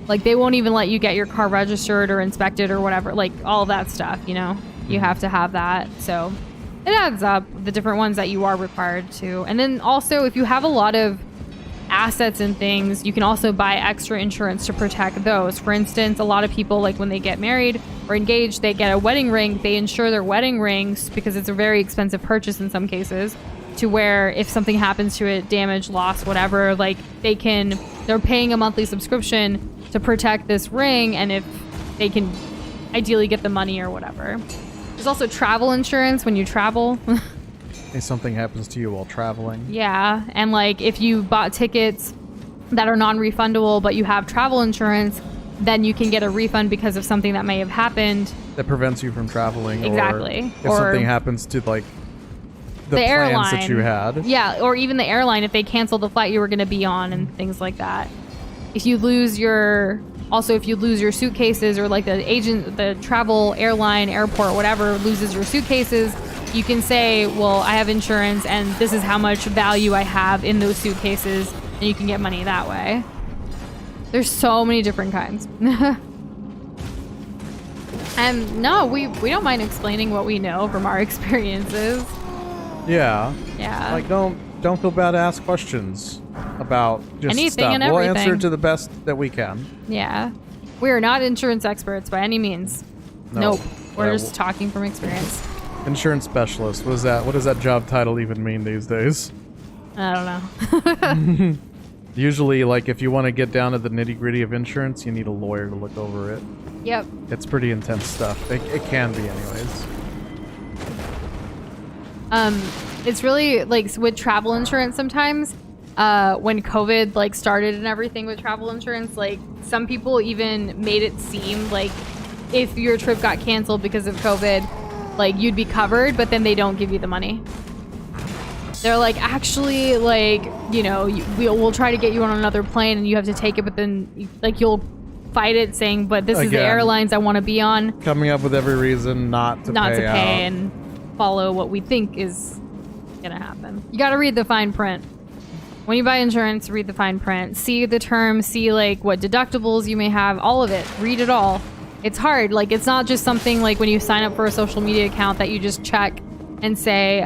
Like they won't even let you get your car registered or inspected or whatever. Like all of that stuff, you know, you have to have that. So it adds up, the different ones that you are required to. And then also if you have a lot of assets and things, you can also buy extra insurance to protect those. For instance, a lot of people, like when they get married or engaged, they get a wedding ring. They insure their wedding rings because it's a very expensive purchase in some cases, to where if something happens to it, damage, loss, whatever, like they're paying a monthly subscription to protect this ring, and if they can ideally get the money or whatever. There's also travel insurance when you travel. If something happens to you while traveling. Yeah, and like if you bought tickets that are non-refundable but you have travel insurance, then you can get a refund because of something that may have happened. That prevents you from traveling. Exactly. Or if something happens to like the plans airline that you had. Yeah, or even the airline if they cancel the flight you were going to be on and things like that. If you lose your suitcases, or like the travel airline, airport, whatever, loses your suitcases, you can say, well, I have insurance and this is how much value I have in those suitcases, and you can get money that way. There's so many different kinds. And no, we don't mind explaining what we know from our experiences. Yeah. Yeah. Like don't feel bad to ask questions about just anything stuff. and We'll everything. answer to the best that we can. Yeah. We are not insurance experts by any means. No. Nope. We're just talking from experience. Insurance specialist. What does that job title even mean these days? I don't know. Usually, like, if you want to get down to the nitty-gritty of insurance, you need a lawyer to look over it. Yep. It's pretty intense stuff. It can be anyways. It's really, like, with travel insurance sometimes, when COVID, like, started and everything with travel insurance, like, some people even made it seem like if your trip got canceled because of COVID, like, you'd be covered, but then they don't give you the money. They're like, actually, like, you know, we'll try to get you on another plane and you have to take it, but then, like, you'll fight it saying, but this is the airlines I want to be on. Coming up with every reason not to pay out. And follow what we think is gonna happen. You gotta read the fine print. When you buy insurance, read the fine print. See the terms, see, like, what deductibles you may have, all of it. Read it all. It's hard. Like, it's not just something like when you sign up for a social media account that you just check and say,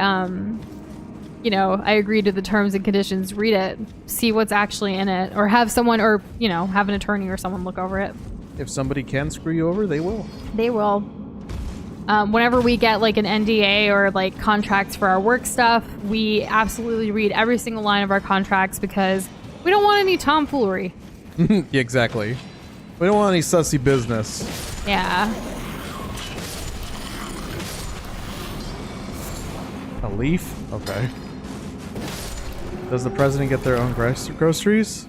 you know, I agree to the terms and conditions. Read it. See what's actually in it. Or have someone, or, you know, have an attorney or someone look over it. If somebody can screw you over, they will. They will. Whenever we get, like, an NDA or, like, contracts for our work stuff, we absolutely read every single line of our contracts because we don't want any tomfoolery. Yeah, exactly. We don't want any sussy business. Yeah. A leaf? Okay. Does the president get their own groceries?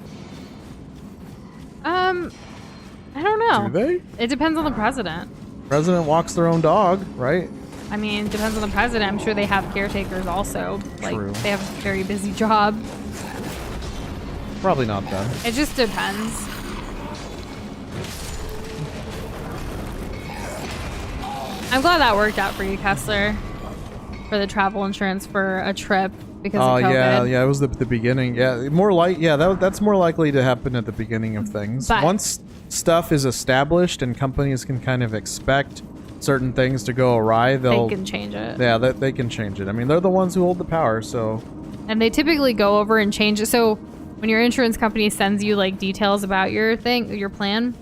I don't know. Do they? It depends on the president. President walks their own dog, right? I mean, it depends on the president. I'm sure they have caretakers also. Like, True. they have a very busy job. Probably not them. It just depends. I'm glad that worked out for you, Kessler, for the travel insurance for a trip because of COVID. Yeah, it was the beginning. Yeah, that's more likely to happen at the beginning of things. But once stuff is established and companies can kind of expect certain things to go awry, they can change it. Yeah, they can change it. I mean, they're the ones who hold the power, so. And they typically go over and change it. So when your insurance company sends you, like, details about your plan,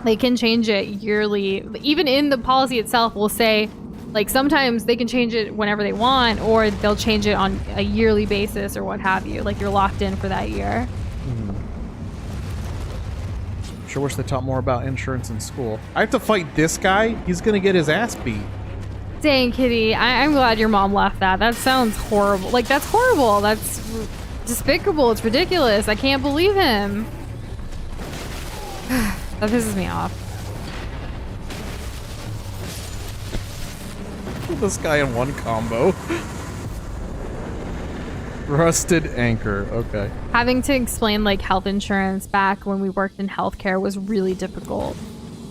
they can change it yearly. Even in the policy itself, will say, like, sometimes they can change it whenever they want, or they'll change it on a yearly basis or what have you. Like, you're locked in for that year. Sure wish they taught more about insurance in school. I have to fight this guy? He's gonna get his ass beat. Dang, Kitty. I'm glad your mom left that. That sounds horrible. Like, that's horrible. That's despicable. It's ridiculous. I can't believe him. That pisses me off. This guy in one combo. Rusted anchor. Okay. Having to explain like health insurance back when we worked in healthcare was really difficult,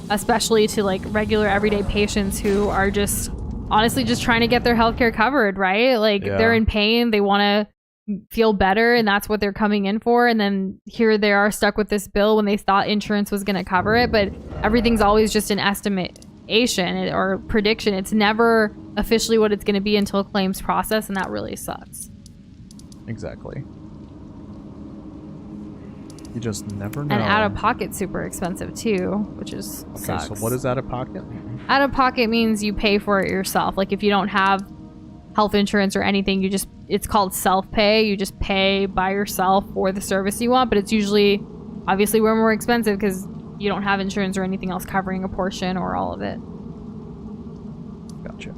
especially to like regular everyday patients who are just honestly just trying to get their healthcare covered, right? Like they're in pain, they want to feel better, and that's what they're coming in for. And then here they are stuck with this bill when they thought insurance was going to cover it, but everything's always just an estimation or prediction. It's never officially what it's going to be until claims process, and that really sucks. Exactly. You just never know. And out of pocket super expensive too, which is sucks. So what does out of pocket mean? Out of pocket means you pay for it yourself. Like if you don't have health insurance or anything, it's called self-pay. You just pay by yourself for the service you want, but it's usually obviously way more expensive because you don't have insurance or anything else covering a portion or all of it. Gotcha.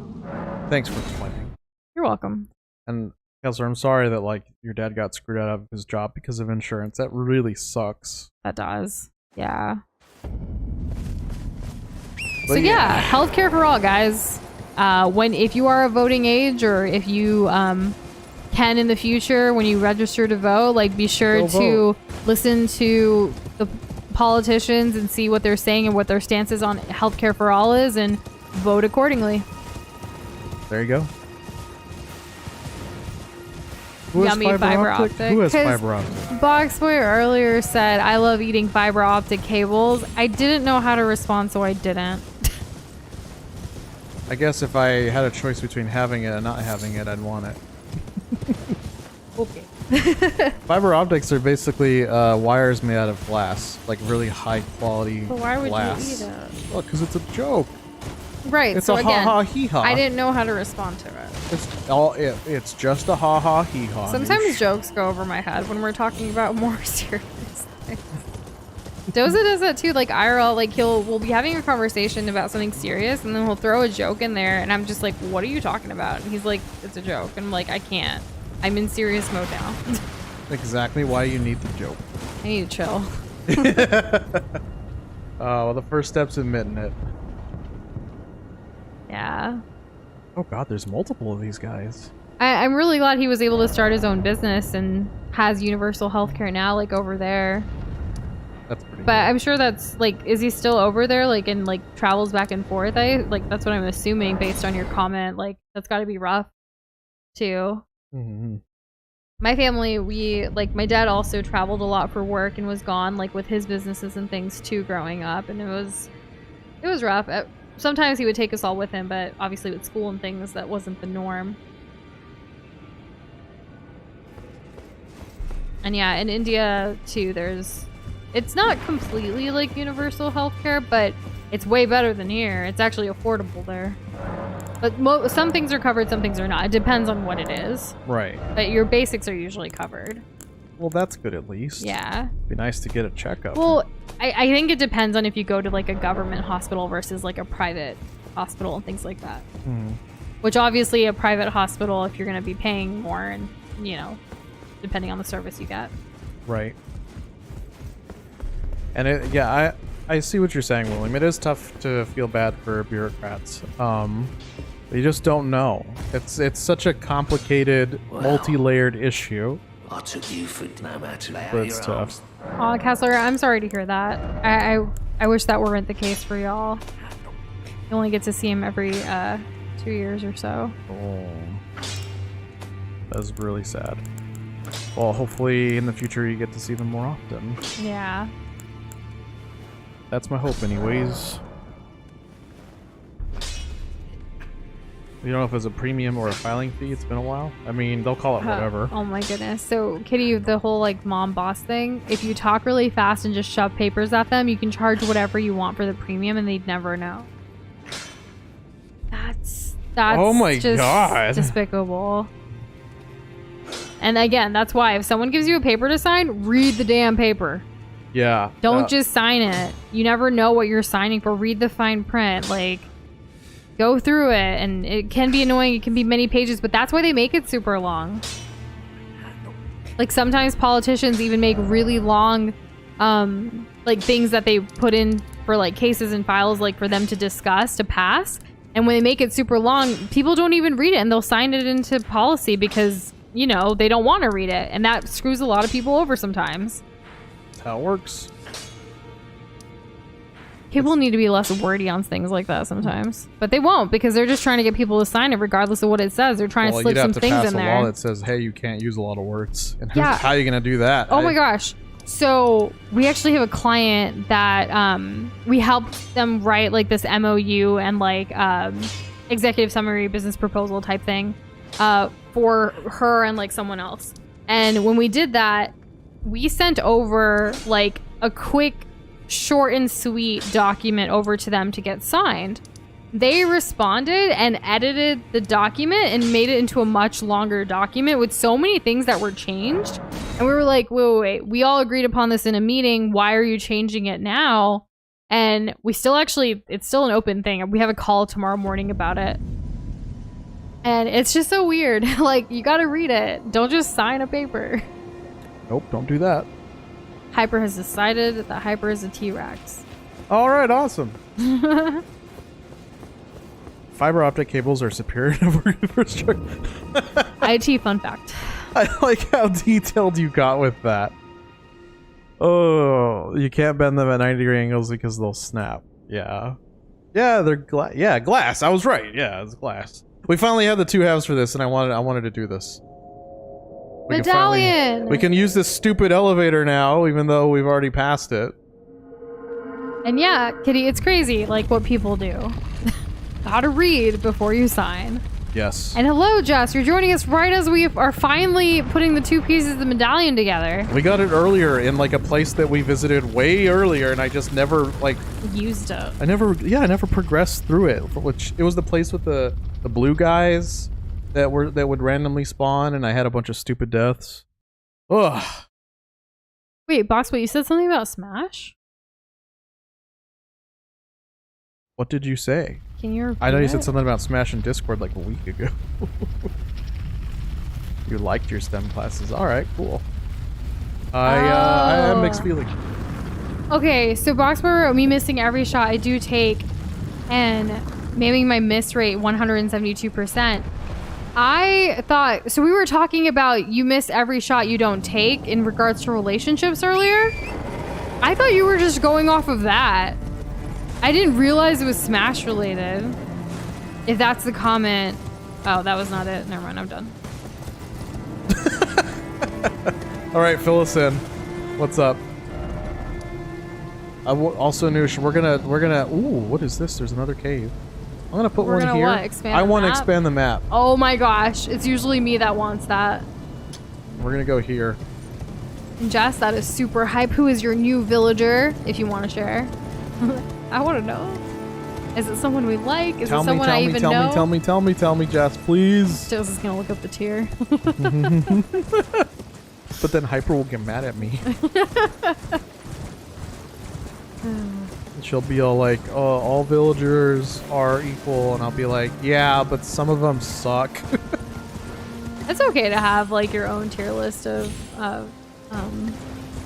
Thanks for explaining. You're welcome. And Kessler, I'm sorry that like your dad got screwed out of his job because of insurance. That really sucks. That does. Yeah. But so yeah, healthcare for all, guys. If you are of voting age, or if you can in the future when you register to vote, like be sure to listen to the politicians and see what they're saying and what their stances on healthcare for all is, and vote accordingly. There you go. Yummy fiber optic. Who has fiber optic? Boxboy earlier said, I love eating fiber optic cables. I didn't know how to respond, so I didn't. I guess if I had a choice between having it and not having it, I'd want it. Okay. Fiber optics are basically wires made out of glass, like really high quality glass. But why would you eat it? Well, because it's a joke. Right. It's so a again, ha ha hee ha. I didn't know how to respond to it. It's just a ha ha hee ha. Sometimes jokes go over my head when we're talking about more serious things. Doza does that too, like IRL, like we'll be having a conversation about something serious and then he'll throw a joke in there and I'm just like, what are you talking about? And he's like, it's a joke. And I'm like, I can't. I'm in serious mode now. Exactly why you need the joke. I need to chill. Well, the first step's admitting it. Yeah. Oh god, there's multiple of these guys. I'm really glad he was able to start his own business and has universal healthcare now, like over there. That's pretty But cool. I'm sure that's like, is he still over there, like, and like travels back and forth? That's what I'm assuming based on your comment. Like, that's got to be rough too. Mm-hmm. My family, my dad also traveled a lot for work and was gone, like with his businesses and things too growing up, and it was rough. Sometimes he would take us all with him, but obviously with school and things, that wasn't the norm. And yeah, in India too, it's not completely like universal healthcare, but it's way better than here. It's actually affordable there. But some things are covered, some things are not. It depends on what it is. Right. But your basics are usually covered. Well, that's good at least. Yeah. Be nice to get a checkup. Well, I think it depends on if you go to like a government hospital versus like a private hospital and things like that. Mm. Which obviously a private hospital, if you're going to be paying more and, depending on the service you get. Right. And I see what you're saying, William. It is tough to feel bad for bureaucrats. You just don't know. It's such a complicated, multi-layered issue. I took you for no matter how But it's your tough. arms. Aw, Kessler, I'm sorry to hear that. I wish that weren't the case for y'all. You only get to see him every 2 years or so. Oh. That's really sad. Well, hopefully in the future you get to see them more often. Yeah. That's my hope anyways. You don't know if it's a premium or a filing fee. It's been a while. I mean, they'll call it whatever. Oh my goodness. So, Kitty, the whole like mom boss thing, if you talk really fast and just shove papers at them, you can charge whatever you want for the premium and they'd never know. That's Oh my just God. despicable. And again, that's why if someone gives you a paper to sign, read the damn paper. Yeah. Don't just sign it. You never know what you're signing for. Read the fine print. Like, go through it. And it can be annoying. It can be many pages, but that's why they make it super long. Like, sometimes politicians even make really long, like, things that they put in for, like, cases and files, like, for them to discuss, to pass. And when they make it super long, people don't even read it, and they'll sign it into policy because you know, they don't want to read it. And that screws a lot of people over sometimes. That's how it works. People need to be less wordy on things like that sometimes. But they won't, because they're just trying to get people to sign it regardless of what it says. They're trying to slip some things in there. You'd have to pass a law that says, hey, you can't use a lot of words. And how are you going to do that? Oh my gosh. So we actually have a client that we helped them write like this MOU and like executive summary business proposal type thing for her and like someone else. And when we did that, we sent over like a quick, short and sweet document over to them to get signed. They responded and edited the document and made it into a much longer document with so many things that were changed. And we were like, wait, we all agreed upon this in a meeting. Why are you changing it now? And we still actually, it's still an open thing. We have a call tomorrow morning about it. And it's just so weird. Like, you gotta read it. Don't just sign a paper. Nope, don't do that. Hyper has decided that Hyper is a T-Rex. All right, awesome. Fiber optic cables are superior to infrastructure. IT fun fact. I like how detailed you got with that. Oh, you can't bend them at 90-degree angles because they'll snap. Yeah. Yeah, they're glass. Yeah, glass. I was right. Yeah, it's glass. We finally had the two halves for this, and I wanted to do this. Medallion! We can use this stupid elevator now, even though we've already passed it. And yeah, Kitty, it's crazy, like what people do. Gotta read before you sign. Yes. And hello, Jess. You're joining us right as we are finally putting the two pieces of the medallion together. We got it earlier in like a place that we visited way earlier, and I just never like used it. I never progressed through it. Which it was the place with the blue guys that would randomly spawn, and I had a bunch of stupid deaths. Ugh. Wait, Boxboy, you said something about Smash? What did you say? Can you repeat I know you it? said something about Smash in Discord like a week ago. You liked your STEM classes. All right, cool. I have mixed feelings. Okay, so Boxboy wrote, me missing every shot I do take and making my miss rate 172%. I thought, so we were talking about you miss every shot you don't take in regards to relationships earlier. I thought you were just going off of that. I didn't realize it was Smash related. If that's the comment. Oh, that was not it. Never mind, I'm done. All right, fill us in. What's up? Also, Noosh, we're gonna. Ooh, what is this? There's another cave. I'm gonna put one here. What, expand I the want to map? expand the map. Oh my gosh, it's usually me that wants that. We're gonna go here. And Jess, that is super hype. Who is your new villager? If you want to share. I want to know. Is it someone we like? Is it someone I even know? Tell me, Jess, please. Jess is gonna look up the tier. But then Hyper will get mad at me. She'll be all like, oh, all villagers are equal, and I'll be like, yeah, but some of them suck. It's okay to have like your own tier list of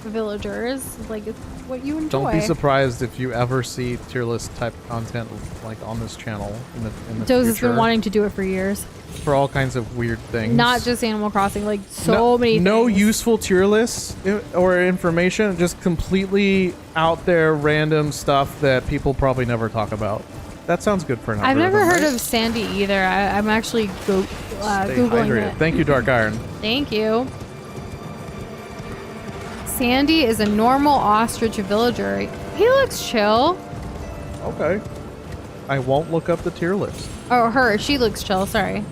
villagers. Like, it's what you enjoy. Don't be surprised if you ever see tier list type content like on this channel in the Doza's future. been wanting to do it for years. For all kinds of weird things. Not just Animal Crossing, like many things. No useful tier lists or information, just completely out there random stuff that people probably never talk about. That sounds good for an I've never algorithm, heard right? of Sandy either. I'm actually Stay Googling hydrated. it. Thank you, Dark Iron. Thank you. Sandy is a normal ostrich villager. He looks chill. Okay. I won't look up the tier list. Oh, her. She looks chill. Sorry.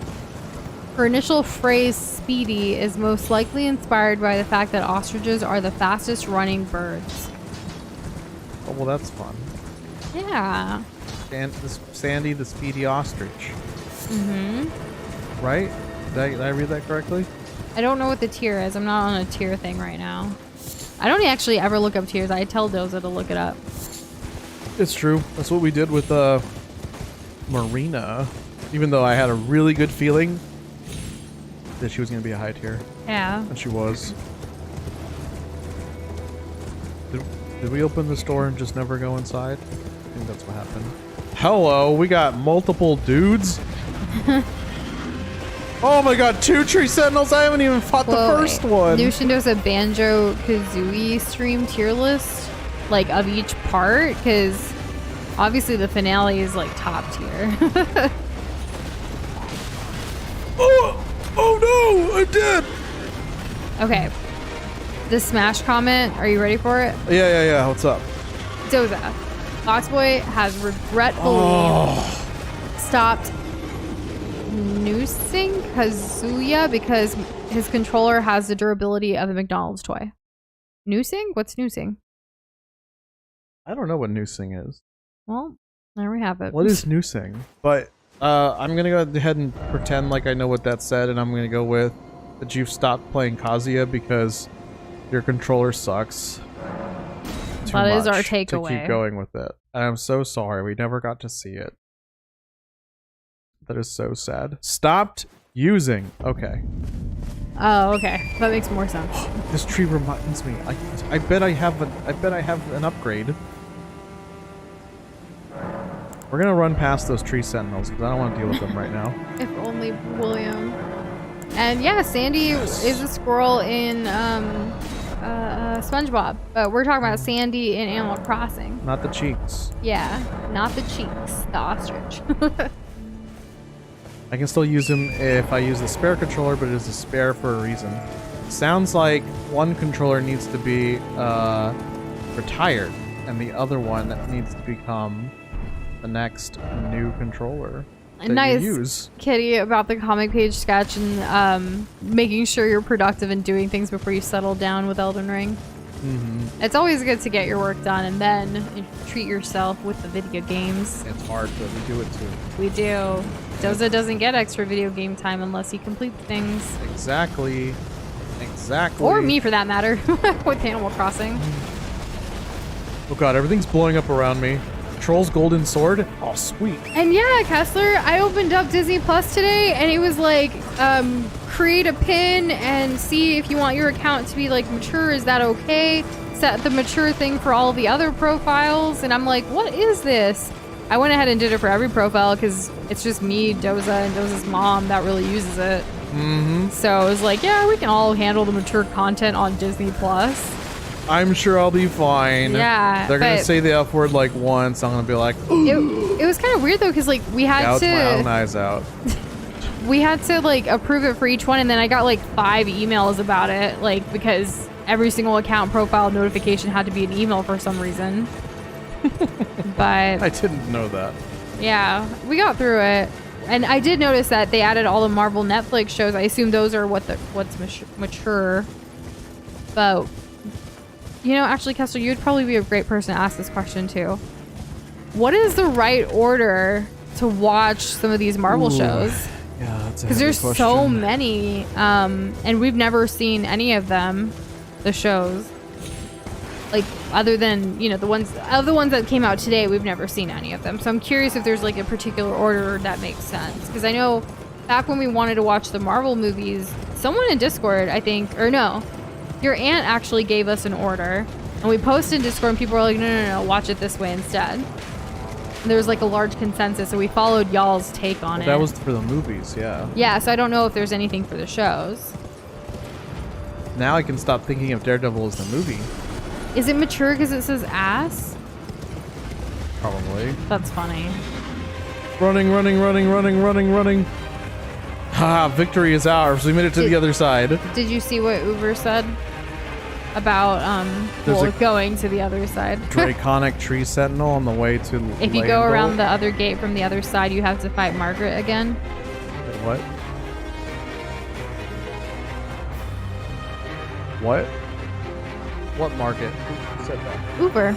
Her initial phrase, speedy, is most likely inspired by the fact that ostriches are the fastest running birds. Oh, well, that's fun. Yeah. Sandy the speedy ostrich. Mm-hmm. Right? Did I read that correctly? I don't know what the tier is. I'm not on a tier thing right now. I don't actually ever look up tiers. I tell Doza to look it up. It's true. That's what we did with Marina. Even though I had a really good feeling that she was going to be a high tier. Yeah. And she was. Did we open this door and just never go inside? I think that's what happened. Hello, we got multiple dudes. Oh my god, 2 tree sentinels? I haven't even fought the first one. Nushin does a Banjo-Kazooie stream tier list, like, of each part, because obviously the finale is, like, top tier. Oh no, I'm dead. Okay. The Smash comment, are you ready for it? Yeah, what's up? Doza. Foxboy has regretfully stopped noosing Kazuya because his controller has the durability of a McDonald's toy. Noosing? What's noosing? I don't know what noosing is. Well, there we have it. What is noosing? But I'm gonna go ahead and pretend like I know what that said, and I'm gonna go with that you've stopped playing Kazuya because your controller sucks. That is our To takeaway. keep going with it. And I'm so sorry we never got to see it. That is so sad. Stopped using. Okay. Oh, okay. That makes more sense. This tree reminds me. I bet I have an upgrade. We're gonna run past those tree sentinels because I don't want to deal with them right now. If only William. And yeah, Sandy is a squirrel in SpongeBob, but we're talking about Sandy in Animal Crossing. Not the cheeks. Yeah, not the cheeks, the ostrich. I can still use him if I use the spare controller, but it is a spare for a reason. Sounds like one controller needs to be retired, and the other one needs to become the next new controller that Nice, you use. Kitty, about the comic page sketch and making sure you're productive and doing things before you settle down with Elden Ring. Mm-hmm. It's always good to get your work done and then treat yourself with the video games. It's hard, but we do it too. We do. Doza doesn't get extra video game time unless he completes things. Exactly. Or me, for that matter, with Animal Crossing. Oh god, everything's blowing up around me. Troll's golden sword? Oh, sweet. And yeah, Kessler, I opened up Disney Plus today and it was like, create a pin and see if you want your account to be like mature. Is that okay? Set the mature thing for all the other profiles. And I'm like, what is this? I went ahead and did it for every profile because it's just me, Doza, and Doza's mom that really uses it. Mm-hmm. So I was like, yeah, we can all handle the mature content on Disney Plus. I'm sure I'll be fine. Yeah, They're gonna but- say the F word like once. I'm gonna be like, It was kind of weird though, because like we had gouge my own to eyes out. like approve it for each one, and then I got like 5 emails about it, like because every single account profile notification had to be an email for some reason. But I didn't know that. yeah, we got through it, and I did notice that they added all the Marvel Netflix shows. I assume those are what's mature, but. You know, actually, Kessler, you'd probably be a great person to ask this question too. What is the right order to watch some of these Marvel shows? Yeah, that's a Because heavy there's question. so many, and we've never seen any of them, the shows. Like, other than, you know, the ones that came out today, we've never seen any of them. So I'm curious if there's like a particular order that makes sense. Because I know back when we wanted to watch the Marvel movies, someone in Discord, I think, or no, your aunt actually gave us an order, and we posted in Discord, and people were like, no, watch it this way instead. And there was like a large consensus, so we followed y'all's take on it. That was for the movies, yeah. Yeah, so I don't know if there's anything for the shows. Now I can stop thinking of Daredevil as the movie. Is it mature because it says ass? Probably. That's funny. Running. Ha! Victory is ours. We made it to the other side. Did you see what Uber said about going to the other side? Draconic tree sentinel on the way to. If you go around the other gate from the other side, you have to fight Margaret again. What? What? What market? Who said that? Uber.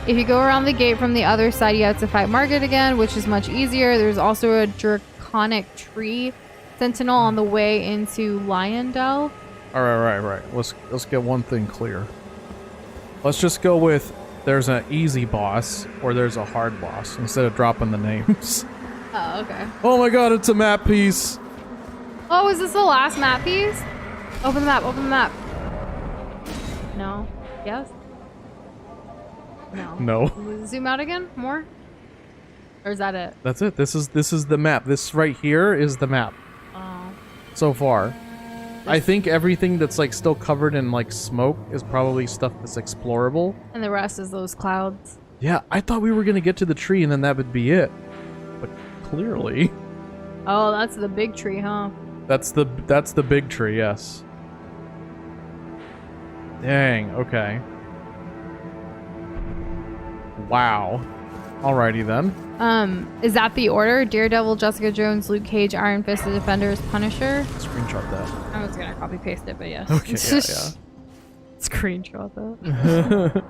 If you go around the gate from the other side, you have to fight Margaret again, which is much easier. There's also a draconic tree sentinel on the way into Lyondell. All right. Let's get one thing clear. Let's just go with there's an easy boss or there's a hard boss instead of dropping the names. Oh, okay. Oh my god, it's a map piece. Oh, is this the last map piece? Open the map. No. Yes? No. No. Zoom out again? More? Or is that it? That's it. This is the map. This right here is the map. Oh. so far. I think everything that's like still covered in like smoke is probably stuff that's explorable. And the rest is those clouds. Yeah, I thought we were gonna get to the tree and then that would be it. But clearly, Oh, that's the big tree, huh? that's the big tree. Yes. Dang. Okay. Wow. Alrighty then. Is that the order? Daredevil, Jessica Jones, Luke Cage, Iron Fist, The Defenders, Punisher? Screenshot that. I was gonna copy paste it, but yes. Okay. Yeah. Screenshot that.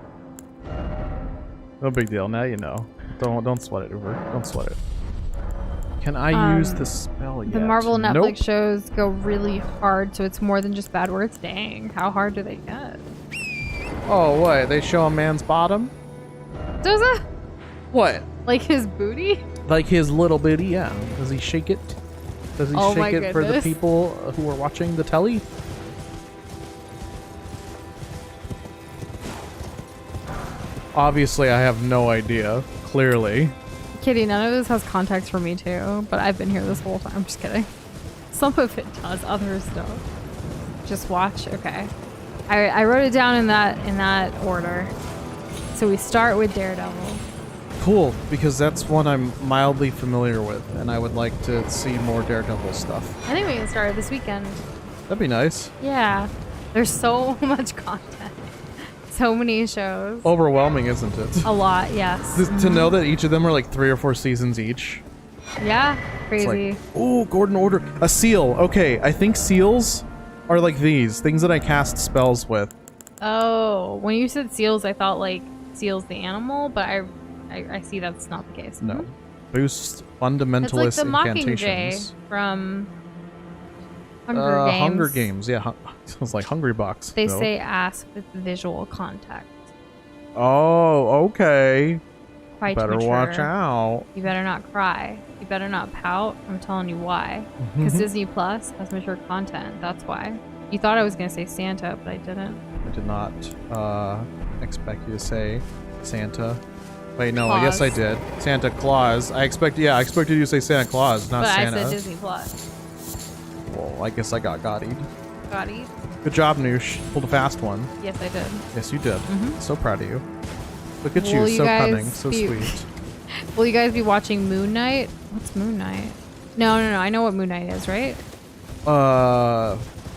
No big deal. Now you know. Don't sweat it, Uber. Don't sweat it. Can I use the spell yet? The Marvel Netflix Nope. shows go really hard, so it's more than just bad words. Dang, how hard do they get? Oh, what? They show a man's bottom? Doza? What? Like his booty? Like his little bitty, yeah. Does he shake it? Does he Oh my shake it for the goodness. people who are watching the telly? Obviously, I have no idea. Clearly. Kitty, none of this has context for me too, but I've been here this whole time. I'm just kidding. Some of it does, others don't. Just watch. Okay. I wrote it down in that order. So we start with Daredevil. Cool, because that's one I'm mildly familiar with, and I would like to see more Daredevil stuff. I think we can start this weekend. That'd be nice. Yeah. There's so much content. So many shows. Overwhelming, isn't it? A lot, yes. To know that each of them are like 3 or 4 seasons each. Yeah, It's crazy. like, oh, Gordon Order. A seal. Okay, I think seals are like these. Things that I cast spells with. Oh, when you said seals, I thought like seals the animal, but I see that's not the case. No. Mhm. Boost It's fundamentalist like the Mockingjay incantations. from Hunger Games. Hunger Games, yeah. Sounds like Hungry Box. They though. say ask with visual contact. Oh, okay. Quite Better mature. watch out. You better not cry. You better not pout. I'm telling you why. Because Disney Plus has mature content. That's why. You thought I was going to say Santa, but I didn't. I did not expect you to say Santa. Wait, no, I guess I Claus. did. Santa Claus. I expected you to say Santa Claus, not But Santa. I said Disney Plus. Well, I guess I got Gotti. Got it? Good job, Noosh. Pulled a fast one. Yes, I did. Yes, you did. Mhm. So proud of you. Look at Will you, you so guys cunning, so be- sweet. Will you guys be watching Moon Knight? What's Moon Knight? No. I know what Moon Knight is, right?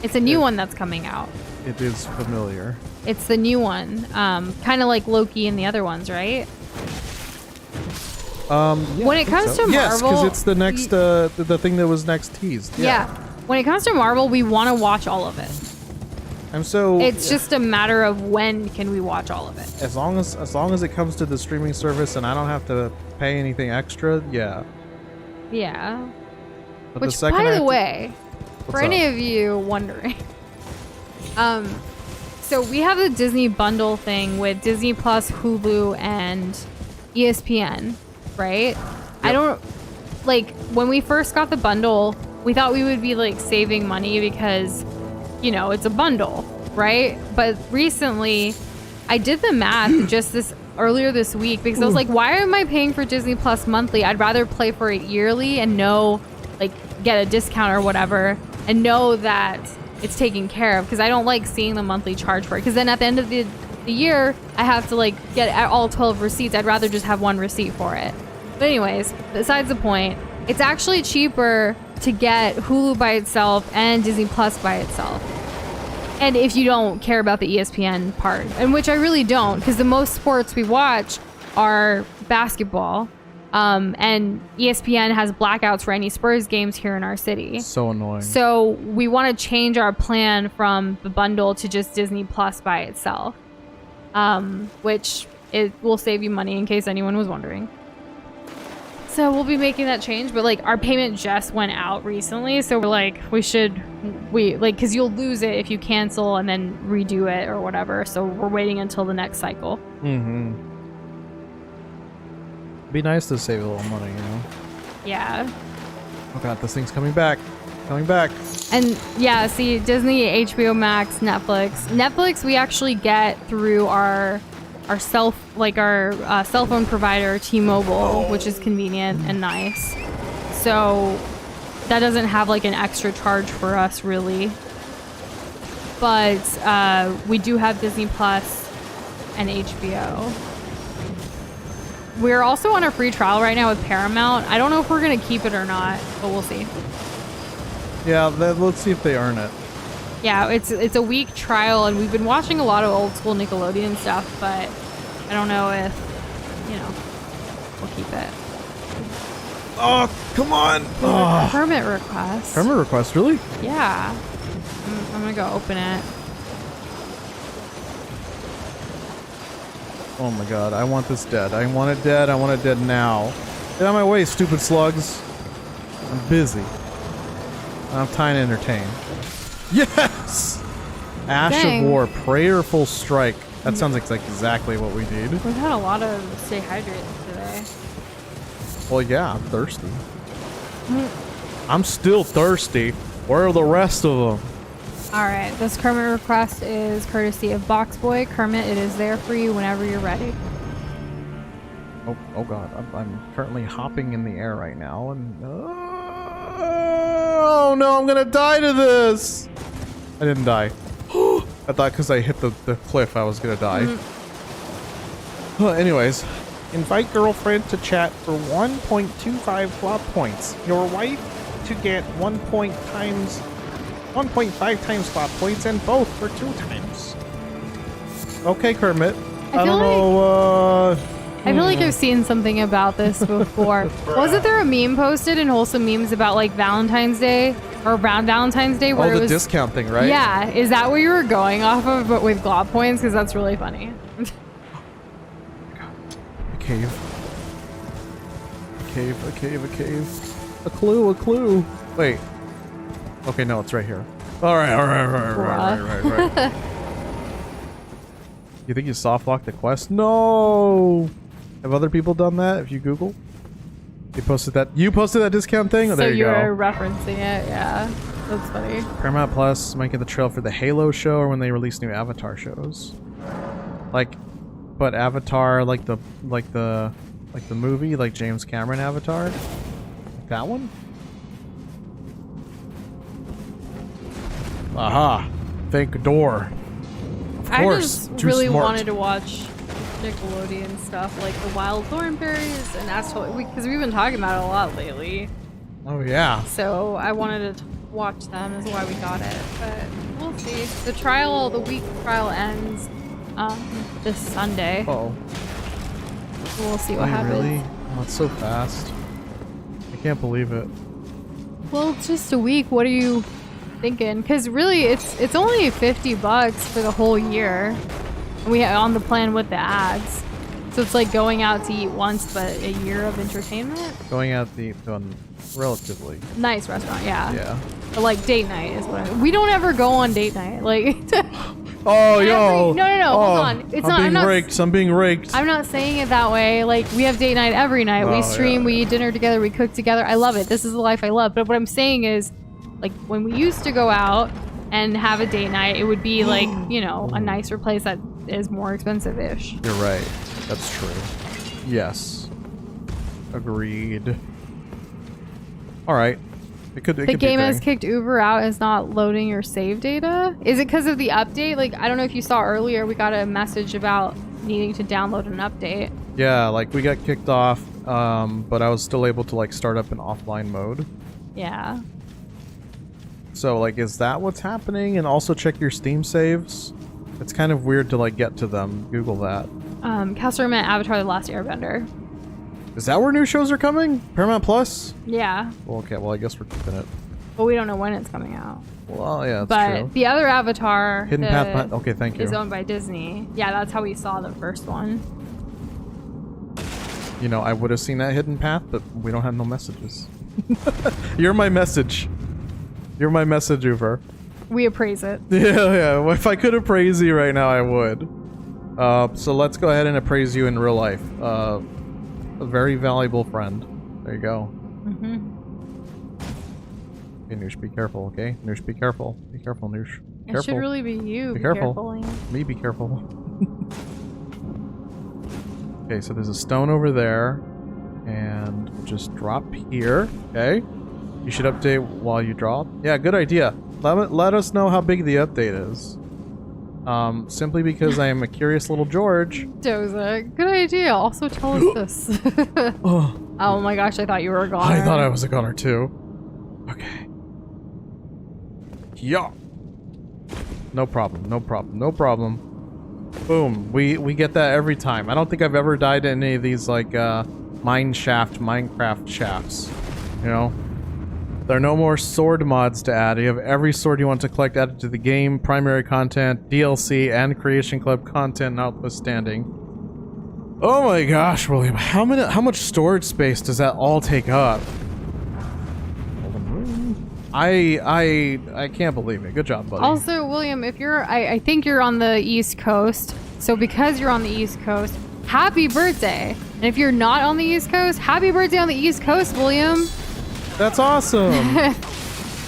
It's a new one that's coming out. It is familiar. It's the new one. Kind of like Loki and the other ones, right? Yeah, When I it think comes so. to yes, because Marvel, it's the next, the thing that was next teased. Yeah. When it comes to Marvel, we want to watch all of it. I'm so. It's just a matter of when can we watch all of it. as long as it comes to the streaming service and I don't have to pay anything extra, yeah. Yeah. But the Which, second I by have the to- way, for What's any up? of you wondering, so we have the Disney bundle thing with Disney Plus, Hulu, and ESPN, right? I don't like when we first got the bundle, we thought we would be like saving money because, you know, it's a bundle, right? But recently, I did the math just earlier this week because I was like, why am I paying for Disney Plus monthly? I'd rather play for it yearly and know, like, get a discount or whatever and know that it's taken care of because I don't like seeing the monthly charge for it because then at the end of the year, I have to like get all 12 receipts. I'd rather just have one receipt for it. But anyways, besides the point, it's actually cheaper to get Hulu by itself and Disney Plus by itself. And if you don't care about the ESPN part, and which I really don't, because the most sports we watch are basketball, and ESPN has blackouts for any Spurs games here in our city. So annoying. So we want to change our plan from the bundle to just Disney Plus by itself, which it will save you money in case anyone was wondering. So we'll be making that change, but like our payment just went out recently, so we're like because you'll lose it if you cancel and then redo it or whatever. So we're waiting until the next cycle. Mm-hmm. Be nice to save a little money, you know. Yeah. Oh god, this thing's coming back. Coming back. And yeah, see, Disney, HBO Max, Netflix we actually get through our cell phone provider, T-Mobile, which is convenient and nice. So that doesn't have like an extra charge for us really. But we do have Disney Plus and HBO. We're also on a free trial right now with Paramount. I don't know if we're gonna keep it or not, but we'll see. Yeah, let's see if they earn it. Yeah, it's a week trial, and we've been watching a lot of old school Nickelodeon stuff, but I don't know if, you know, we'll keep it. Oh, come on! Oh. Permit request. Permit request, really? Yeah. I'm gonna go open it. Oh my god, I want this dead. I want it dead. I want it dead now. Get out of my way, stupid slugs. I'm busy. I don't have time to entertain. Yes! Ash Dang. of War, Prayerful Strike. That sounds like exactly what we need. We've had a lot of stay hydrated today. Well, yeah, I'm thirsty. I'm still thirsty. Where are the rest of them? Alright, this Kermit request is courtesy of Boxboy. Kermit, it is there for you whenever you're ready. Oh god, I'm currently hopping in the air right now, and oh no, I'm gonna die to this. I didn't die. I thought because I hit the cliff I was gonna die. Well, anyways, invite girlfriend to chat for 1.25 plot points. Your wife to get 1.5 times plot points, and both for 2 times. Okay, Kermit. I don't know. I feel like I've seen something about this before. Wasn't there a meme posted in Wholesome Memes about like Valentine's Day or around Valentine's Day where the it was discount thing, right? Yeah, is that what you were going off of, but with glob points? Because that's really funny. A cave. A cave. A clue. Wait. Okay, no, it's right here. All right. You think you soft locked the quest? No. Have other people done that? If you Google, you posted that discount thing. Oh, there you go. So you're referencing it, yeah. That's funny. Paramount Plus might get the trail for the Halo show, or when they release new Avatar shows. But Avatar, like the movie, like James Cameron Avatar, like that one. Aha! Fake door. Of course. I just really wanted to watch Nickelodeon stuff, like the Wild Thorn Berries, and that's totally because we've been talking about it a lot lately. Oh yeah. So I wanted to watch them, is why we got it. But we'll see. The week trial ends this Sunday. Uh-oh. We'll see what happens. Really? Oh, it's so fast. I can't believe it. Well, it's just a week. What are you thinking? Because really, it's only $50 for the whole year. And we have on the plan with the ads. So it's like going out to eat once, but a year of entertainment. Going out to eat on relatively Nice restaurant, yeah. Yeah. But like date night is what we don't ever go on date night. Like. Oh, yo. No, hold on. It's not. I'm being raked. I'm not saying it that way. Like, we have date night every night. We stream, we eat dinner together, we cook together. I love it. This is the life I love. But what I'm saying is, like, when we used to go out and have a date night, it would be like, you know, a nicer place that is more expensive-ish. You're right. That's true. Yes. Agreed. All right. The game has kicked Uber out, is not loading your save data. Is it because of the update? Like, I don't know if you saw earlier, we got a message about needing to download an update. Yeah, like we got kicked off, but I was still able to like start up in offline mode. Yeah. So like, is that what's happening? And also check your Steam saves. It's kind of weird to like get to them. Google that. Castle Rayman Avatar: The Last Airbender. Is that where new shows are coming? Paramount Plus? Yeah. Well, okay, well I guess we're keeping it. But we don't know when it's coming out. Well, yeah, that's true. But the other Avatar, Hidden Path. Okay, thank you. Is owned by Disney. Yeah, that's how we saw the first one. You know, I would have seen that Hidden Path, but we don't have no messages. You're my message. You're my message, Uber. We appraise it. Yeah. If I could appraise you right now, I would. So let's go ahead and appraise you in real life. A very valuable friend. There you go. Mm-hmm. Okay, Noosh, be careful, okay? Noosh, be careful. Be careful, Noosh. Be careful. It should really be you. Be careful. Liam. Me, be careful. Okay, so there's a stone over there. And we'll just drop here, okay? You should update while you drop. Yeah, good idea. Let us know how big the update is. Simply because I am a curious little George. Doza, good idea. Also tell us this. Oh my gosh, I thought you were a goner. I thought I was a goner too. Okay. Yeah. No problem, no problem, no problem. Boom. We get that every time. I don't think I've ever died in any of these like Minecraft shafts. You know? There are no more sword mods to add. You have every sword you want to collect added to the game, primary content, DLC, and Creation Club content notwithstanding. Oh my gosh, William, how much storage space does that all take up? I can't believe it. Good job, buddy. Also, William, if you're I think you're on the East Coast, so because you're on the East Coast, happy birthday. And if you're not on the East Coast, happy birthday on the East Coast, William. That's awesome.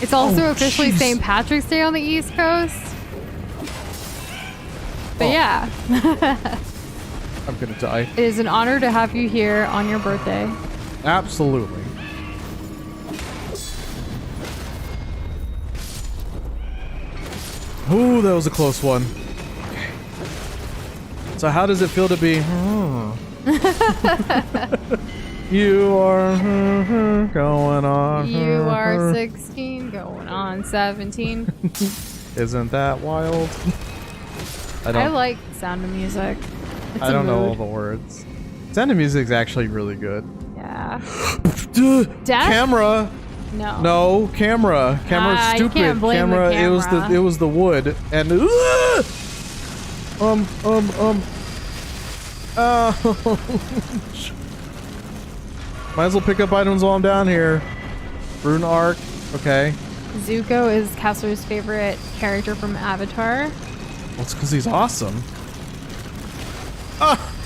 It's also officially St. Patrick's Day on the East Coast. But yeah. I'm gonna die. It is an honor to have you here on your birthday. Absolutely. Ooh, that was a close one. Okay. So how does it feel to be... You are going on. You are 16, going on 17. Isn't that wild? I like Sound of Music. It's I don't know all mood. the words. Sound of Music's actually really good. Yeah. Death? Death? Camera. No. No, camera. Camera's You stupid. can't blame the camera. It was the wood and might as well pick up items while I'm down here. Rune Arc. Okay. Zuko is Kessler's favorite character from Avatar. Well, it's because he's awesome.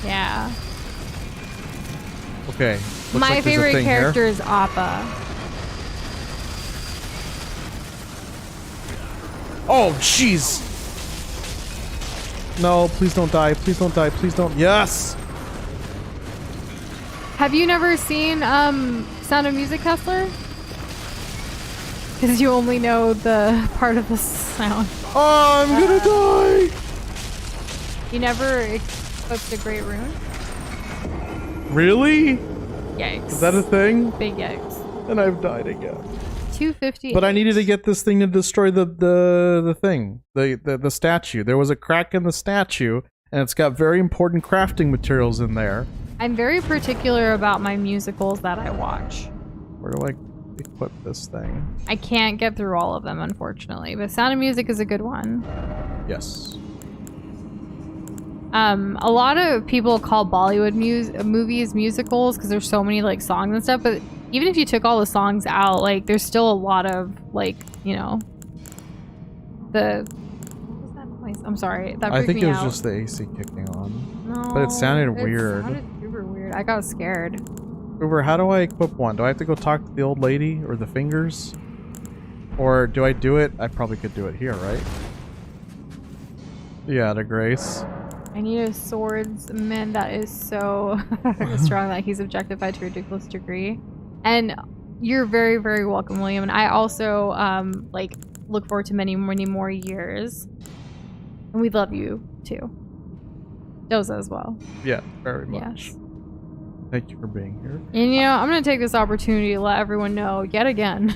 Yeah. Okay. Looks My like there's a favorite thing character here. is Appa. Oh, jeez. No, please don't die. Please don't die. Please don't. Yes. Have you never seen Sound of Music, Kessler? Because you only know the part of the sound. Oh, I'm gonna die. You never equipped a great rune? Really? Yikes. Is that a thing? Big yikes. And I've died again. 250. But I needed to get this thing to destroy the thing, the statue. There was a crack in the statue, and it's got very important crafting materials in there. I'm very particular about my musicals that I watch. Where do I equip this thing? I can't get through all of them, unfortunately, but Sound of Music is a good one. Yes. A lot of people call Bollywood movies musicals because there's so many like songs and stuff, but even if you took all the songs out, like there's still a lot of like, you know, what was that noise? I'm sorry, that freaked I think me it was out. just the AC kicking on. No, But it sounded weird. It sounded super weird. I got scared. Uber, how do I equip one? Do I have to go talk to the old lady or the fingers? Or do I do it? I probably could do it here, right? Yeah, to Grace. I need a swordsman that is so strong that he's objectified to a ridiculous degree. And you're very, very welcome, William. And I also like look forward to many, many more years. And we love you too. Doza as well. Yeah, very much. Yes. Thank you for being here. And you know, I'm gonna take this opportunity to let everyone know yet again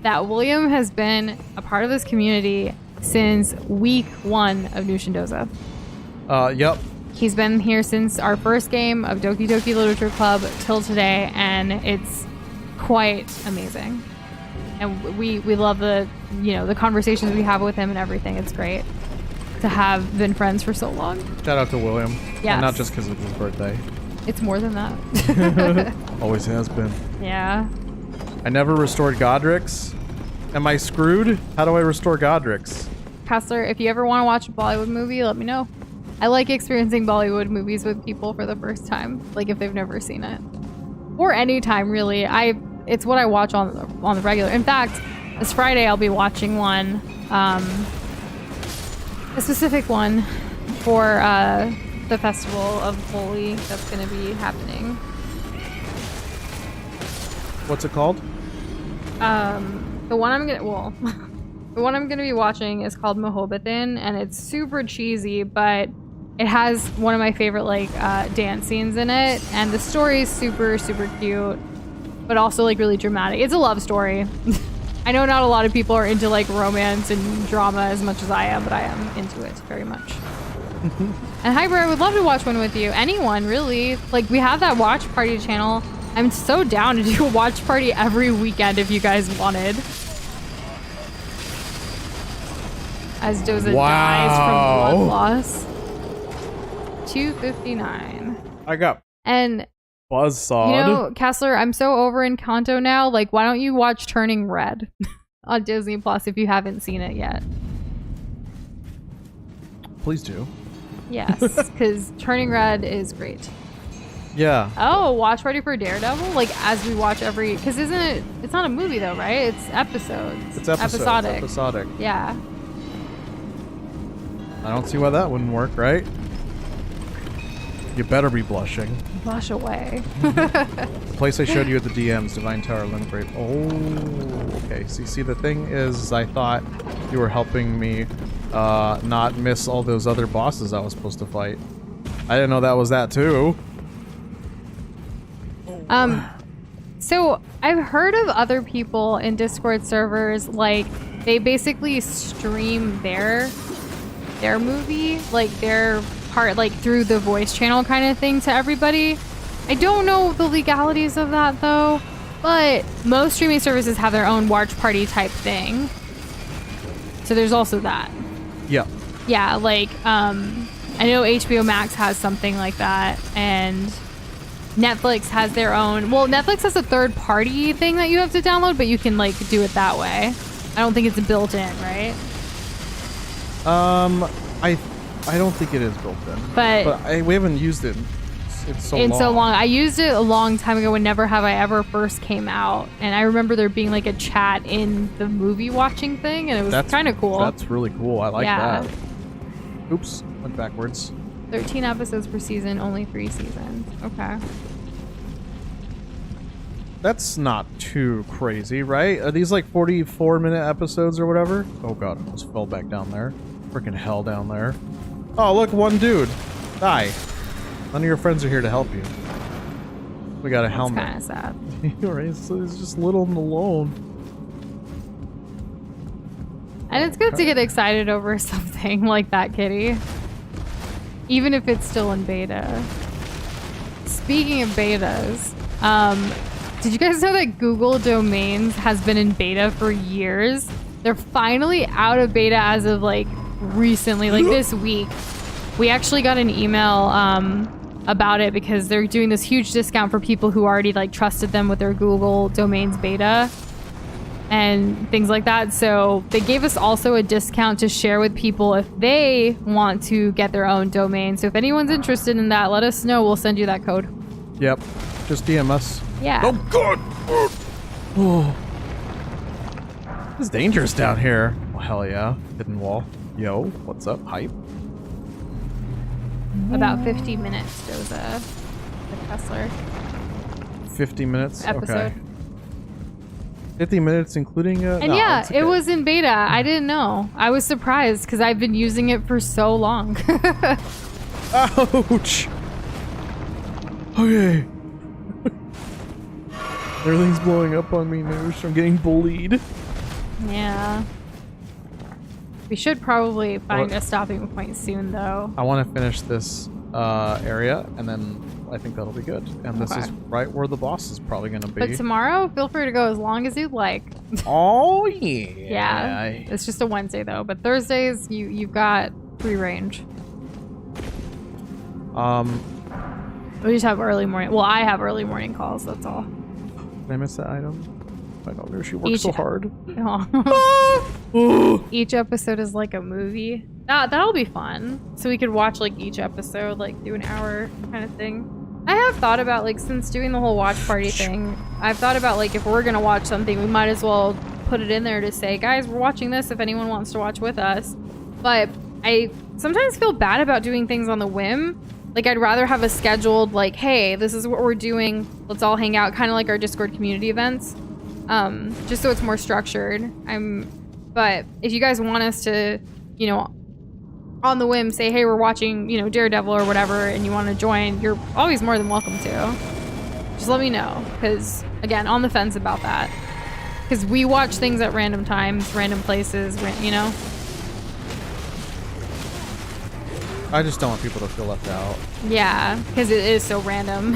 that William has been a part of this community since week 1 of Nushin Doza. Yep. He's been here since our first game of Doki Doki Literature Club till today, and it's quite amazing. And we love the, you know, the conversations we have with him and everything. It's great to have been friends for so long. Shout out to William. Yes. And not just because it's his birthday. It's more than that. Always has been. Yeah. I never restored Godric's. Am I screwed? How do I restore Godric's? Kessler, if you ever want to watch a Bollywood movie, let me know. I like experiencing Bollywood movies with people for the first time, like if they've never seen it. Or any time, really. It's what I watch on the regular. In fact, this Friday I'll be watching one, a specific one for the festival of Holi that's going to be happening. What's it called? The one I'm gonna be watching is called Mohobathin, and it's super cheesy, but it has one of my favorite like dance scenes in it, and the story is super cute, but also like really dramatic. It's a love story. I know not a lot of people are into like romance and drama as much as I am, but I am into it very much. And Hyper, I would love to watch one with you. Anyone, really. Like, we have that watch party channel. I'm so down to do a watch party every weekend if you guys wanted. As Doza dies from blood loss. 259. I got And buzzsawed. you know, Kessler, I'm so over Encanto now. Like, why don't you watch Turning Red on Disney Plus if you haven't seen it yet? Please do. Yes, because Turning Red is great. Yeah. Oh, watch party for Daredevil? Like, as we watch every... Because isn't it... It's not a movie, though, right? It's episodes. It's episodic. Episodic. Yeah. I don't see why that wouldn't work, right? You better be blushing. Blush away. The place I showed you at the DMs, Divine Tower, Lingrave. Oh, okay. See, the thing is, I thought you were helping me not miss all those other bosses I was supposed to fight. I didn't know that was that too. So I've heard of other people in Discord servers, like, they basically stream their movie, like their part, like through the voice channel kind of thing to everybody. I don't know the legalities of that though, but most streaming services have their own watch party type thing. So there's also that. Yeah. Yeah, like, I know HBO Max has something like that, and Netflix has their own. Well, Netflix has a third-party thing that you have to download, but you can, like, do it that way. I don't think it's built in, right? I don't think it is built in. But we haven't used it in so long. I used it a long time ago when Never Have I Ever first came out, and I remember there being, like, a chat in the movie watching thing, and it was kind of cool. That's really cool. I like that. Oops, went backwards. 13 episodes per season, only 3 seasons. Okay. That's not too crazy, right? Are these like 44-minute episodes or whatever? Oh god, I almost fell back down there. Freaking hell down there. Oh, look, one dude. Die. None of your friends are here to help you. We got a helmet. That's kind of sad. Right, so it's just little and alone. And it's good to get excited over something like that, Kitty. Even if it's still in beta. Speaking of betas, did you guys know that Google Domains has been in beta for years? They're finally out of beta as of like recently, like this week. We actually got an email about it because they're doing this huge discount for people who already like trusted them with their Google Domains beta and things like that. So they gave us also a discount to share with people if they want to get their own domain. So if anyone's interested in that, let us know. We'll send you that code. Yep. Just DM us. Yeah. Oh god! Oh. It's dangerous down here. Oh hell yeah. Hidden wall. Yo, what's up? Hype. About 50 minutes, Doza. The Kessler 50 minutes? episode. Okay. 50 minutes including And no, yeah, it's okay. it was in beta. I didn't know. I was surprised because I've been using it for so long. Ouch! Okay. Everything's blowing up on me, Noosh. I'm getting bullied. Yeah. We should probably find a stopping point soon, though. I want to finish this area, and then I think that'll be good. And this is right where the boss is probably going to be. But tomorrow, feel free to go as long as you'd like. Oh, yeah. Yeah. It's just a Wednesday, though. But Thursdays, you've got free range. We just have early morning. Well, I have early morning calls, that's all. Did I miss that item? I know, there she works so hard. Each episode is like a movie. That'll be fun. So we could watch like each episode, like do an hour kind of thing. I have thought about like, since doing the whole watch party thing, I've thought about like if we're gonna watch something, we might as well put it in there to say, guys, we're watching this if anyone wants to watch with us. But I sometimes feel bad about doing things on the whim. Like I'd rather have a scheduled like, hey, this is what we're doing. Let's all hang out, kind of like our Discord community events. just so it's more structured. But if you guys want us to, you know, on the whim say, hey, we're watching, you know, Daredevil or whatever, and you want to join, you're always more than welcome to. Just let me know, because again, on the fence about that. Because we watch things at random times, random places, you know. I just don't want people to feel left out. Yeah, because it is so random.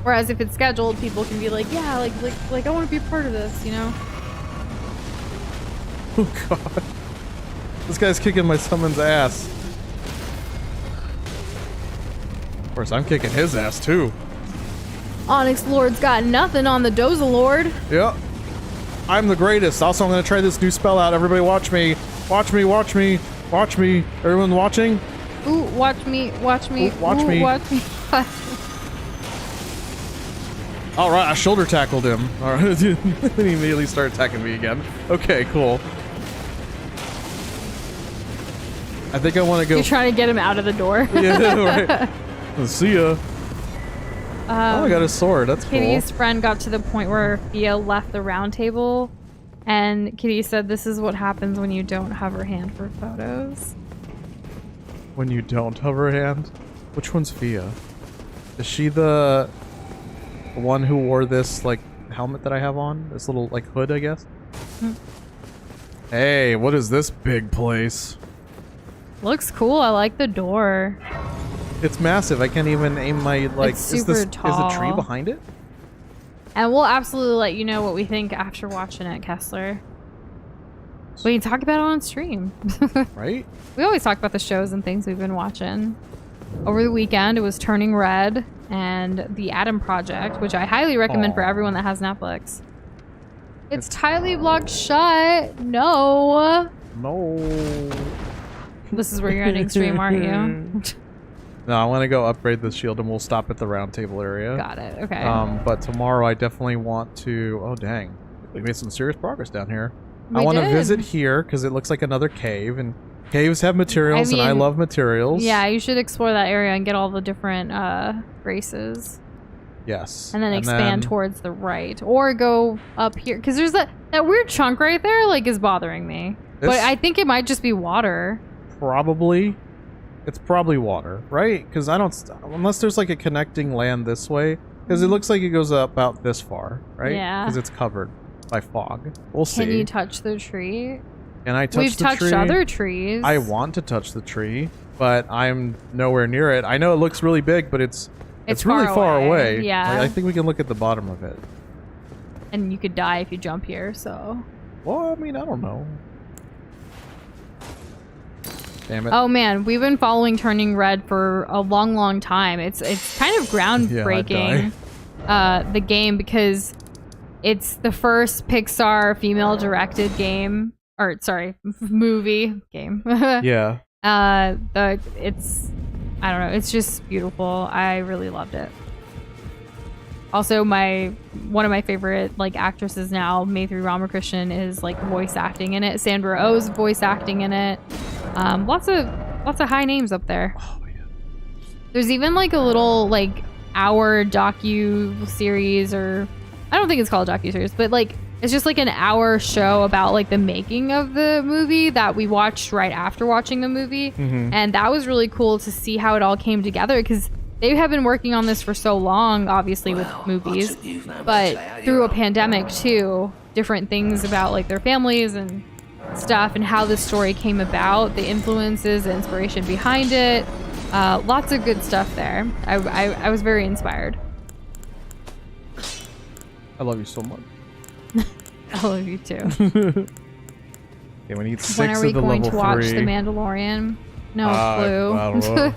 Whereas if it's scheduled, people can be like, yeah, like I want to be a part of this, you know. Oh god. This guy's kicking my summon's ass. Of course, I'm kicking his ass too. Onyx Lord's got nothing on the Doza Lord. Yep. I'm the greatest. Also, I'm going to try this new spell out. Everybody watch me. Watch me, watch me, watch me. Everyone watching? Ooh, watch me, watch me. Ooh, watch me. Watch me. All right, I shoulder tackled him. All right, he immediately started attacking me again. Okay, cool. I think I want to go. You're trying to get him out of the door. Yeah, right. See ya. Oh, I got a sword. That's Kitty's cool. friend got to the point where Fia left the round table, and Kitty said, "This is what happens when you don't hover hand for photos." When you don't hover a hand? Which one's Fia? Is she the one who wore this, like, helmet that I have on? This little, like, hood, I guess? Hmm. Hey, what is this big place? Looks cool. I like the door. It's massive. I can't even aim my, like... It's super tall. Is the tree behind it? And we'll absolutely let you know what we think after watching it, Kessler. We can talk about it on stream. Right? We always talk about the shows and things we've been watching. Over the weekend, it was Turning Red and The Adam Project, which I highly recommend for everyone that has Netflix. It's tightly blocked shut. No. No. This is where you're ending stream, aren't you? No, I want to go upgrade the shield and we'll stop at the round table area. Got it. Okay. But tomorrow I definitely want to... Oh, dang. We made some serious progress down here. We I want to did. visit here because it looks like another cave, and caves have materials, and I love materials. Yeah, you should explore that area and get all the different races. Yes. And then expand towards the right. Or go up here. Because there's that weird chunk right there, like, is bothering me. But I think it might just be water. Probably. It's probably water, right? Because I don't... Unless there's, like, a connecting land this way. Because it looks like it goes about this far, right? Yeah. Because it's covered by fog. We'll see. Can you touch the tree? Can I touch the tree? We've touched other trees. I want to touch the tree, but I'm nowhere near it. I know it looks really big, but it's really far away. Yeah. Like, I think we can look at the bottom of it. And you could die if you jump here, so... Well, I mean, I don't know. Damn it. Oh man, we've been following Turning Red for a long, long time. It's kind of groundbreaking, the game, because it's the first Pixar female-directed game, or sorry, movie game. Yeah. It's, I don't know, it's just beautiful. I really loved it. Also, one of my favorite, like, actresses now, Maitri Ramakrishnan, is, like, voice acting in it. Sandra Oh's voice acting in it. Lots of high names up there. Oh yeah. There's even, like, a little, like, hour docu-series, or I don't think it's called docu-series, but, like, it's just, like, an hour show about, like, the making of the movie that we watched right after watching the movie. Mm-hmm. And that was really cool to see how it all came together, because they have been working on this for so long, obviously, with movies, but through a pandemic too, different things about, like, their families and stuff, and how this story came about, the influences, the inspiration behind it. Lots of good stuff there. I was very inspired. I love you so much. I love you too. Okay, we need 6 When are we of the going level to watch 3. The Mandalorian? No clue. I don't know.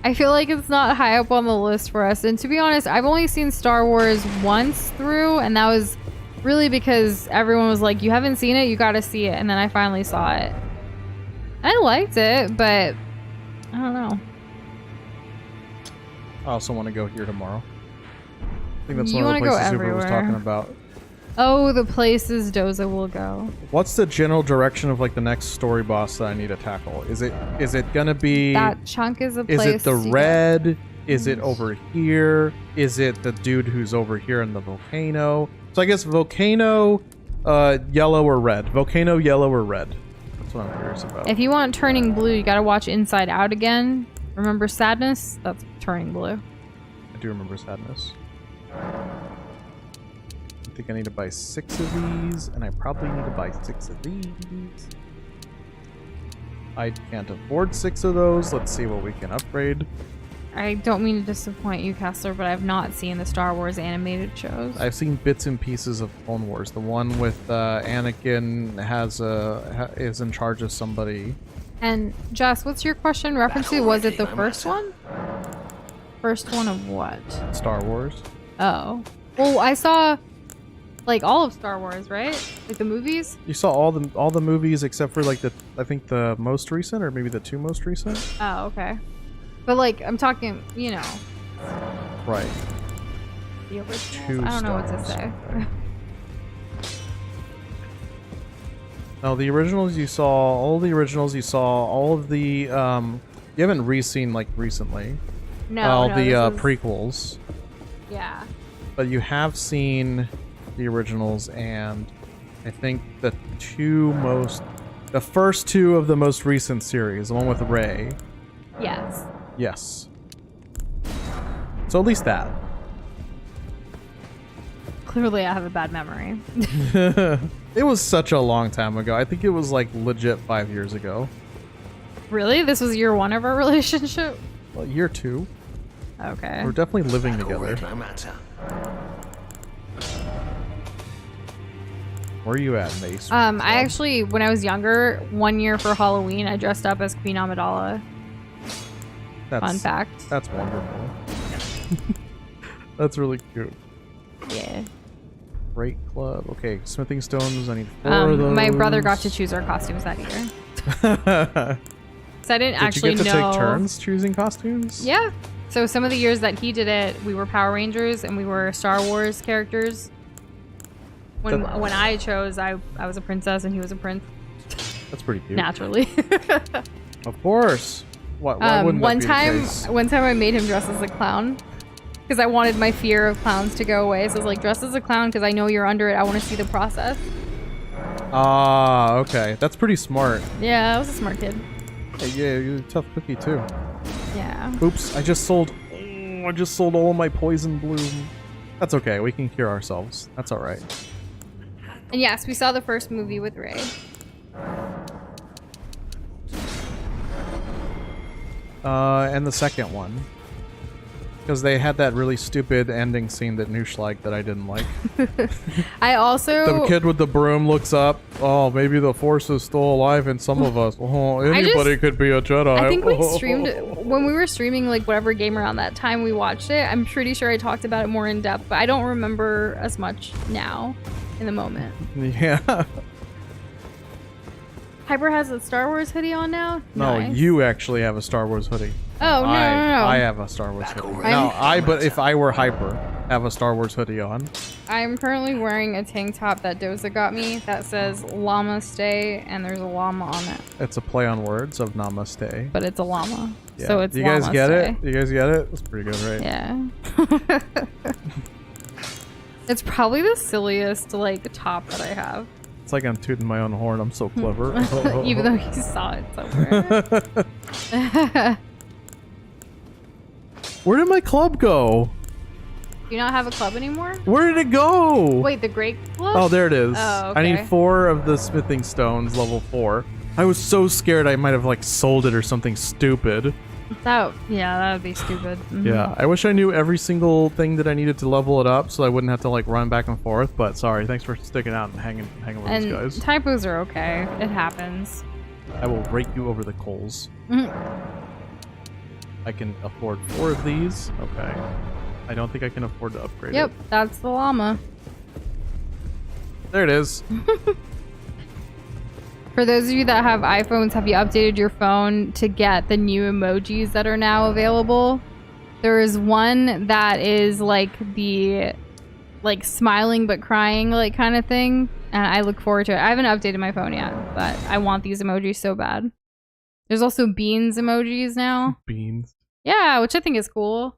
I feel like it's not high up on the list for us. And to be honest, I've only seen Star Wars once through, and that was really because everyone was like, you haven't seen it, you gotta see it. And then I finally saw it. I liked it, but I don't know. I also want to go here tomorrow. I think that's You one of the wanna go places Uber was everywhere. talking about. Oh, the places Doza will go. What's the general direction of, like, the next story boss that I need to tackle? Is it gonna be... That chunk is a Is place. it the you red? Is it over here? Is it the dude who's over here in the volcano? So I guess volcano, yellow or red. Volcano, yellow or red. That's what I'm curious about. If you want turning blue, you gotta watch Inside Out again. Remember Sadness? That's turning blue. I do remember Sadness. I think I need to buy 6 of these, and I probably need to buy 6 of these. I can't afford 6 of those. Let's see what we can upgrade. I don't mean to disappoint you, Kessler, but I've not seen the Star Wars animated shows. I've seen bits and pieces of Clone Wars. The one with Anakin is in charge of somebody. And Jess, what's your question? Reference to, was it the first one? First one of what? Star Wars. Oh. Well, I saw like all of Star Wars, right? Like the movies? You saw all the movies except for like I think the most recent, or maybe the 2 most recent. Oh, okay. But like I'm talking, you know. Right. The originals. 2 I don't know what Star to Wars, say. okay. No, the originals you saw, all the originals you saw, all of the you haven't re-seen like recently. No, all no, the this is- prequels. Yeah. But you have seen the originals, and I think the first 2 of the most recent series, the one with Rey. Yes. Yes. So at least that. Clearly I have a bad memory. It was such a long time ago. I think it was like legit 5 years ago. Really? This was year 1 of our relationship? Well, year 2. Okay. We're definitely living Black or together. red, no matter. Where are you at, Mace? I actually, when I was younger, 1 year for Halloween, I dressed up as Queen Amidala. Fun fact. That's wonderful. That's really cute. Yeah. Great club. Okay, smithing stones. I need 4 of those. My brother got to choose our costumes that year. So I didn't actually Did you get to know. take turns choosing costumes? Yeah. So some of the years that he did it, we were Power Rangers and we were Star Wars characters. When I chose, I was a princess and he was a prince. That's pretty cute. Naturally. Of course. Why wouldn't that one be the time, case? I made him dress as a clown because I wanted my fear of clowns to go away. So I was like, dress as a clown because I know you're under it. I want to see the process. Ah, okay. That's pretty smart. Yeah, I was a smart kid. Hey, yeah, you're a tough cookie too. Yeah. Oops, I just sold all of my poison bloom. That's okay. We can cure ourselves. That's all right. And yes, we saw the first movie with Rey. And the second one. Because they had that really stupid ending scene that Noosh liked that I didn't like. I also... The kid with the broom looks up. Oh, maybe the Force is still alive in some of us. Oh, anybody could be a Jedi. I think we streamed... When we were streaming, like, whatever game around that time we watched it, I'm pretty sure I talked about it more in depth, but I don't remember as much now in the moment. Yeah. Hyper has a Star Wars hoodie on now? No, Nice. you actually have a Star Wars hoodie. Oh, no. I have a Star Wars hoodie. No, but if I were Hyper, have a Star Wars hoodie on. I'm currently wearing a tank top that Doza got me that says Llama Stay, and there's a llama on it. It's a play on words of Namaste. But it's a llama. Yeah. So it's You guys llama get stay. it? You guys get it? That's pretty good, right? Yeah. It's probably the silliest, like, top that I have. It's like I'm tooting my own horn. I'm so clever. Even though you saw it somewhere. Where did my club go? Do you not have a club anymore? Where did it go? Wait, the Great Club? Oh, there it is. Oh, I okay. need 4 of the smithing stones, level 4. I was so scared I might have like sold it or something stupid. Yeah, that would be stupid. Mhm. Yeah, I wish I knew every single thing that I needed to level it up so I wouldn't have to like run back and forth, but sorry, thanks for sticking out and hanging with And these guys. typos are okay. It happens. I will rake you over the coals. Mhm. I can afford 4 of these. Okay. I don't think I can afford to upgrade Yep, it. that's the llama. There it is. For those of you that have iPhones, have you updated your phone to get the new emojis that are now available? There is one that is like the smiling but crying like kind of thing, and I look forward to it. I haven't updated my phone yet, but I want these emojis so bad. There's also beans emojis now. Beans. Yeah, which I think is cool.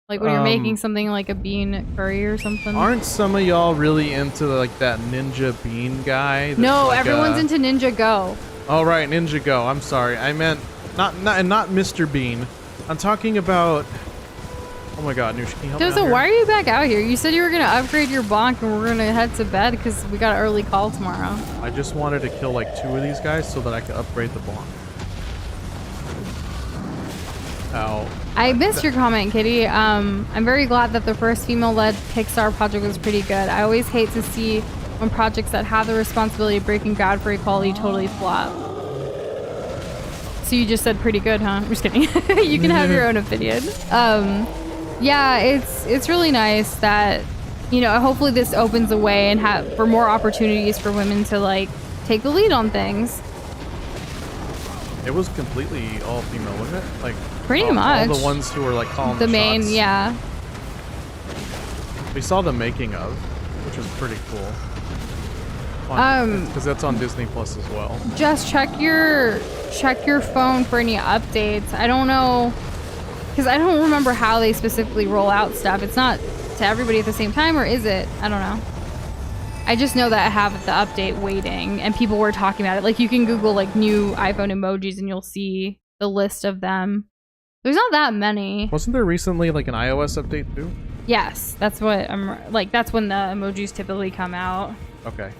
Like when you're making something like a bean curry or something. Aren't some of y'all really into like that ninja bean guy? No, like everyone's into Ninja Go. Oh right, Ninja Go. I'm sorry. I meant not Mr. Bean. I'm talking about. Oh my God, Noosh, can you help me out Doza, here? why are you back out here? You said you were gonna upgrade your bonk and we're gonna head to bed because we got an early call tomorrow. I just wanted to kill like 2 of these guys so that I could upgrade the bonk. Ow. I missed your comment, Kitty. I'm very glad that the first female-led Pixar project was pretty good. I always hate to see when projects that have the responsibility of breaking ground for equality totally flop. So you just said pretty good, huh? I'm just kidding. You can have your own opinion. Yeah, it's really nice that, you know, hopefully this opens the way and for more opportunities for women to like take the lead on things. It was completely all female, wasn't it? Like pretty much. All the ones who were like calling the main, shots. yeah. We saw the making of, which was pretty cool. Because that's on Disney Plus as well. Just check your phone for any updates. I don't know, because I don't remember how they specifically roll out stuff. It's not to everybody at the same time, or is it? I don't know. I just know that I have the update waiting, and people were talking about it. Like you can Google like new iPhone emojis, and you'll see the list of them. There's not that many. Wasn't there recently like an iOS update too? Yes, that's what I'm like. That's when the emojis typically come out. Okay.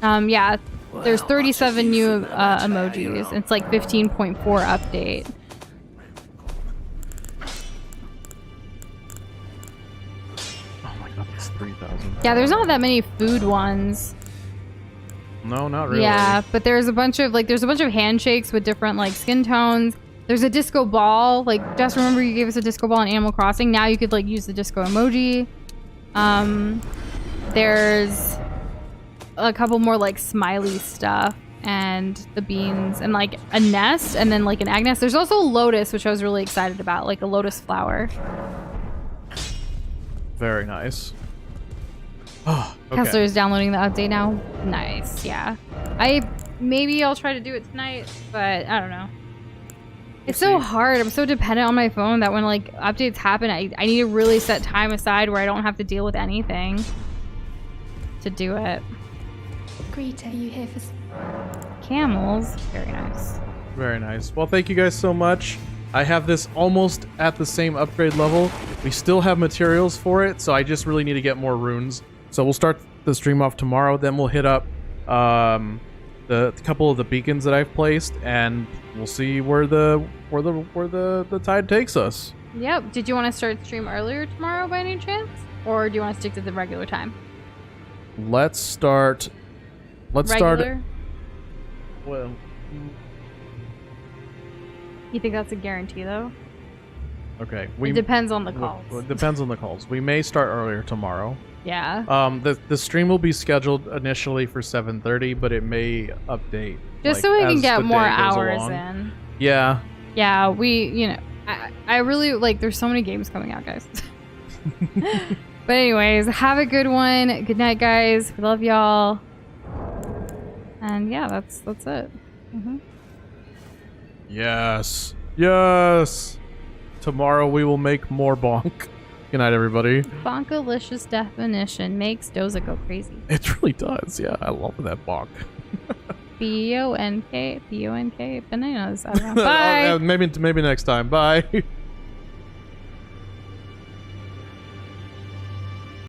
Yeah, there's 37 new emojis. It's like 15.4 update. Oh my God, it's 3,000. Yeah, there's not that many food ones. No, not really. Yeah, but there's a bunch of handshakes with different like skin tones. There's a disco ball. Like, just remember you gave us a disco ball in Animal Crossing. Now you could like use the disco emoji. There's a couple more like smiley stuff and the beans and like a nest and then like an egg nest. There's also a lotus, which I was really excited about, like a lotus flower. Very nice. Oh, okay. Kessler is downloading the update now. Nice, yeah. Maybe I'll try to do it tonight, but I don't know. It's so hard. I'm so dependent on my phone that when like updates happen, I need to really set time aside where I don't have to deal with anything to do it. Greet, are you here for Camels? Very nice. Very nice. Well, thank you guys so much. I have this almost at the same upgrade level. We still have materials for it, so I just really need to get more runes. So we'll start the stream off tomorrow. Then we'll hit up the couple of the beacons that I've placed, and we'll see where the tide takes us. Yep. Did you want to start stream earlier tomorrow by any chance, or do you want to stick to the regular time? Let's start. Regular? Well, You think that's a guarantee though? okay. It depends on the calls. It depends on the calls. We may start earlier tomorrow. Yeah. The stream will be scheduled initially for 7:30, but it may update. Just like, so we can as get the more day goes hours along. in. Yeah. Yeah, I really like, there's so many games coming out, guys. But anyways, have a good one. Good night, guys. We love y'all. And yeah, that's it. Yes. Yes. Tomorrow we will make more bonk. Good night, everybody. Bonkalicious definition makes Doza go crazy. It really does. Yeah, I love that bonk. B-O-N-K bananas. I don't know. Bye. Maybe next time. Bye.